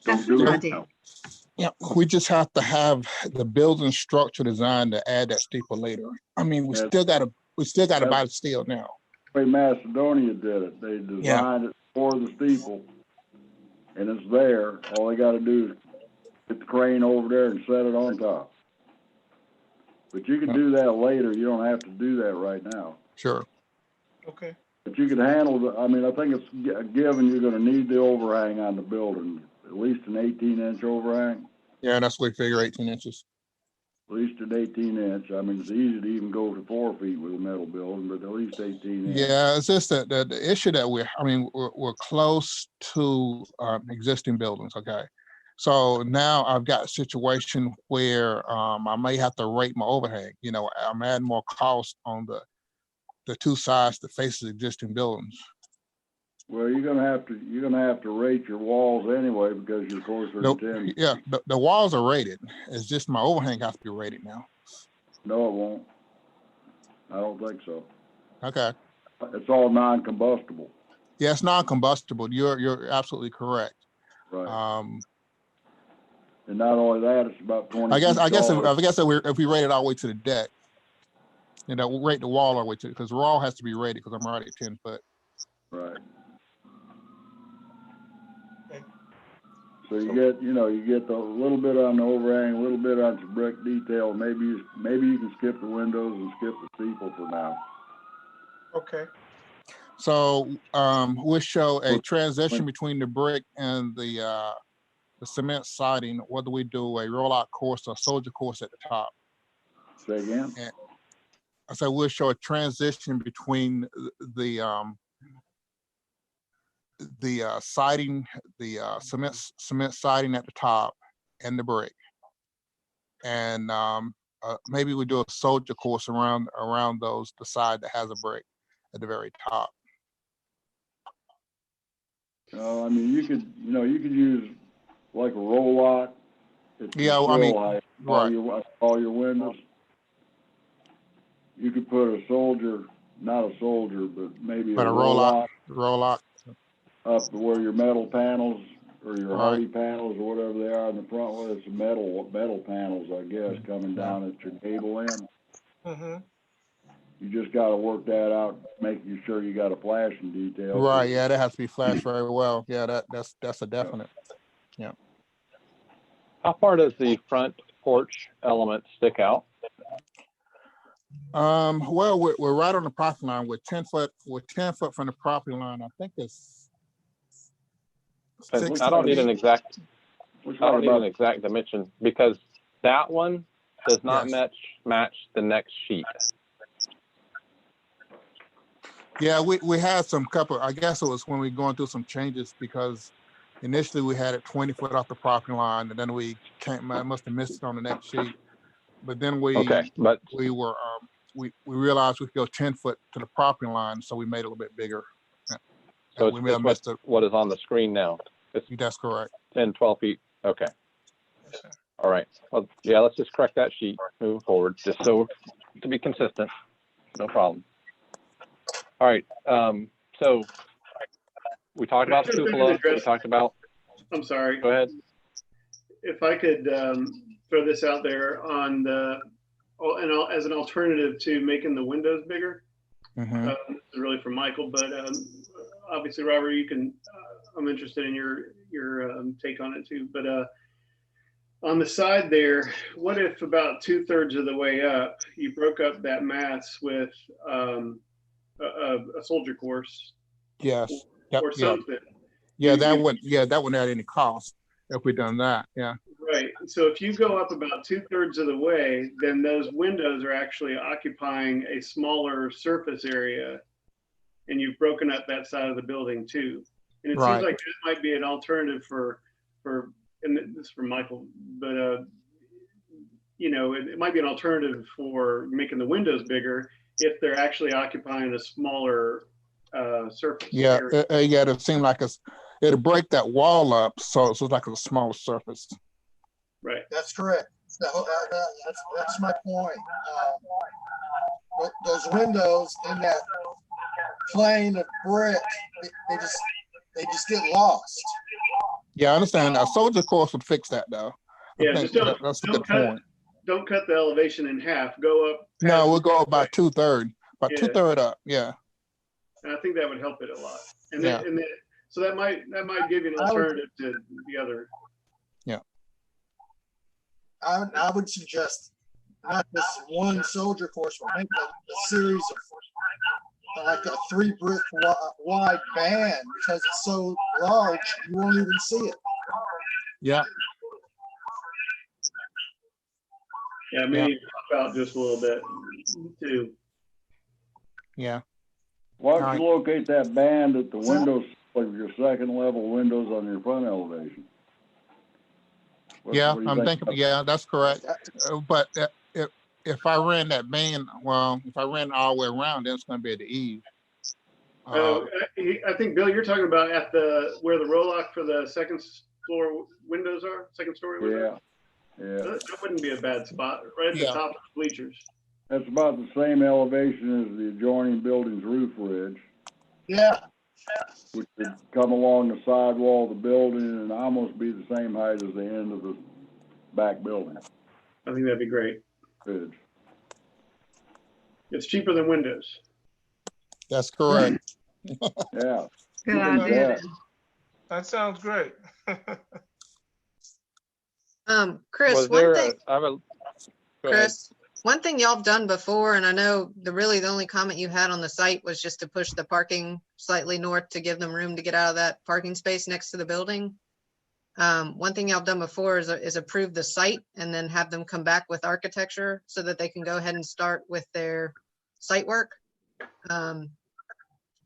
That's a good idea. Yeah, we just have to have the building structure designed to add that steeple later. I mean, we still gotta buy the steel now. The way Macedonia did it, they designed it for the steeple, and it's there. All they got to do is get the crane over there and set it on top. But you can do that later. You don't have to do that right now. Sure. Okay. But you can handle I mean, I think it's a given you're going to need the overhang on the building, at least an 18-inch overhang. Yeah, that's what we figure, 18 inches. At least an 18-inch. I mean, it's easy to even go to 4 feet with a metal building, but at least 18 inches. Yeah, it's just that the issue that we're close to existing buildings. Okay, so now I've got a situation where I may have to rate my overhang. You know, I'm adding more cost on the two sides that faces existing buildings. Well, you're gonna have to rate your walls anyway because you're closer to 10. Yeah, the walls are rated. It's just my overhang has to be rated now. No, it won't. I don't think so. Okay. It's all non-combustible. Yeah, it's non-combustible. You're absolutely correct. Right. And not only that, it's about 20. I guess if we rate it all the way to the deck, you know, we'll rate the wall all the way to, because the wall has to be rated because I'm already at 10 foot. Right. So you get the little bit on the overhang, a little bit on some brick detail. Maybe you can skip the windows and skip the steeple for now. Okay. So we'll show a transition between the brick and the cement siding. What do we do? A rollout course or soldier course at the top? Say again? And I said we'll show a transition between the siding, the cement siding at the top, and the brick, and maybe we do a soldier course around the side that has a brick at the very top. I mean, you could use like a rollout. Yeah, I mean, right. All your windows. You could put a soldier, not a soldier, but maybe a rollout up to where your metal panels or your hardy panels or whatever they are in the front. Well, it's metal panels, I guess, coming down at your gable end. Mm-hmm. You just gotta work that out, making sure you got a flashing detail. Right, yeah, that has to be flashed very well. Yeah, that's a definite. Yeah. How far does the front porch element stick out? Well, we're right on the property line. We're 10 foot from the property line. I think it's I don't need an exact, dimension because that one does not match the next sheet. Yeah, we had some couple, I guess it was when we were going through some changes because initially we had it 20 foot off the property line and then we I must have missed it on the next sheet. But then we realized we could go 10 foot to the property line, so we made it a little bit bigger. So it's what is on the screen now. That's correct. 10, 12 feet. Okay. All right. Well, yeah, let's just correct that sheet, move forward, just so to be consistent. No problem. All right. So we talked about the cupola. We talked about. I'm sorry. Go ahead. If I could throw this out there on the, as an alternative to making the windows bigger. Mm-hmm. This is really for Michael, but obviously, Robert, you can. I'm interested in your take on it too. But on the side there, what if about 2/3 of the way up, you broke up that mats with a soldier course? Yes. Or something. Yeah, that wouldn't add any cost if we done that. Yeah. Right. So if you go up about 2/3 of the way, then those windows are actually occupying a smaller surface area, and you've broken up that side of the building too. And it seems like this might be an alternative for, and this is for Michael, but you know, it might be an alternative for making the windows bigger if they're actually occupying a smaller surface. Yeah, area. it seemed like it'll break that wall up, so it's like a smaller surface. Right. That's correct. That's my point. Those windows in that plane of brick, they just get lost. Yeah, I understand. A soldier course would fix that though. Yeah, just that's a good point. Don't cut the elevation in half. Go up. No, we'll go about 2/3, about 2/3 up. Yeah. And I think that would help it a lot. And then, so that might give you an alternative to the other. Yeah. I would suggest not this one soldier course, but maybe a series of like a 3 brick wide band, because it's so large you won't even see it. Yeah. Yeah, maybe pop out just a little bit too. Yeah. Why don't you locate that band at the windows of your second level windows on your front elevation? Yeah, I'm thinking. Yeah, that's correct. But if I ran that band, if I ran all the way around, then it's going to be at the eave. I think, Bill, you're talking about at where the roll-off for the second floor windows are, second story windows. Yeah. That wouldn't be a bad spot, right at the top of the bleachers. That's about the same elevation as the adjoining building's roof ridge. Yeah. Which would come along the sidewall of the building and almost be the same height as the end of the back building. I think that'd be great. Good. It's cheaper than windows. That's correct. Yeah. Good idea. That sounds great. Chris, one thing y'all have done before, and I know the only comment you had on the site was just to push the parking slightly north to give them room to get out of that parking space next to the building. One thing y'all have done before is approve the site and then have them come back with architecture so that they can go ahead and start with their site work. I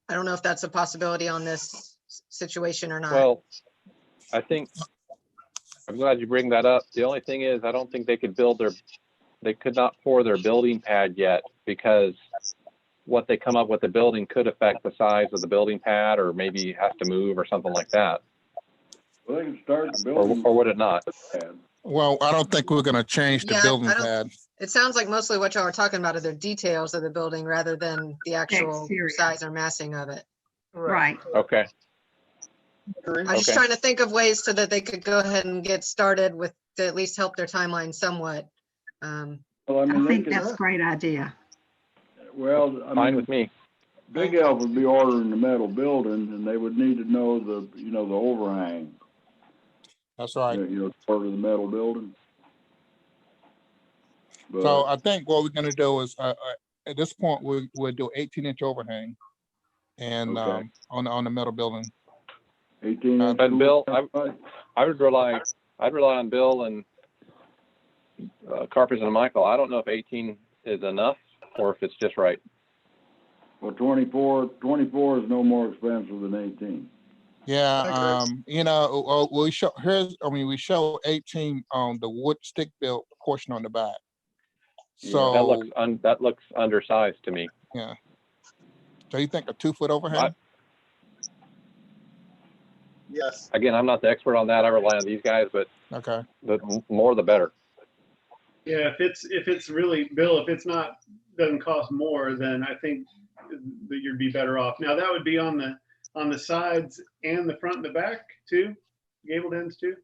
don't know if that's a possibility on this situation or not. Well, I think I'm glad you bring that up. The only thing is, I don't think they could they could not pour their building pad yet, because what they come up with the building could affect the size of the building pad, or maybe have to move or something like that. Well, they can start the building. Or would it not? Well, I don't think we're going to change the building pad. It sounds like mostly what y'all are talking about are the details of the building rather than the actual size or massing of it. Right. Okay. I'm just trying to think of ways so that they could go ahead and get started with to at least help their timeline somewhat. I think that's a great idea. Well, I Fine mean, with me. Big Elf would be ordering the metal building, and they would need to know the, you know, the overhang. That's right. You know, part of the metal building. So But I think what we're gonna do is, at this point, we'll do 18-inch overhang and, Okay. on the metal building. 18. But Bill, I'd rely on Bill and Carpers and Michael. I don't know if 18 is enough or if it's just right. Well, 24 is no more expensive than 18. Yeah, you know, we show we show 18 on the wood stick built portion on the back. So That looks undersized to me. yeah. So you think a 2-foot overhang? Yes. Again, I'm not the expert on that. I rely on these guys, but okay, the more the better. Yeah, if it's really, Bill, if it's not, doesn't cost more, then I think that you'd be better off. Now that would be on the sides and the front and the back too, gable ends too.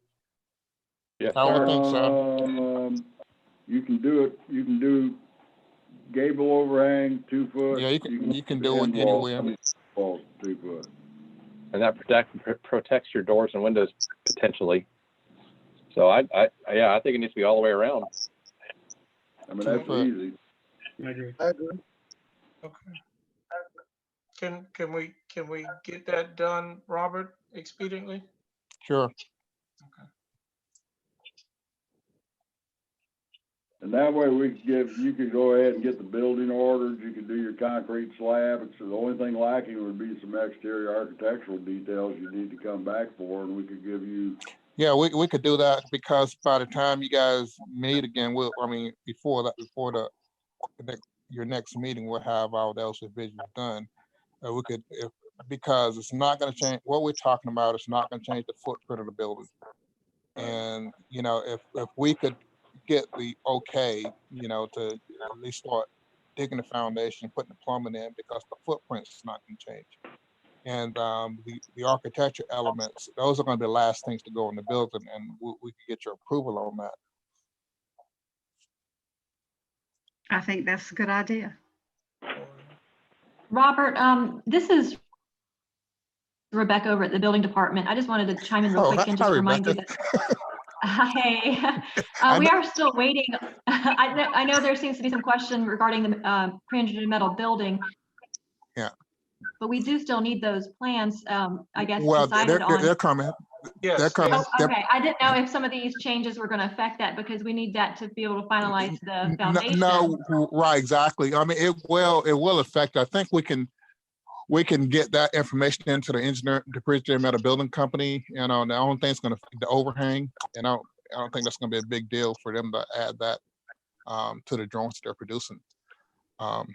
Yeah, I would think so. You can do it. You can do gable overhang 2 foot. Yeah, you can do it anywhere. Walls 2 foot. And that protects your doors and windows potentially. So I think it needs to be all the way around. I mean, that's easy. I agree. Okay. Can we get that done, Robert, expediently? Sure. Okay. And that way you could go ahead and get the building ordered. You could do your concrete slab. So the only thing lacking would be some exterior architectural details you need to come back for, and we could give you. Yeah, we could do that because by the time you guys meet again, before your next meeting, we'll have our LC visions done. We could, because it's not going to change what we're talking about. It's not going to change the footprint of the building. And you know, if we could get the okay, you know, to at least start digging the foundation, putting the plumbing in, because the footprint is not going to change. And the architecture elements, those are going to be the last things to go in the building, and we can get your approval on that. I think that's a good idea. Robert, this is Rebecca over at the building department. I just wanted to chime in real quick and just remind you that hey, we are still waiting. I know there seems to be some question regarding the pre-engineered metal building. Yeah. But we do still need those plans, I guess, well, decided on. They're coming. Yes. They're coming. Oh, okay, I didn't know if some of these changes were going to affect that because we need that to be able to finalize the foundation. No, right, exactly. I mean, it will affect. I think we can get that information into the pre-engineered metal building company. You know, the only thing that's going to the overhang, and I don't think that's going to be a big deal for them to add that to the drawings they're producing. All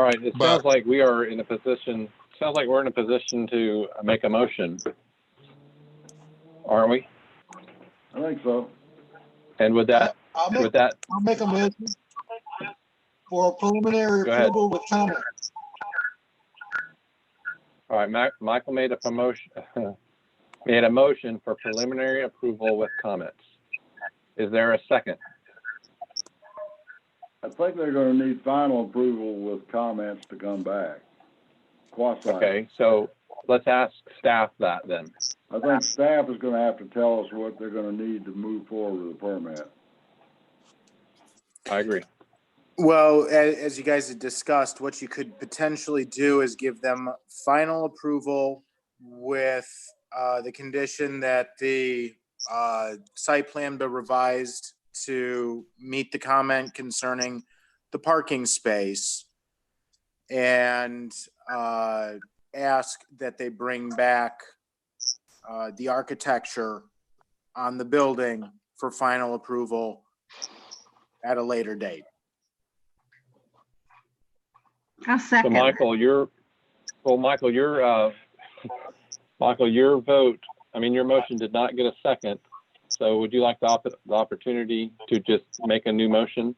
right, it sounds like we are in a position. Sounds like we're in a position to make a motion, aren't we? I think so. And with that, I'll make a motion for preliminary approval with comment. All right, Michael made a motion for preliminary approval with comments. Is there a second? I think they're going to need final approval with comments to come back. Quasi. Okay, so let's ask staff that then. I think staff is going to have to tell us what they're going to need to move forward with the permit. I agree. Well, as you guys had discussed, what you could potentially do is give them final approval with the condition that the site plan be revised to meet the comment concerning the parking space, and ask that they bring back the architecture on the building for final approval at a later date. I'll second. So Michael, your vote, your motion did not get a second. So would you like the opportunity to just make a new motion?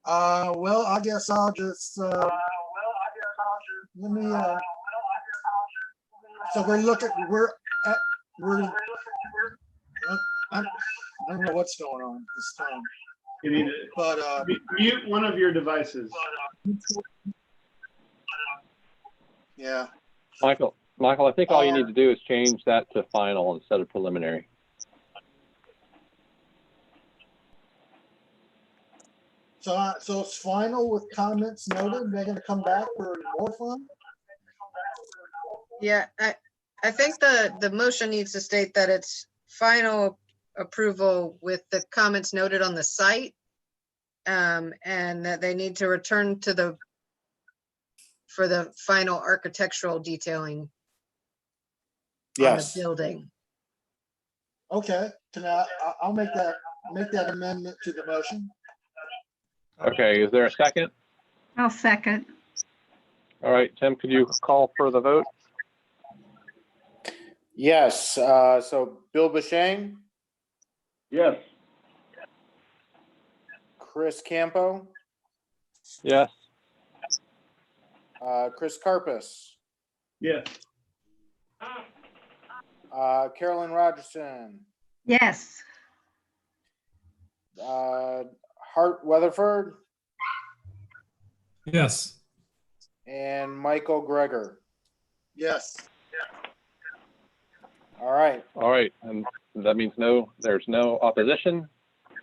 Well, I guess I'll just let me. So I don't know what's going on this time, You need to but, mute one of your devices. yeah. Michael, I think all you need to do is change that to final instead of preliminary. So it's final with comments noted. They're gonna come back for more fun? Yeah, I think the motion needs to state that it's final approval with the comments noted on the site. And that they need to return to for the final architectural detailing on the Yes. building. Okay, I'll make that amendment to the motion. Okay, is there a second? I'll second. All right, Tim, could you call for the vote? Yes, so Bill Bashang, Yes. Chris Campo, Yes. Chris Carpus, Yes. Carolyn Rogerson, Yes. Hart Weatherford, Yes. and Michael Greger. Yes. All right. All right, and that means there's no opposition.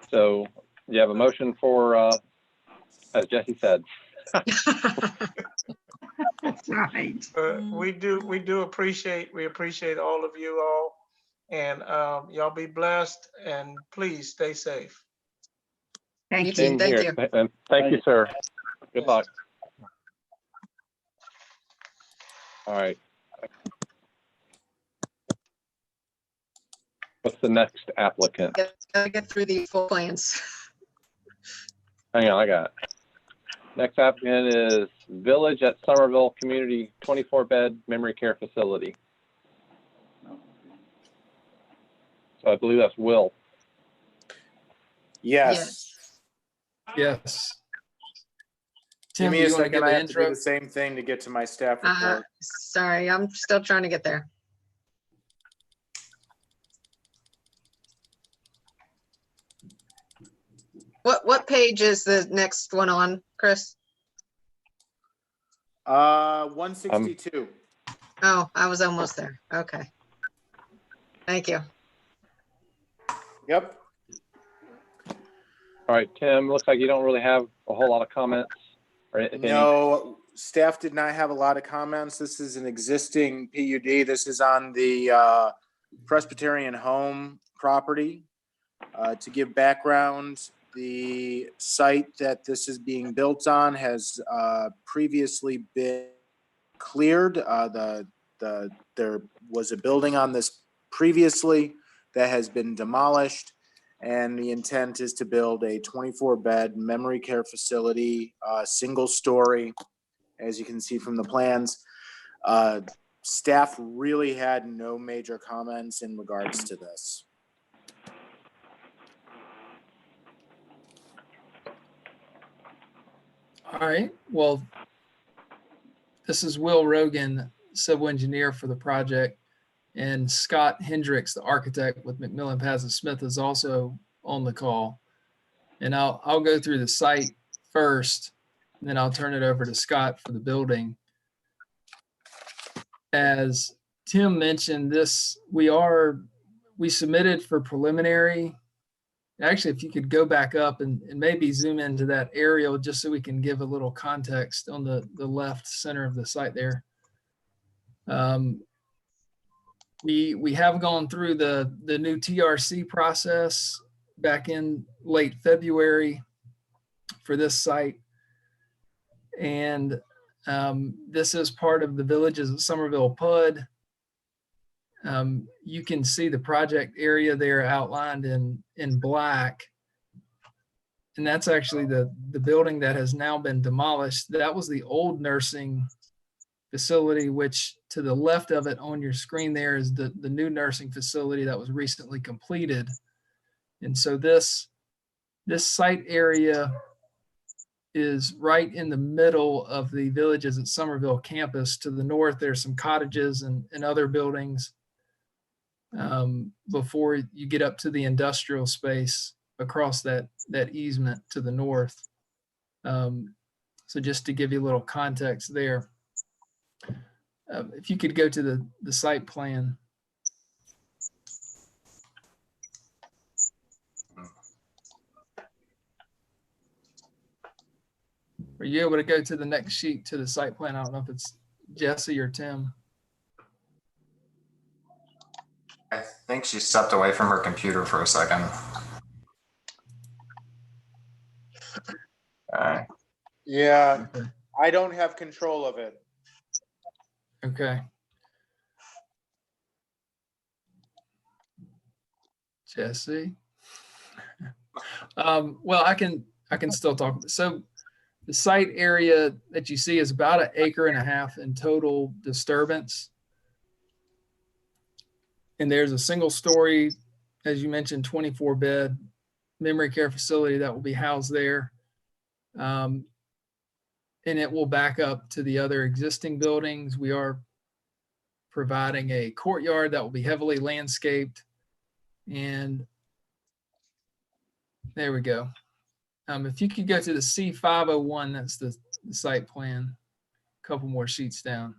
So you have a motion for, as Jesse said. That's right. We do appreciate all of you all, and y'all be blessed, and please stay safe. Thank you. Same Thank here. you. And thank you, sir. Good luck. All right. What's the next applicant? Gotta get through the full plans. Hang on, I got it. Next applicant is Village at Somerville Community 24-bed memory care facility. So I believe that's Will. Yes. Yes. Give Tim, me do a you want to second. give I an have to do intro? the same thing to get to my staff report. Sorry, I'm still trying to get there. What page is the next one on, Chris? 162. Oh, I was almost there. Okay. Thank you. Yep. All right, Tim, looks like you don't really have a whole lot of comments. Or if any. No, staff did not have a lot of comments. This is an existing PUD. This is on the Presbyterian Home property. To give background, the site that this is being built on has previously been cleared. There was a building on this previously that has been demolished, and the intent is to build a 24-bed memory care facility, single story, as you can see from the plans. Staff really had no major comments in regards to this. All right, well, this is Will Rogan, civil engineer for the project, and Scott Hendricks, the architect with McMillan Pazza Smith, is also on the call. And I'll go through the site first, and then I'll turn it over to Scott for the building. As Tim mentioned, we submitted for preliminary. Actually, if you could go back up and maybe zoom into that aerial just so we can give a little context on the left center of the site there. We have gone through the new TRC process back in late February for this site. And this is part of the Villages of Somerville PUD. You can see the project area there outlined in black. And that's actually the building that has now been demolished. That was the old nursing facility, which to the left of it on your screen there is the new nursing facility that was recently completed. And so this site area is right in the middle of the Villages at Somerville campus. To the north, there's some cottages and other buildings. before you get up to the industrial space across that easement to the north. So just to give you a little context there, if you could go to the site plan. Are you able to go to the next sheet to the site plan? I don't know if it's Jesse or Tim. I think she stepped away from her computer for a second. Yeah, I don't have control of it. Okay. Jesse. Well, I can still talk. So the site area that you see is about 1.5 acres in total disturbance. And there's a single story, as you mentioned, 24-bed memory care facility that will be housed there. And it will back up to the other existing buildings. We are providing a courtyard that will be heavily landscaped. And there we go. If you could go to the C501, that's the site plan, a couple more sheets down.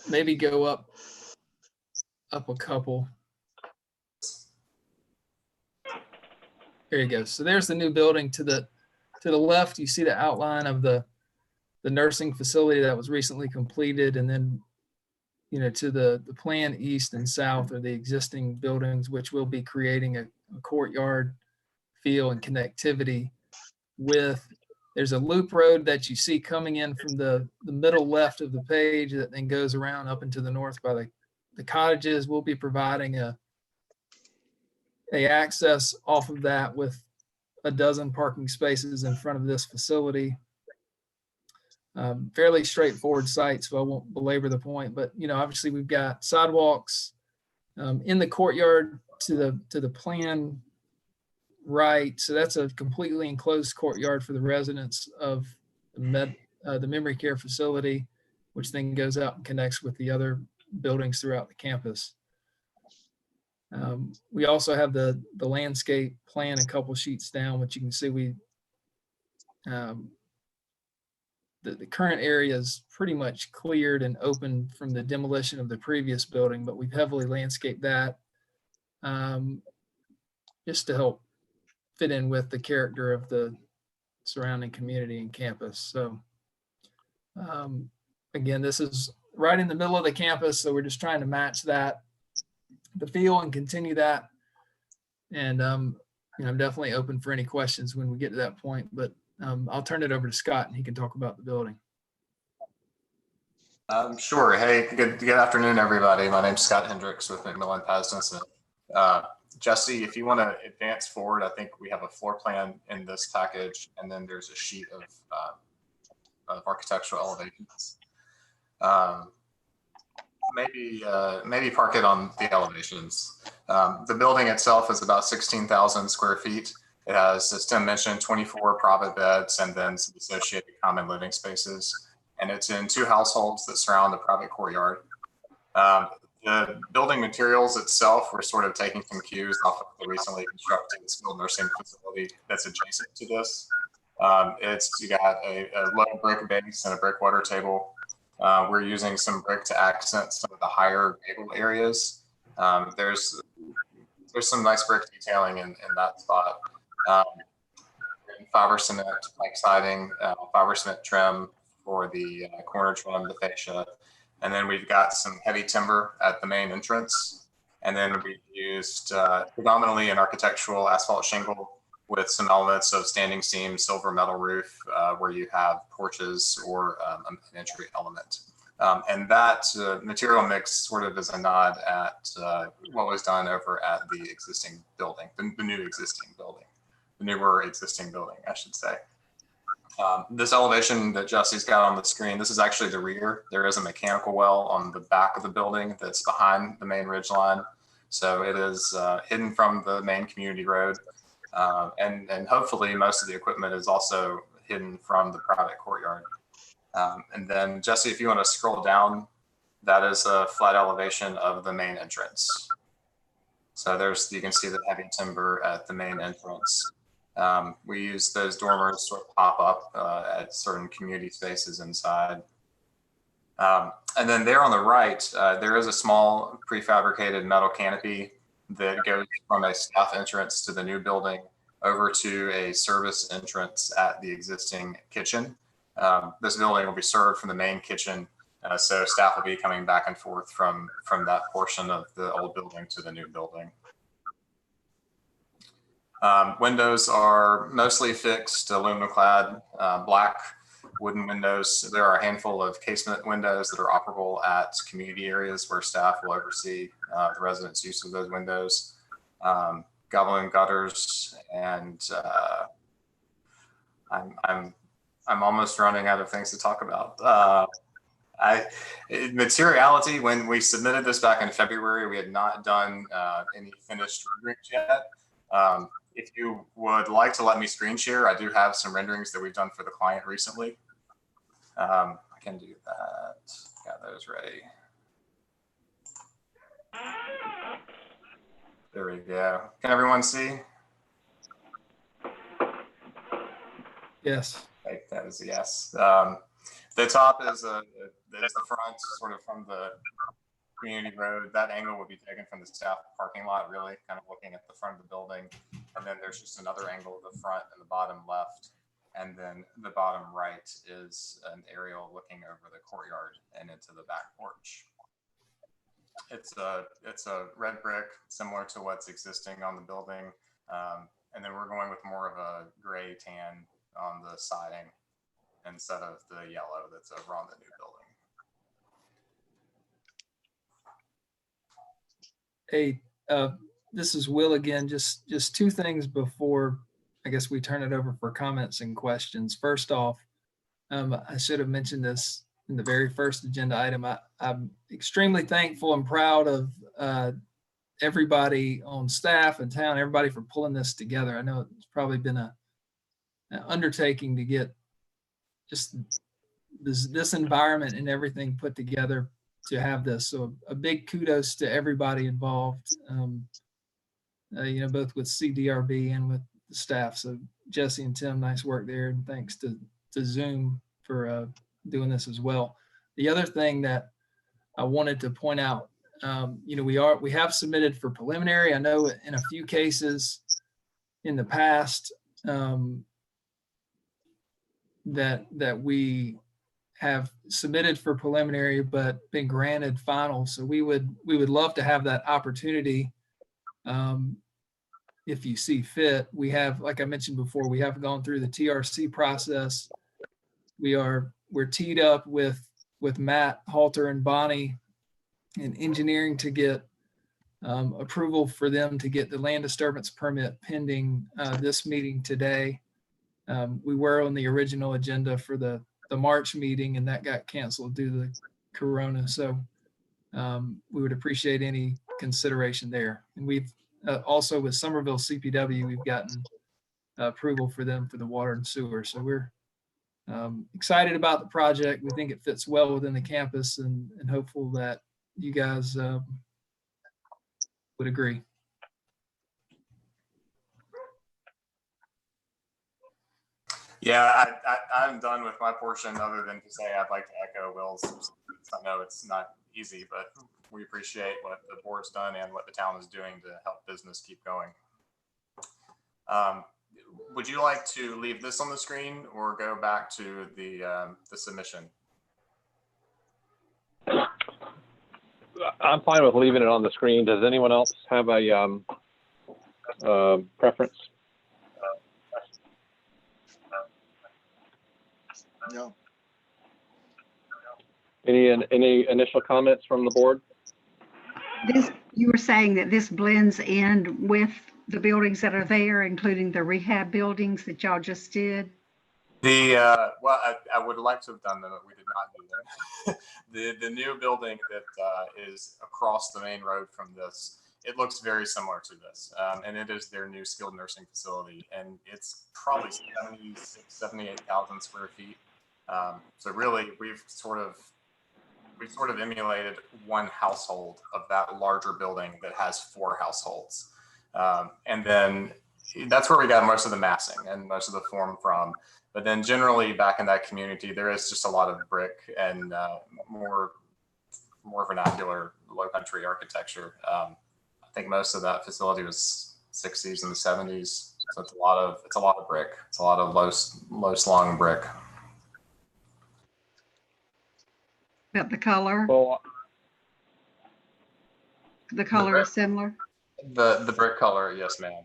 Maybe go up a couple. There you go. So there's the new building. To the left, you see the outline of the nursing facility that was recently completed, and then to the plan east and south are the existing buildings, which will be creating a courtyard feel and connectivity with. There's a loop road that you see coming in from the middle left of the page that then goes around up into the north by the cottages. We'll be providing a access off of that with 12 parking spaces in front of this facility. Fairly straightforward site, so I won't belabor the point, but obviously we've got sidewalks in the courtyard to the plan right. So that's a completely enclosed courtyard for the residents of the memory care facility, which then goes out and connects with the other buildings throughout the campus. We also have the landscape plan a couple sheets down, which you can see the current area is pretty much cleared and open from the demolition of the previous building, but we've heavily landscaped that just to help fit in with the character of the surrounding community and campus. So again, this is right in the middle of the campus, so we're just trying to match the feel and continue that. And I'm definitely open for any questions when we get to that point, but I'll turn it over to Scott and he can talk about the building. Sure. Hey, good afternoon, everybody. My name's Scott Hendricks with McMillan Pasden Smith. Jesse, if you want to advance forward, I think we have a floor plan in this package, and then there's a sheet of architectural elevations. Maybe park it on the elevations. The building itself is about 16,000 square feet. It has, as Tim mentioned, 24 private beds and then some associated common living spaces. And it's in 2 households that surround the private courtyard. The building materials itself, we're sort of taking some cues off of the recently constructed skilled nursing facility that's adjacent to this. You got a low brick base and a brick water table. We're using some brick to accent some of the higher gable areas. There's some nice brick detailing in that spot. Fiber cement plank siding, fiber cement trim for the corner trim, the fascia. And then we've got some heavy timber at the main entrance. And then we used predominantly an architectural asphalt shingle with some elements of standing seam, silver metal roof, where you have porches or an entry element. And that material mix sort of is a nod at what was done over at the existing building, the new existing building, the newer existing building, I should say. This elevation that Jesse's got on the screen, this is actually the rear. There is a mechanical well on the back of the building that's behind the main ridge line. So it is hidden from the main community road. And hopefully most of the equipment is also hidden from the private courtyard. And then Jesse, if you want to scroll down, that is a flat elevation of the main entrance. So you can see the heavy timber at the main entrance. We use those dormers sort of pop up at certain community spaces inside. And then there on the right, there is a small prefabricated metal canopy that goes from a staff entrance to the new building over to a service entrance at the existing kitchen. This building will be served from the main kitchen, so staff will be coming back and forth from that portion of the old building to the new building. Windows are mostly fixed, aluminum clad, black wooden windows. There are a handful of casement windows that are operable at community areas where staff will oversee the residents' use of those windows. Goblin gutters, and I'm almost running out of things to talk about. Materiality, when we submitted this back in February, we had not done any finished renderings yet. If you would like to let me screen share, I do have some renderings that we've done for the client recently. I can do that. Got those ready. There we go. Can everyone see? Yes. Okay, that is a yes. The top is the front, sort of from the community road. That angle would be taken from the staff parking lot, really kind of looking at the front of the building. And then there's just another angle of the front and the bottom left. And then the bottom right is an aerial looking over the courtyard and into the back porch. It's a red brick, similar to what's existing on the building. And then we're going with more of a gray tan on the siding instead of the yellow that's over on the new building. Hey, this is Will again. Just two things before I guess we turn it over for comments and questions. First off, I should have mentioned this in the very first agenda item. I'm extremely thankful and proud of everybody on staff and town, everybody for pulling this together. I know it's probably been an undertaking to get just this environment and everything put together to have this. So a big kudos to everybody involved, both with CDRB and with the staff. So Jesse and Tim, nice work there. And thanks to Zoom for doing this as well. The other thing that I wanted to point out, we have submitted for preliminary. I know in a few cases in the past that we have submitted for preliminary but been granted final. So we would love to have that opportunity if you see fit. We have, like I mentioned before, we have gone through the TRC process. We're teed up with Matt Halter and Bonnie in engineering to get approval for them to get the land disturbance permit pending this meeting today. We were on the original agenda for the March meeting, and that got canceled due to the corona. So we would appreciate any consideration there. And we've also with Somerville CPW, we've gotten approval for them for the water and sewer. So we're excited about the project. We think it fits well within the campus, and hopeful that you guys would agree. Yeah, I'm done with my portion other than to say I'd like to echo Will's. I know it's not easy, but we appreciate what the board's done and what the town is doing to help business keep going. Would you like to leave this on the screen or go back to the submission? I'm fine with leaving it on the screen. Does anyone else have a preference? No. Any initial comments from the board? You were saying that this blends in with the buildings that are there, including the rehab buildings that y'all just did? Well, I would like to have done that, but we did not do that. The new building that is across the main road from this it looks very similar to this. And it is their new skilled nursing facility. And it's probably 78,000 square feet. So really, we've sort of emulated one household of that larger building that has 4 households. And then that's where we got most of the massing and most of the form from. But then generally back in that community, there is just a lot of brick and more vernacular low country architecture. I think most of that facility was 60s and the 70s. So it's a lot of brick. It's a lot of low slung brick. But the color? Well, The color is similar? The brick color, yes, ma'am.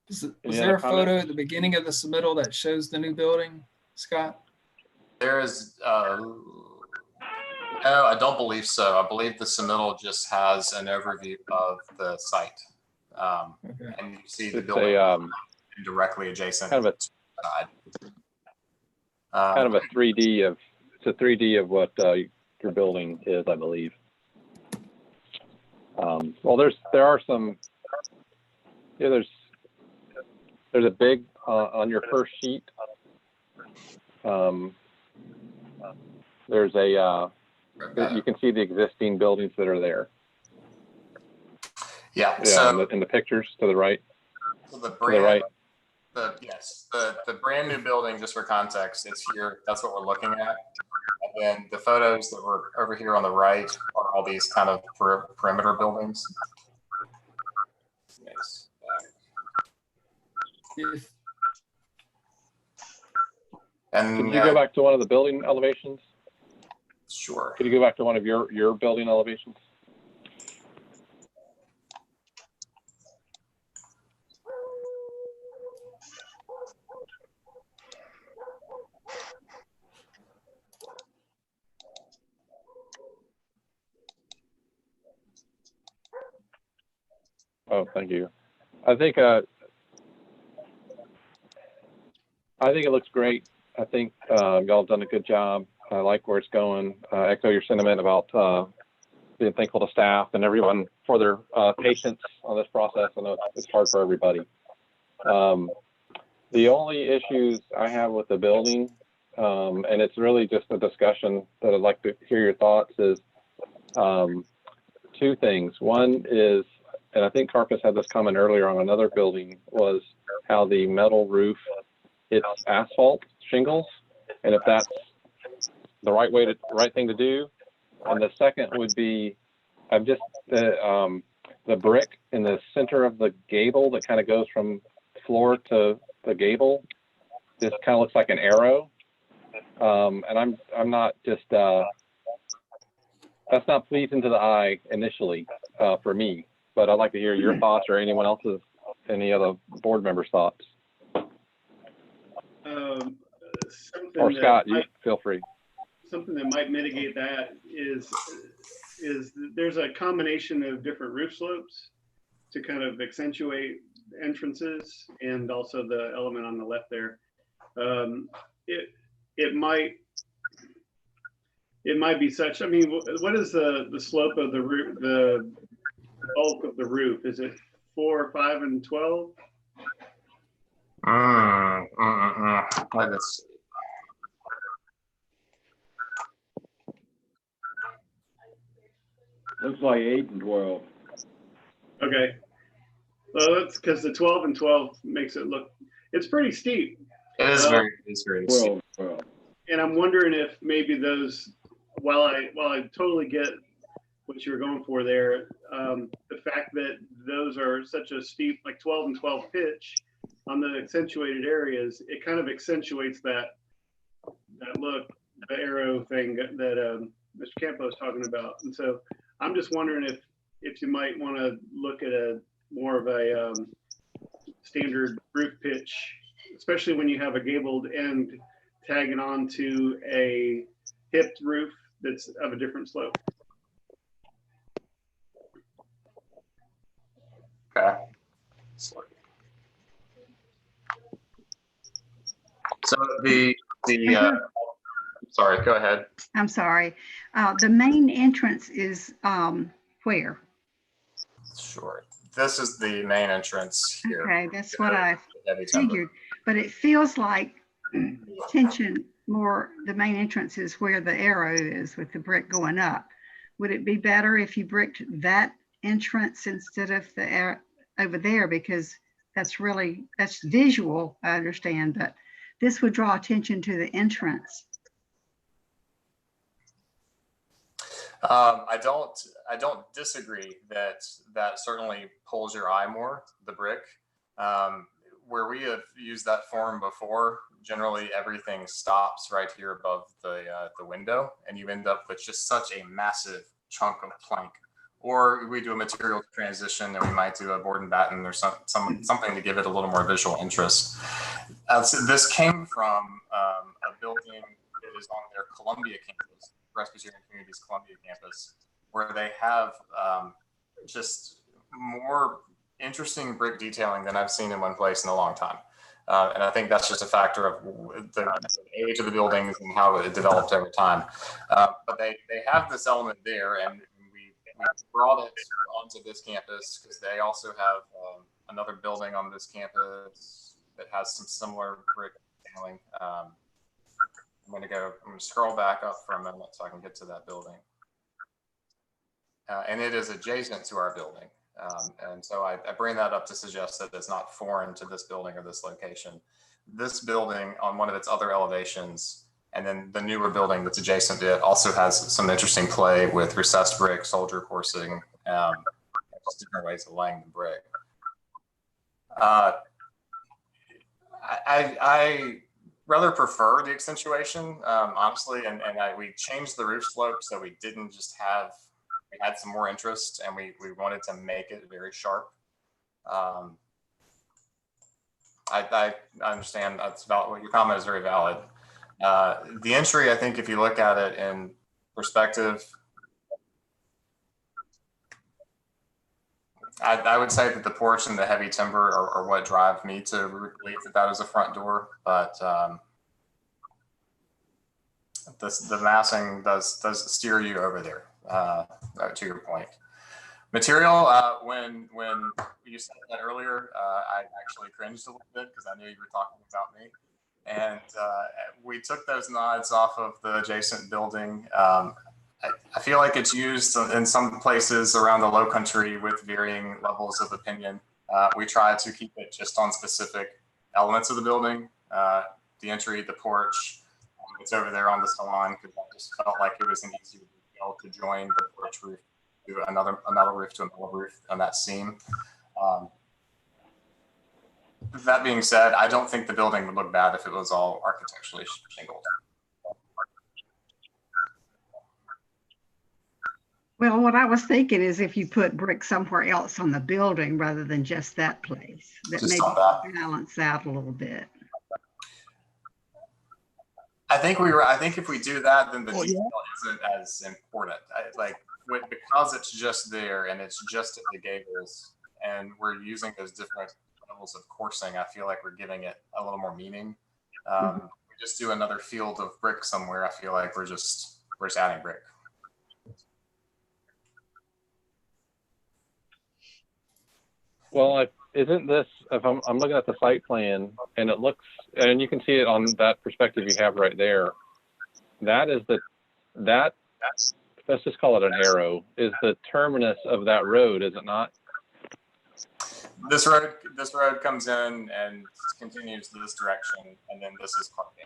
Was there a photo at the beginning of the submittal that shows the new building, Scott? There is, no, I don't believe so. I believe the submittal just has an overview of the site. Okay. And you see the it's building directly adjacent. kind of a 3D of, it's a 3D of what your building is, I believe. Well, there are some, yeah, there's a big, on your first sheet, there's a, you can see the existing buildings that are there. Yeah. Yeah, So in the pictures to the right. so the To the brand, right. the brand new building, just for context, it's here. That's what we're looking at. And then the photos that were over here on the right are all these kind of perimeter buildings. Yes. And Could you go back to one of the building elevations? Sure. Could you go back to one of your building elevations? Oh, thank you. I think it looks great. I think y'all have done a good job. I like where it's going. Echo your sentiment about being thankful to staff and everyone for their patience on this process. I know it's hard for everybody. The only issues I have with the building, and it's really just a discussion that I'd like to hear your thoughts, is 2 things. One is, and I think Carpus had this comment earlier on another building, was how the metal roof hits asphalt shingles, and if that's the right thing to do. And the second would be, I'm just the brick in the center of the gable that kind of goes from floor to the gable. This kind of looks like an arrow, and I'm not just that's not pleasing to the eye initially for me. But I'd like to hear your thoughts or anyone else's, any other board members' thoughts. Or Scott, you feel free. Something that might mitigate that is there's a combination of different roof slopes to kind of accentuate entrances and also the element on the left there. It might be such. I mean, what is the slope of the roof? The bulk of the roof, is it 4, 5, and 12? Let's see. Looks like 8 and 12. Okay. Well, that's because the 12 and 12 makes it look, it's pretty steep. It's very steep. 12. And I'm wondering if maybe those, while I totally get what you were going for there, the fact that those are such a steep, like 12 and 12 pitch on the accentuated areas, it kind of accentuates that look, the arrow thing that Mr. Campo was talking about. And so I'm just wondering if you might want to look at a more of a standard roof pitch, especially when you have a gabled end tagging on to a hipped roof that's of a different slope. Okay. So the sorry, go ahead. I'm sorry. The main entrance is where? Sure. This is the main entrance here. Okay, that's what I Heavy timber. figured. But it feels like the attention more, the main entrance is where the arrow is with the brick going up. Would it be better if you bricked that entrance instead of the over there? Because that's visual, I understand, but this would draw attention to the entrance. I don't disagree that certainly pulls your eye more, the brick. Where we have used that form before, generally everything stops right here above the window, and you end up with just such a massive chunk of plank. Or we do a material transition, and we might do a board and batten or something to give it a little more visual interest. So this came from a building that is on their Columbia campus, Presbyterian Communities Columbia campus, where they have just more interesting brick detailing than I've seen in one place in a long time. And I think that's just a factor of the age of the buildings and how it developed over time. But they have this element there, and we brought it onto this campus because they also have another building on this campus that has some similar brick detailing. I'm going to scroll back up for a moment so I can get to that building. And it is adjacent to our building. And so I bring that up to suggest that it's not foreign to this building or this location. This building on one of its other elevations, and then the newer building that's adjacent to it, also has some interesting play with recessed brick, soldier coursing, just different ways of laying the brick. I rather prefer the accentuation, honestly, and we changed the roof slope so we didn't just have, we had some more interest, and we wanted to make it very sharp. I understand that's valid. Your comment is very valid. The entry, I think, if you look at it in perspective, I would say that the porch and the heavy timber are what drive me to believe that is a front door, but the massing does steer you over there, to your point. Material, when you said that earlier, I actually cringed a little bit because I knew you were talking about me. And we took those nods off of the adjacent building. I feel like it's used in some places around the Low Country with varying levels of opinion. We try to keep it just on specific elements of the building, the entry, the porch. It's over there on the salon because I just felt like it was an easy detail to join the porch roof to another roof to another roof on that seam. That being said, I don't think the building would look bad if it was all architecturally shingled. Well, what I was thinking is if you put brick somewhere else on the building rather than just that place, that maybe balance out a little bit. I think if we do that, then the detail isn't as important. Because it's just there and it's just at the gables, and we're using those different levels of coursing, I feel like we're giving it a little more meaning. We just do another field of brick somewhere, I feel like we're just adding brick. Well, isn't this, if I'm looking at the site plan, and it looks, and you can see it on that perspective you have right there, that is let's just call it an arrow, is the terminus of that road, is it not? This road comes in and continues this direction, and then this is parking.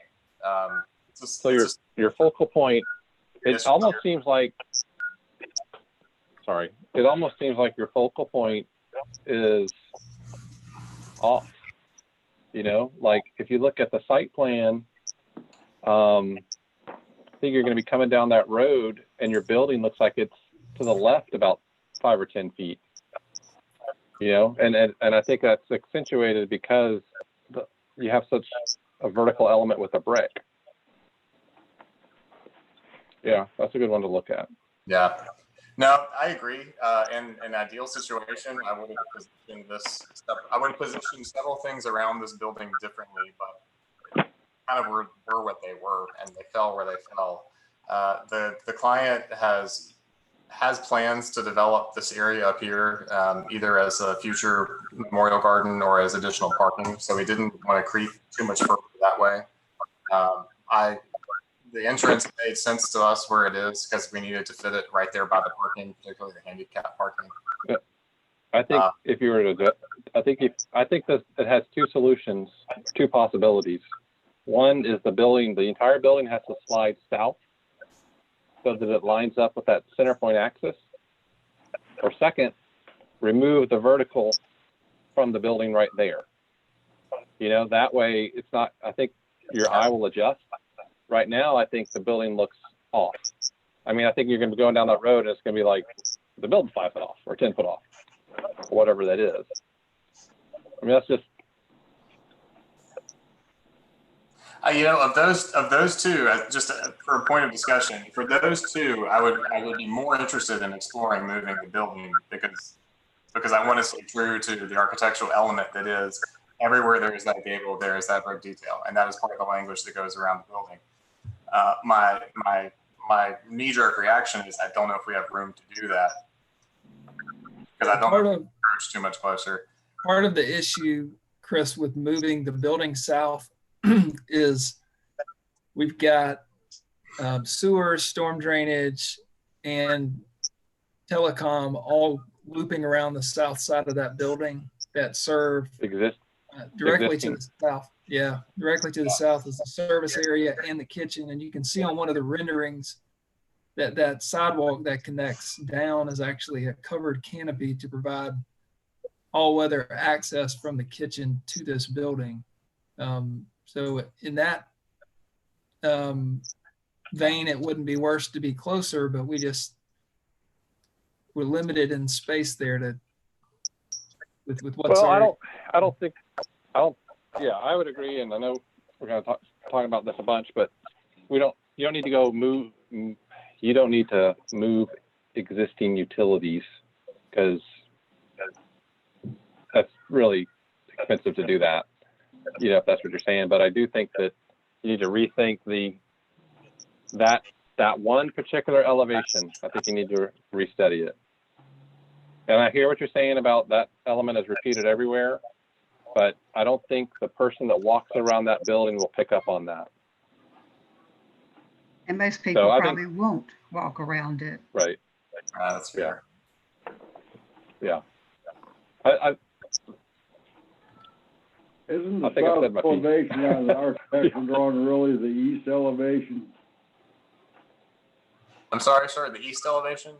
So your focal point, it almost seems like your focal point is off. You know, like if you look at the site plan, I think you're going to be coming down that road, and your building looks like it's to the left about 5 or 10 feet. You know, and I think that's accentuated because you have such a vertical element with a brick. Yeah, that's a good one to look at. Yeah. No, I agree. In an ideal situation, I would have positioned several things around this building differently, but kind of were what they were, and they fell where they fell. The client has plans to develop this area up here, either as a future memorial garden or as additional parking. So we didn't want to creep too much further that way. The entrance made sense to us where it is because we needed to fit it right there by the parking, particularly the handicap parking. I think if you were to, I think that it has two solutions, two possibilities. One is the entire building has to slide south so that it lines up with that center point axis. Or second, remove the vertical from the building right there. You know, that way it's not, I think your eye will adjust. Right now, I think the building looks off. I mean, I think you're going to be going down that road and it's going to be like the building's 5 foot off or 10 foot off, or whatever that is. I mean, that's just. You know, of those two, just for a point of discussion, for those two, I would be more interested in exploring moving the building because I want to stay true to the architectural element that is everywhere there is that gable, there is that brick detail, and that is part of the language that goes around the building. My knee-jerk reaction is I don't know if we have room to do that because I don't want to approach too much closer. Part of the issue, Chris, with moving the building south is we've got sewers, storm drainage, and telecom all looping around the south side of that building that serve directly to the south. Yeah, directly to the south is the service area and the kitchen. And you can see on one of the renderings that sidewalk that connects down is actually a covered canopy to provide all-weather access from the kitchen to this building. So in that vein, it wouldn't be worse to be closer, but we're limited in space there with what's well, yeah, I would agree, and I know we're going to talk about this a bunch, but you don't need to go move. You don't need to move existing utilities because that's really expensive to do that. You know, if that's what you're saying, but I do think that you need to rethink that one particular elevation. I think you need to restudy it. And I hear what you're saying about that element is repeated everywhere, but I don't think the person that walks around that building will pick up on that. And most people probably won't walk around it. Right. That's fair. Yeah. Isn't the south elevation on the architectural drawing really the east elevation? I'm sorry, sir, the east elevation?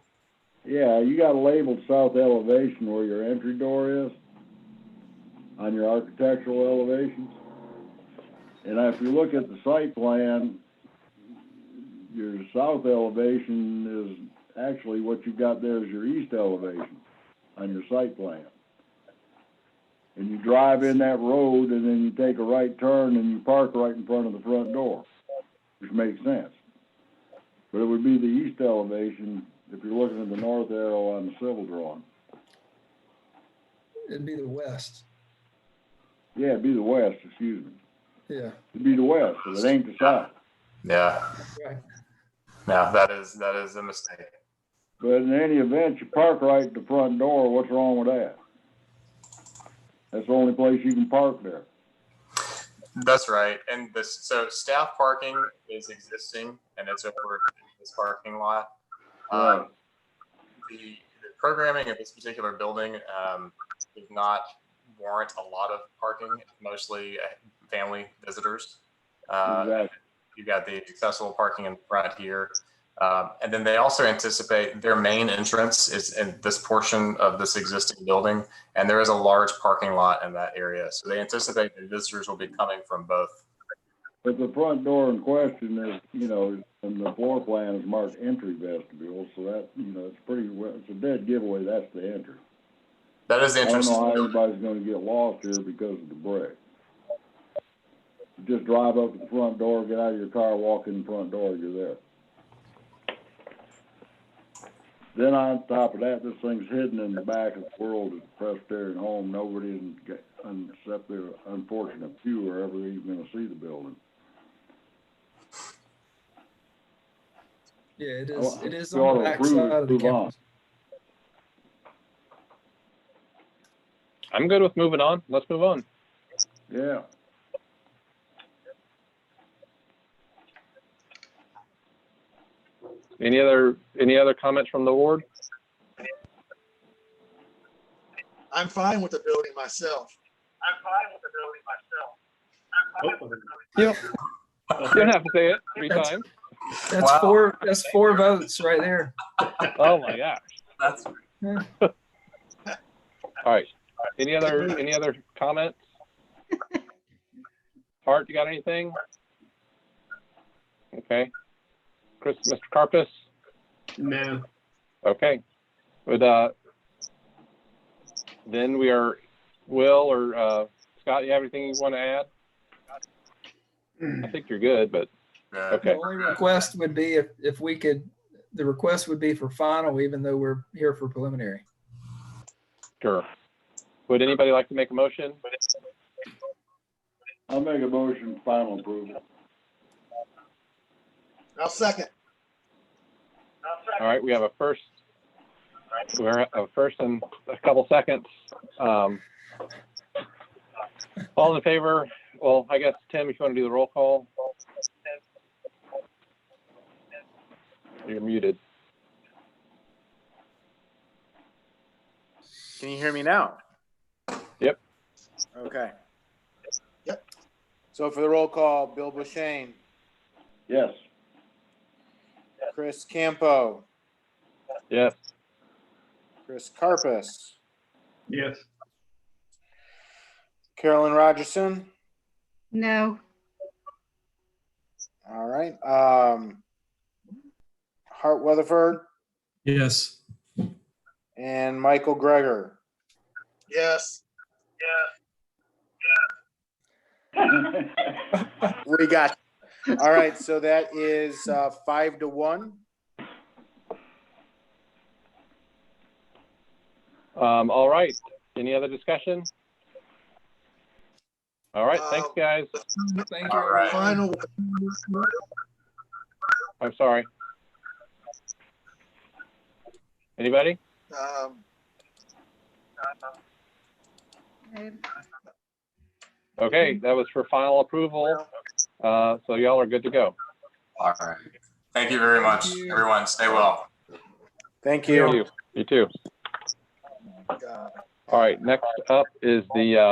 Yeah, you got a labeled south elevation where your entry door is on your architectural elevations. And if you look at the site plan, your south elevation is actually what you've got there is your east elevation on your site plan. And you drive in that road and then you take a right turn and you park right in front of the front door, which makes sense. But it would be the east elevation if you're looking at the north arrow on the civil drawing. It'd be the west. Yeah, it'd be the west, excuse me. Yeah. It'd be the west, but it ain't the south. Yeah. Right. No, that is a mistake. But in any event, you park right at the front door. What's wrong with that? That's the only place you can park there. That's right. And so staff parking is existing and it's over this parking lot. The programming of this particular building does not warrant a lot of parking, mostly family visitors. Exactly. You've got the accessible parking in the front here. And then they also anticipate their main entrance is in this portion of this existing building, and there is a large parking lot in that area. So they anticipate that visitors will be coming from both. But the front door in question is, you know, and the floor plan is marked entry vestibule, so that, you know, it's pretty well, it's a dead giveaway. That's the entry. That is interesting. I don't know how everybody's going to get lost here because of the brick. You just drive up to the front door, get out of your car, walk in the front door, you're there. Then on top of that, this thing's hidden in the back of the world of the Presbyterian home. Nobody, except their unfortunate few, are ever even going to see the building. Yeah, it is. It is We ought on the to back approve side it, of the move on. campus. I'm good with moving on. Let's move on. Yeah. Any other comments from the board? I'm fine with the building myself. You don't have to say it 3 times. That's Wow. That's 4 votes right there. Oh my gosh. That's All right. Any other comments? Hart, you got anything? Okay. Chris, Mr. Carpus? No. Okay. With then we are, Will or Scott, you have anything you want to add? I think you're good, but okay. The only request would be if we could, the request would be for final, even though we're here for preliminary. Sure. Would anybody like to make a motion? I'll make a motion, final approval. I'll second. All right, we have a first. We're a first in a couple seconds. All in favor? Well, I guess, Tim, if you want to do the roll call. You're muted. Can you hear me now? Yep. Okay. Yep. So for the roll call, Bill Bushane, Yes. Chris Campo, Yes. Chris Carpus, Yes. Carolyn Rogerson. No. All right. Hart Weatherford Yes. and Michael Greger. Yes. We got. All right. So that is 5-1. All right. Any other discussion? All right. Thanks, guys. Thank you. All right. Final. I'm sorry. Anybody? Okay, that was for final approval. So y'all are good to go. all right. Thank you very much, everyone. Stay well. Thank you. You too. All right, next up is the